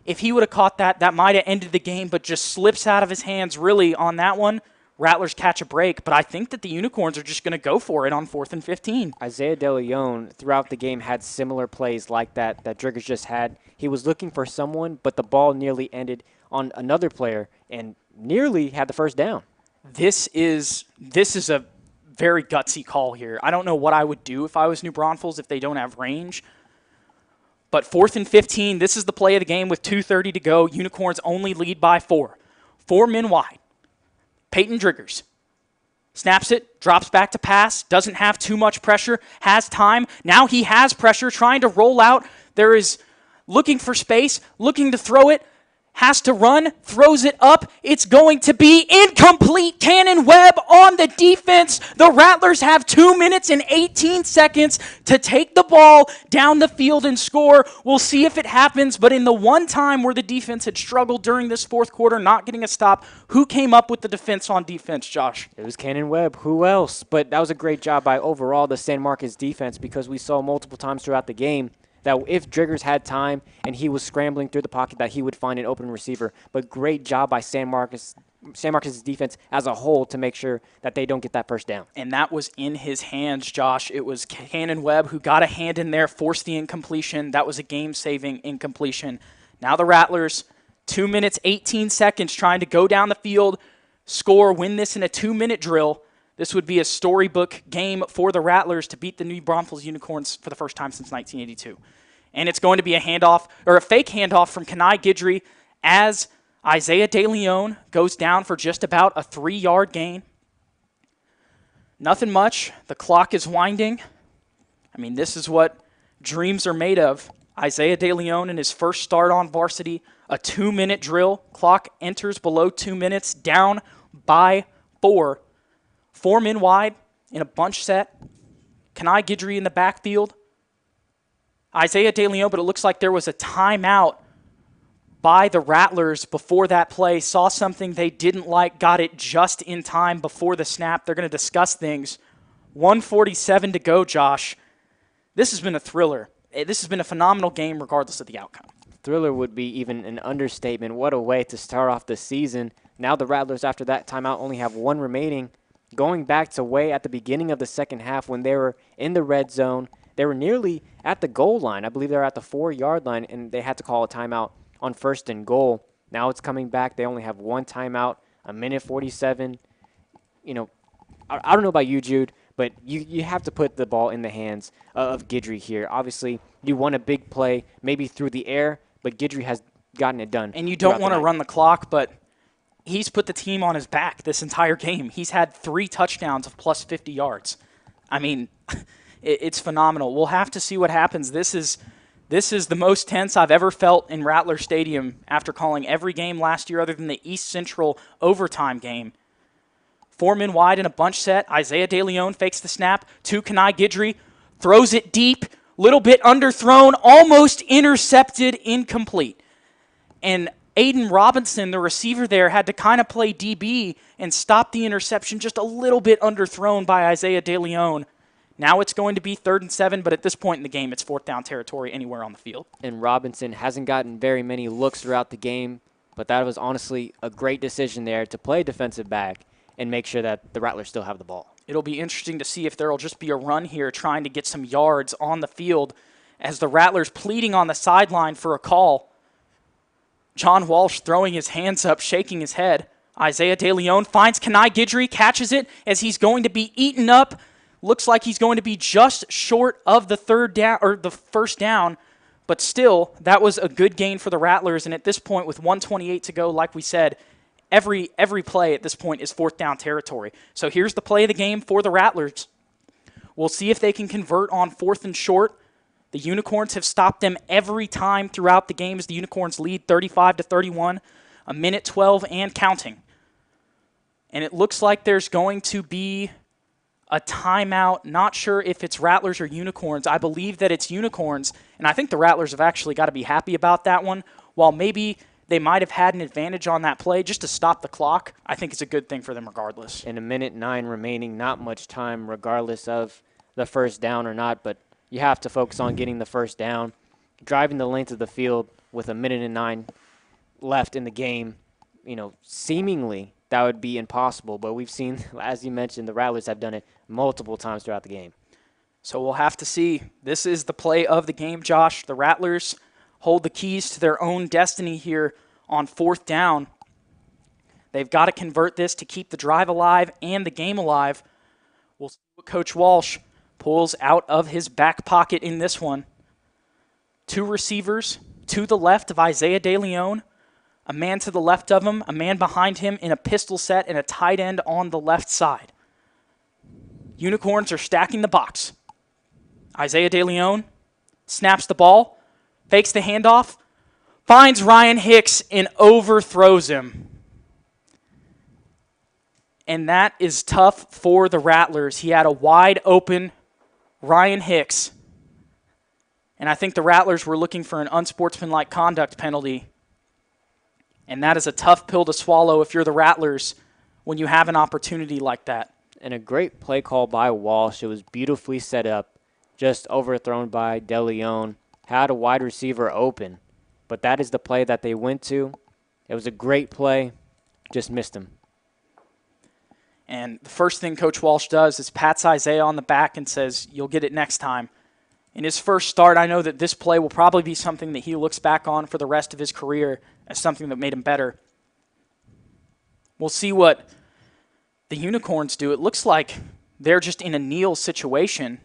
[SPEAKER 1] If he would have caught that, that might have ended the game, but just slips out of his hands really on that one. Rattlers catch a break, but I think that the Unicorns are just going to go for it on 4th and 15.
[SPEAKER 21] Isaiah DeLeon throughout the game had similar plays like that Driggers just had. He was looking for someone, but the ball nearly ended on another player and nearly had the 1st down.
[SPEAKER 1] This is a very gutsy call here. I don't know what I would do if I was New Braunfels if they don't have range. But 4th and 15, this is the play of the game with 2:30 to go. Unicorns only lead by 4. 4 men wide. Peyton Driggers snaps it, drops back to pass, doesn't have too much pressure, has time. Now he has pressure, trying to roll out. There is looking for space, looking to throw it. Has to run, throws it up. It's going to be incomplete. Cannon Webb on the defense. The Rattlers have 2 minutes and 18 seconds to take the ball down the field and score. We'll see if it happens, but in the one time where the defense had struggled during this 4th quarter, not getting a stop, who came up with the defense on defense, Josh?
[SPEAKER 21] It was Cannon Webb. Who else? But that was a great job by overall the San Marcos defense, because we saw multiple times throughout the game that if Driggers had time and he was scrambling through the pocket, that he would find an open receiver. But great job by San Marcos' defense as a whole to make sure that they don't get that 1st down.
[SPEAKER 1] And that was in his hands, Josh. It was Cannon Webb who got a hand in there, forced the incompletion. That was a game-saving incompletion. Now the Rattlers, 2 minutes, 18 seconds, trying to go down the field, score, win this in a 2-minute drill. This would be a storybook game for the Rattlers to beat the New Braunfels Unicorns for the first time since 1982. And it's going to be a handoff, or a fake handoff from Kenai Guidry as Isaiah DeLeon goes down for just about a 3-yard gain. Nothing much. The clock is winding. I mean, this is what dreams are made of. Isaiah DeLeon in his first start on varsity, a 2-minute drill. Clock enters below 2 minutes, down by 4. 4 men wide in a bunch set. Kenai Guidry in the backfield. Isaiah DeLeon, but it looks like there was a timeout by the Rattlers before that play. Saw something they didn't like, got it just in time before the snap. They're going to discuss things. 1:47 to go, Josh. This has been a thriller. This has been a phenomenal game regardless of the outcome.
[SPEAKER 21] Thriller would be even an understatement. What a way to start off the season. Now the Rattlers, after that timeout, only have 1 remaining. Going back to way at the beginning of the second half when they were in the red zone, they were nearly at the goal line. I believe they were at the 4-yard line, and they had to call a timeout on 1st and goal. Now it's coming back. They only have 1 timeout, 1:47. You know, I don't know about you, Jude, but you have to put the ball in the hands of Guidry here. Obviously, you want a big play, maybe through the air, but Guidry has gotten it done.
[SPEAKER 1] And you don't want to run the clock, but he's put the team on his back this entire game. He's had 3 touchdowns of plus 50 yards. I mean, it's phenomenal. We'll have to see what happens. This is the most tense I've ever felt in Rattler Stadium after calling every game last year other than the East Central overtime game. 4 men wide in a bunch set. Isaiah DeLeon fakes the snap to Kenai Guidry, throws it deep, little bit underthrown, almost intercepted, incomplete. And Aiden Robinson, the receiver there, had to kind of play DB and stop the interception just a little bit underthrown by Isaiah DeLeon. Now it's going to be 3rd and 7, but at this point in the game, it's 4th down territory anywhere on the field.
[SPEAKER 21] And Robinson hasn't gotten very many looks throughout the game, but that was honestly a great decision there to play defensive back and make sure that the Rattlers still have the ball.
[SPEAKER 1] It'll be interesting to see if there will just be a run here trying to get some yards on the field as the Rattlers pleading on the sideline for a call. John Walsh throwing his hands up, shaking his head. Isaiah DeLeon finds Kenai Guidry, catches it as he's going to be eaten up. Looks like he's going to be just short of the 3rd down or the 1st down, but still, that was a good gain for the Rattlers. And at this point, with 1:28 to go, like we said, every play at this point is 4th down territory. So here's the play of the game for the Rattlers. We'll see if they can convert on 4th and short. The Unicorns have stopped them every time throughout the game as the Unicorns lead 35-31, a minute 12 and counting. And it looks like there's going to be a timeout. Not sure if it's Rattlers or Unicorns. I believe that it's Unicorns, and I think the Rattlers have actually got to be happy about that one. While maybe they might have had an advantage on that play just to stop the clock, I think it's a good thing for them regardless.
[SPEAKER 21] In a minute 9 remaining, not much time regardless of the 1st down or not, but you have to focus on getting the 1st down. Driving the length of the field with a minute and 9 left in the game, seemingly that would be impossible, but we've seen, as you mentioned, the Rattlers have done it multiple times throughout the game.
[SPEAKER 1] So we'll have to see. This is the play of the game, Josh. The Rattlers hold the keys to their own destiny here on 4th down. They've got to convert this to keep the drive alive and the game alive. We'll see what Coach Walsh pulls out of his back pocket in this one. 2 receivers to the left of Isaiah DeLeon, a man to the left of him, a man behind him in a pistol set, and a tight end on the left side. Unicorns are stacking the box. Isaiah DeLeon snaps the ball, fakes the handoff, finds Ryan Hicks and overthrows him. And that is tough for the Rattlers. He had a wide open Ryan Hicks. And I think the Rattlers were looking for an unsportsmanlike conduct penalty. And that is a tough pill to swallow if you're the Rattlers when you have an opportunity like that.
[SPEAKER 21] And a great play call by Walsh. It was beautifully set up, just overthrown by DeLeon. Had a wide receiver open, but that is the play that they went to. It was a great play, just missed him.
[SPEAKER 1] And the first thing Coach Walsh does is pats Isaiah on the back and says, "You'll get it next time." In his first start, I know that this play will probably be something that he looks back on for the rest of his career as something that made him better. We'll see what the Unicorns do. It looks like they're just in a kneel situation.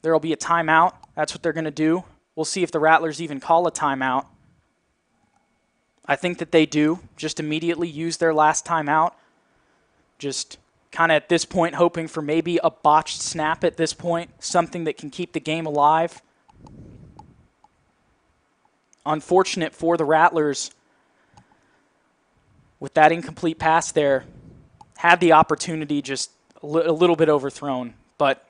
[SPEAKER 1] There will be a timeout. That's what they're going to do. We'll see if the Rattlers even call a timeout. I think that they do. Just immediately use their last timeout. Just kind of at this point hoping for maybe a botched snap at this point, something that can keep the game alive. Unfortunate for the Rattlers with that incomplete pass there. Had the opportunity, just a little bit overthrown. But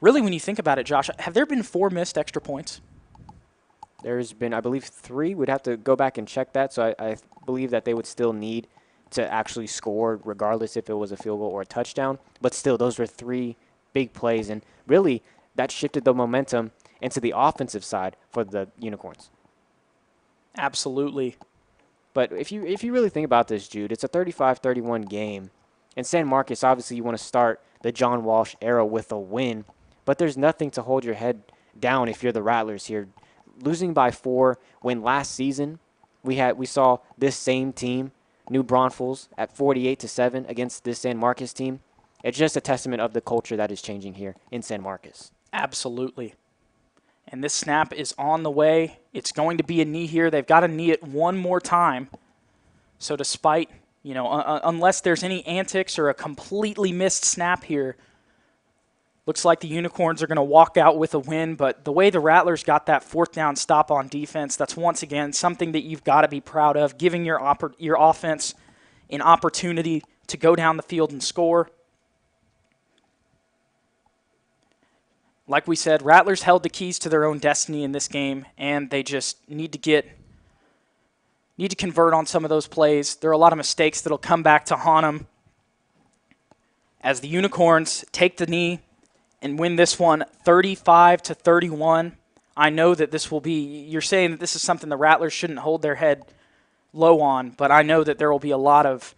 [SPEAKER 1] really, when you think about it, Josh, have there been 4 missed extra points?
[SPEAKER 21] There's been, I believe, 3. We'd have to go back and check that. So I believe that they would still need to actually score regardless if it was a field goal or a touchdown. But still, those were 3 big plays. And really, that shifted the momentum into the offensive side for the Unicorns.
[SPEAKER 1] Absolutely.
[SPEAKER 21] But if you really think about this, Jude, it's a 35-31 game. In San Marcos, obviously, you want to start the John Walsh era with a win. But there's nothing to hold your head down if you're the Rattlers here. Losing by 4 when last season we saw this same team, New Braunfels, at 48-7 against this San Marcos team. It's just a testament of the culture that is changing here in San Marcos.
[SPEAKER 1] Absolutely. And this snap is on the way. It's going to be a knee here. They've got to knee it one more time. So despite, unless there's any antics or a completely missed snap here, looks like the Unicorns are going to walk out with a win. But the way the Rattlers got that 4th down stop on defense, that's once again something that you've got to be proud of, giving your offense an opportunity to go down the field and score. Like we said, Rattlers held the keys to their own destiny in this game, and they just need to convert on some of those plays. There are a lot of mistakes that'll come back to haunt them as the Unicorns take the knee and win this one 35-31. I know that this will be, you're saying that this is something the Rattlers shouldn't hold their head low on, but I know that there will be a lot of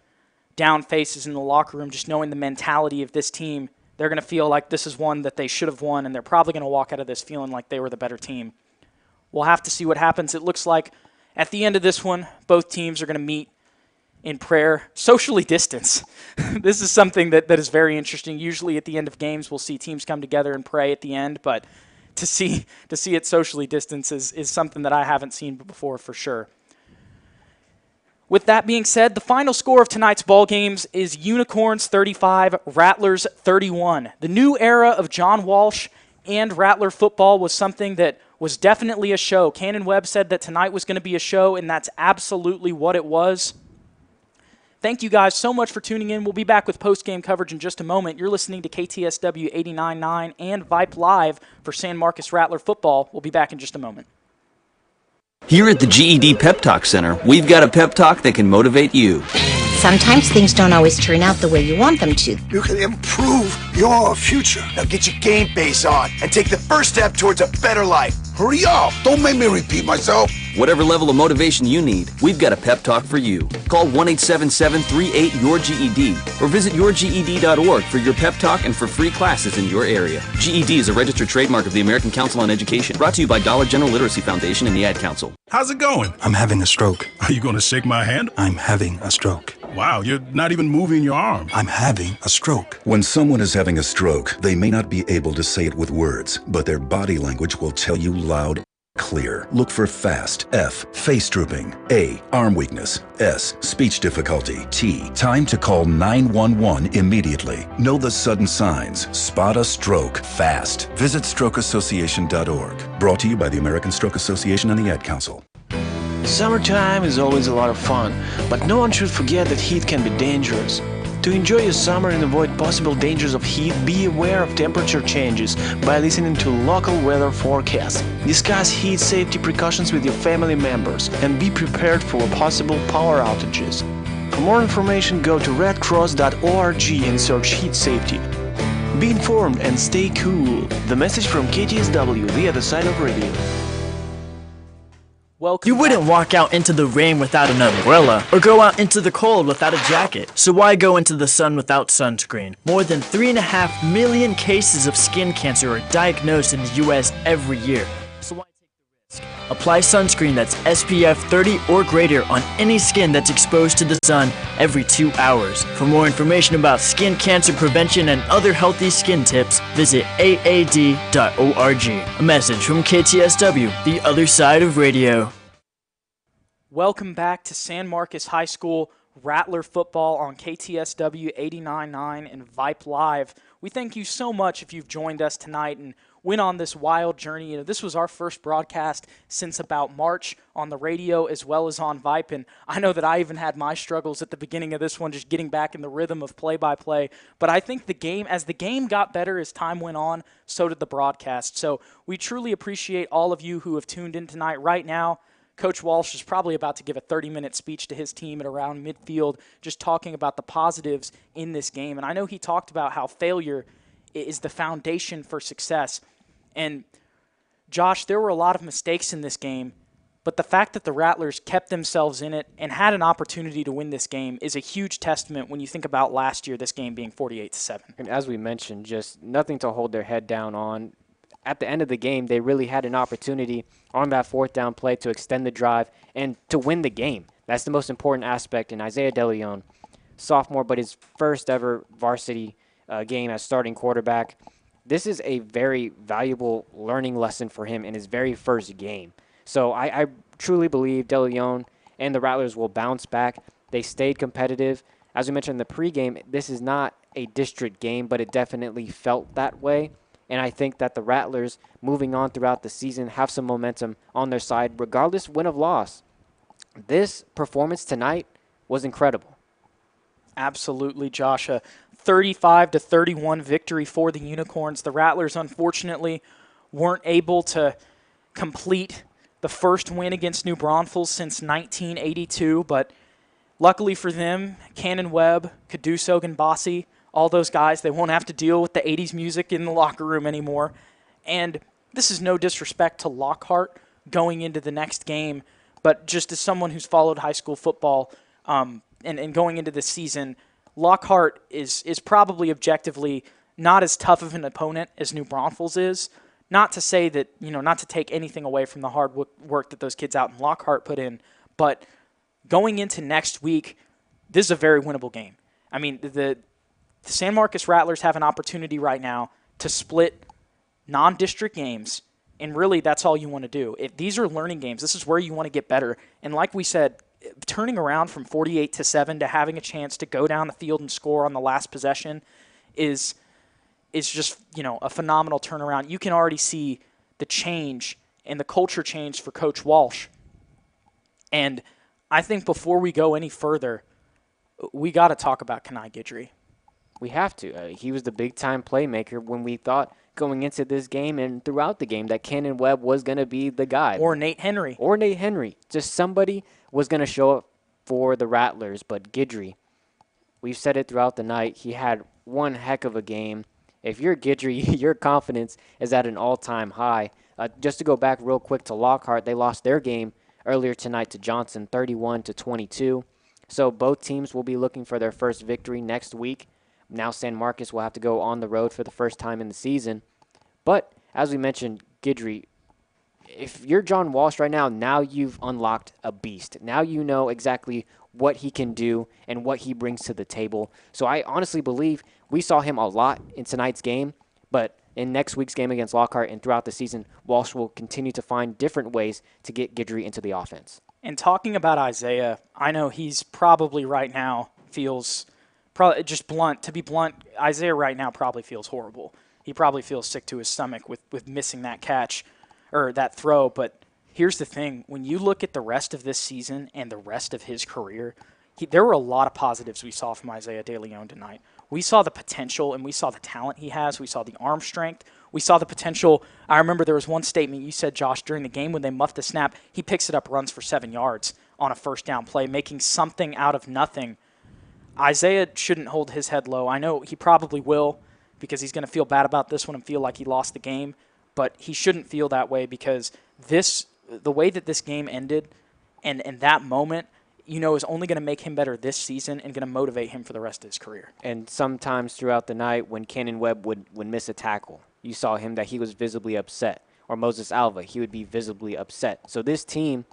[SPEAKER 1] down faces in the locker room just knowing the mentality of this team. They're going to feel like this is one that they should have won, and they're probably going to walk out of this feeling like they were the better team. We'll have to see what happens. It looks like at the end of this one, both teams are going to meet in prayer, socially distance. This is something that is very interesting. Usually at the end of games, we'll see teams come together and pray at the end, but to see it socially distance is something that I haven't seen before for sure. With that being said, the final score of tonight's ball games is Unicorns 35, Rattlers 31. The new era of John Walsh and Rattler football was something that was definitely a show. Cannon Webb said that tonight was going to be a show, and that's absolutely what it was. Thank you guys so much for tuning in. We'll be back with post-game coverage in just a moment. You're listening to KTSW 89.9 and Vipe Live for San Marcos Rattler football. We'll be back in just a moment.
[SPEAKER 5] Here at the GED Pep Talk Center, we've got a pep talk that can motivate you.
[SPEAKER 9] Sometimes things don't always turn out the way you want them to.
[SPEAKER 20] You can improve your future. Now get your game face on and take the first step towards a better life. Hurry up! Don't make me repeat myself.
[SPEAKER 5] Whatever level of motivation you need, we've got a pep talk for you. Call 1-877-38-YOUR-GED or visit yourged.org for your pep talk and for free classes in your area. GED is a registered trademark of the American Council on Education. Brought to you by Dollar General Literacy Foundation and the Ad Council.
[SPEAKER 23] How's it going?
[SPEAKER 24] I'm having a stroke.
[SPEAKER 23] Are you going to shake my hand?
[SPEAKER 24] I'm having a stroke.
[SPEAKER 23] Wow, you're not even moving your arm.
[SPEAKER 24] I'm having a stroke.
[SPEAKER 25] When someone is having a stroke, they may not be able to say it with words, but their body language will tell you loud, clear. Look for FAST. F, face drooping. A, arm weakness. S, speech difficulty. T, time to call 911 immediately. Know the sudden signs. Spot a stroke fast. Visit strokeassociation.org. Brought to you by the American Stroke Association and the Ad Council.
[SPEAKER 27] Summertime is always a lot of fun, but no one should forget that heat can be dangerous. To enjoy your summer and avoid possible dangers of heat, be aware of temperature changes by listening to local weather forecasts. Discuss heat safety precautions with your family members and be prepared for possible power outages. For more information, go to redcross.org and search heat safety. Be informed and stay cool. The message from KTSW, the other side of radio.
[SPEAKER 1] Welcome
[SPEAKER 28] you wouldn't walk out into the rain without an umbrella, or go out into the cold without a jacket. So why go into the sun without sunscreen? More than 3.5 million cases of skin cancer are diagnosed in the US every year. So why take the risk? Apply sunscreen that's SPF 30 or greater on any skin that's exposed to the sun every 2 hours. For more information about skin cancer prevention and other healthy skin tips, visit aad.org. A message from KTSW, the other side of radio.
[SPEAKER 1] Welcome back to San Marcos High School Rattler football on KTSW 89.9 and Vipe Live. We thank you so much if you've joined us tonight and went on this wild journey. You know, this was our first broadcast since about March on the radio as well as on Vipe, and I know that I even had my struggles at the beginning of this one, just getting back in the rhythm of play-by-play. But I think as the game got better as time went on, so did the broadcast. So we truly appreciate all of you who have tuned in tonight. Right now, Coach Walsh is probably about to give a 30-minute speech to his team at around midfield, just talking about the positives in this game. And I know he talked about how failure is the foundation for success. And, Josh, there were a lot of mistakes in this game, but the fact that the Rattlers kept themselves in it and had an opportunity to win this game is a huge testament when you think about last year, this game being 48-7.
[SPEAKER 21] And as we mentioned, just nothing to hold their head down on. At the end of the game, they really had an opportunity on that fourth down play to extend the drive and to win the game. That's the most important aspect in Isaiah DeLeon, sophomore, but his first ever varsity game as starting quarterback. This is a very valuable learning lesson for him in his very first game. So I truly believe DeLeon and the Rattlers will bounce back. They stayed competitive. As we mentioned in the pregame, this is not a district game, but it definitely felt that way. And I think that the Rattlers, moving on throughout the season, have some momentum on their side, regardless win or loss. This performance tonight was incredible.
[SPEAKER 1] Absolutely, Josh. A 35-31 victory for the Unicorns. The Rattlers, unfortunately, weren't able to complete the first win against New Braunfels since 1982, but luckily for them, Cannon Webb, Caduso, and Bossi, all those guys, they won't have to deal with the 80s music in the locker room anymore. And this is no disrespect to Lockhart going into the next game, but just as someone who's followed high school football and going into this season, Lockhart is probably objectively not as tough of an opponent as New Braunfels is. Not to say that, not to take anything away from the hard work that those kids out in Lockhart put in, but going into next week, this is a very winnable game. I mean, the San Marcos Rattlers have an opportunity right now to split non-district games, and really that's all you want to do. If these are learning games, this is where you want to get better. And like we said, turning around from 48-7 to having a chance to go down the field and score on the last possession is just, a phenomenal turnaround. You can already see the change and the culture change for Coach Walsh. And I think before we go any further, we got to talk about Kenai Guidry.
[SPEAKER 21] We have to. He was the big-time playmaker when we thought going into this game and throughout the game that Cannon Webb was going to be the guy.
[SPEAKER 1] Or Nate Henry.
[SPEAKER 21] Just somebody was going to show up for the Rattlers. But Guidry, we've said it throughout the night, he had one heck of a game. If you're Guidry, your confidence is at an all-time high. Just to go back real quick to Lockhart, they lost their game earlier tonight to Johnson, 31-22. So both teams will be looking for their first victory next week. Now San Marcos will have to go on the road for the first time in the season. But as we mentioned, Guidry, if you're John Walsh right now you've unlocked a beast. Now you know exactly what he can do and what he brings to the table. So I honestly believe we saw him a lot in tonight's game, but in next week's game against Lockhart and throughout the season, Walsh will continue to find different ways to get Guidry into the offense.
[SPEAKER 1] And talking about Isaiah, I know he's probably right now feels, to be blunt, Isaiah right now probably feels horrible. He probably feels sick to his stomach with missing that catch or that throw. But here's the thing. When you look at the rest of this season and the rest of his career, there were a lot of positives we saw from Isaiah De Leon tonight. We saw the potential and we saw the talent he has. We saw the arm strength. We saw the potential. I remember there was one statement you said, Josh, during the game when they muffed the snap. He picks it up, runs for 7 yards on a first down play, making something out of nothing. Isaiah shouldn't hold his head low. I know he probably will because he's going to feel bad about this one and feel like he lost the game. But he shouldn't feel that way because the way that this game ended and that moment, is only going to make him better this season and going to motivate him for the rest of his career.
[SPEAKER 21] And sometimes throughout the night when Cannon Webb would miss a tackle, you saw him that he was visibly upset. Or Moses Alva, he would be visibly upset. So this team,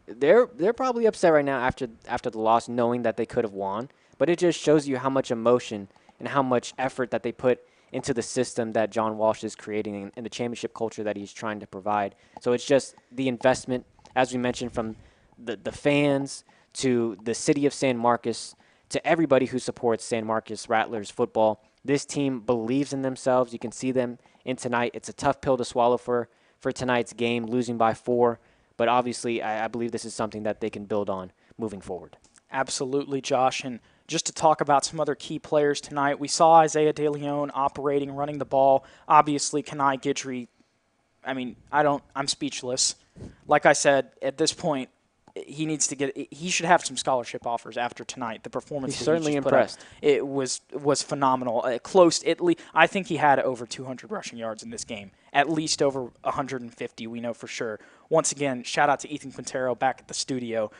[SPEAKER 21] they're probably upset right now after the loss, knowing that they could have won. But it just shows you how much emotion and how much effort that they put into the system that John Walsh is creating and the championship culture that he's trying to provide. So it's just the investment, as we mentioned, from the fans to the city of San Marcos to everybody who supports San Marcos Rattlers football. This team believes in themselves. You can see them in tonight. It's a tough pill to swallow for tonight's game, losing by 4. But obviously, I believe this is something that they can build on moving forward.
[SPEAKER 1] Absolutely, Josh. And just to talk about some other key players tonight, we saw Isaiah De Leon operating, running the ball. Obviously, Kenai Guidry, I'm speechless. Like I said, at this point, he should have some scholarship offers after tonight. The performance
[SPEAKER 21] He's certainly impressed.
[SPEAKER 1] It was phenomenal. I think he had over 200 rushing yards in this game, at least over 150. We know for sure. Once again, shout out to Ethan Quintero back at the studio.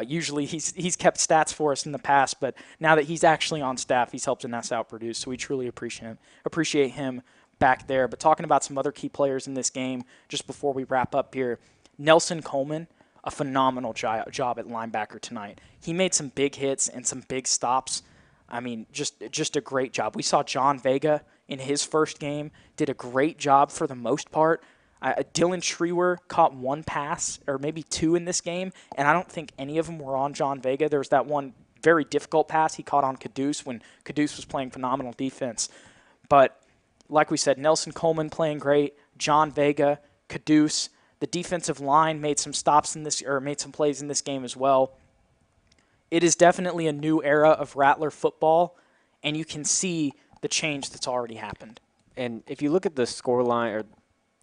[SPEAKER 1] Usually he's kept stats for us in the past, but now that he's actually on staff, he's helping us out produce. So we truly appreciate him back there. But talking about some other key players in this game, just before we wrap up here, Nelson Coleman, a phenomenal job at linebacker tonight. He made some big hits and some big stops. Just a great job. We saw John Vega in his first game, did a great job for the most part. Dylan Schrewer caught one pass, or maybe 2 in this game, and I don't think any of them were on John Vega. There was that one very difficult pass he caught on Caduce when Caduce was playing phenomenal defense. But like we said, Nelson Coleman playing great, John Vega, Caduce. The defensive line made some stops made some plays in this game as well. It is definitely a new era of Rattler football, and you can see the change that's already happened.
[SPEAKER 21] And if you look at the score line or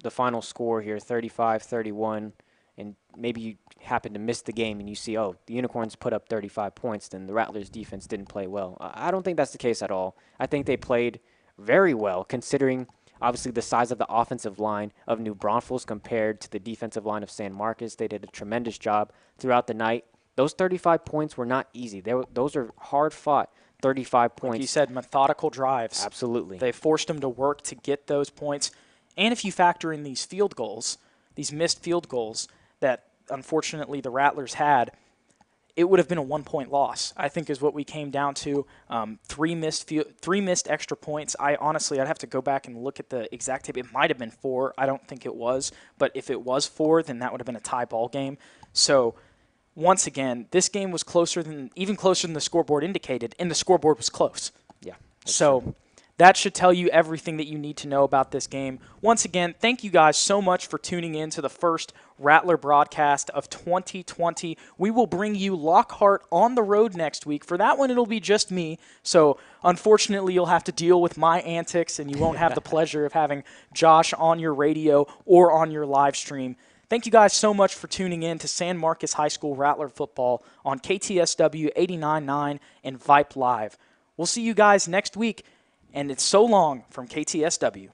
[SPEAKER 21] the final score here, 35-31, and maybe you happen to miss the game and you see, oh, the Unicorns put up 35 points, then the Rattlers defense didn't play well. I don't think that's the case at all. I think they played very well, considering obviously the size of the offensive line of New Braunfels compared to the defensive line of San Marcos. They did a tremendous job throughout the night. Those 35 points were not easy. Those are hard-fought 35 points.
[SPEAKER 1] Like you said, methodical drives.
[SPEAKER 21] Absolutely.
[SPEAKER 1] They forced them to work to get those points. And if you factor in these field goals, these missed field goals that unfortunately the Rattlers had, it would have been a 1-point loss, I think, is what we came down to. Three missed extra points. I'd have to go back and look at the exact tape. It might have been 4. I don't think it was. But if it was 4, then that would have been a tie ball game. So once again, this game was even closer than the scoreboard indicated, and the scoreboard was close.
[SPEAKER 21] Yeah.
[SPEAKER 1] So that should tell you everything that you need to know about this game. Once again, thank you guys so much for tuning in to the first Rattler broadcast of 2020. We will bring you Lockhart on the road next week. For that one, it'll be just me. So unfortunately, you'll have to deal with my antics, and you won't have the pleasure of having Josh on your radio or on your live stream. Thank you guys so much for tuning in to San Marcos High School Rattler Football on KTSW 89.9 and Vipe Live. We'll see you guys next week, and it's so long from KTSW.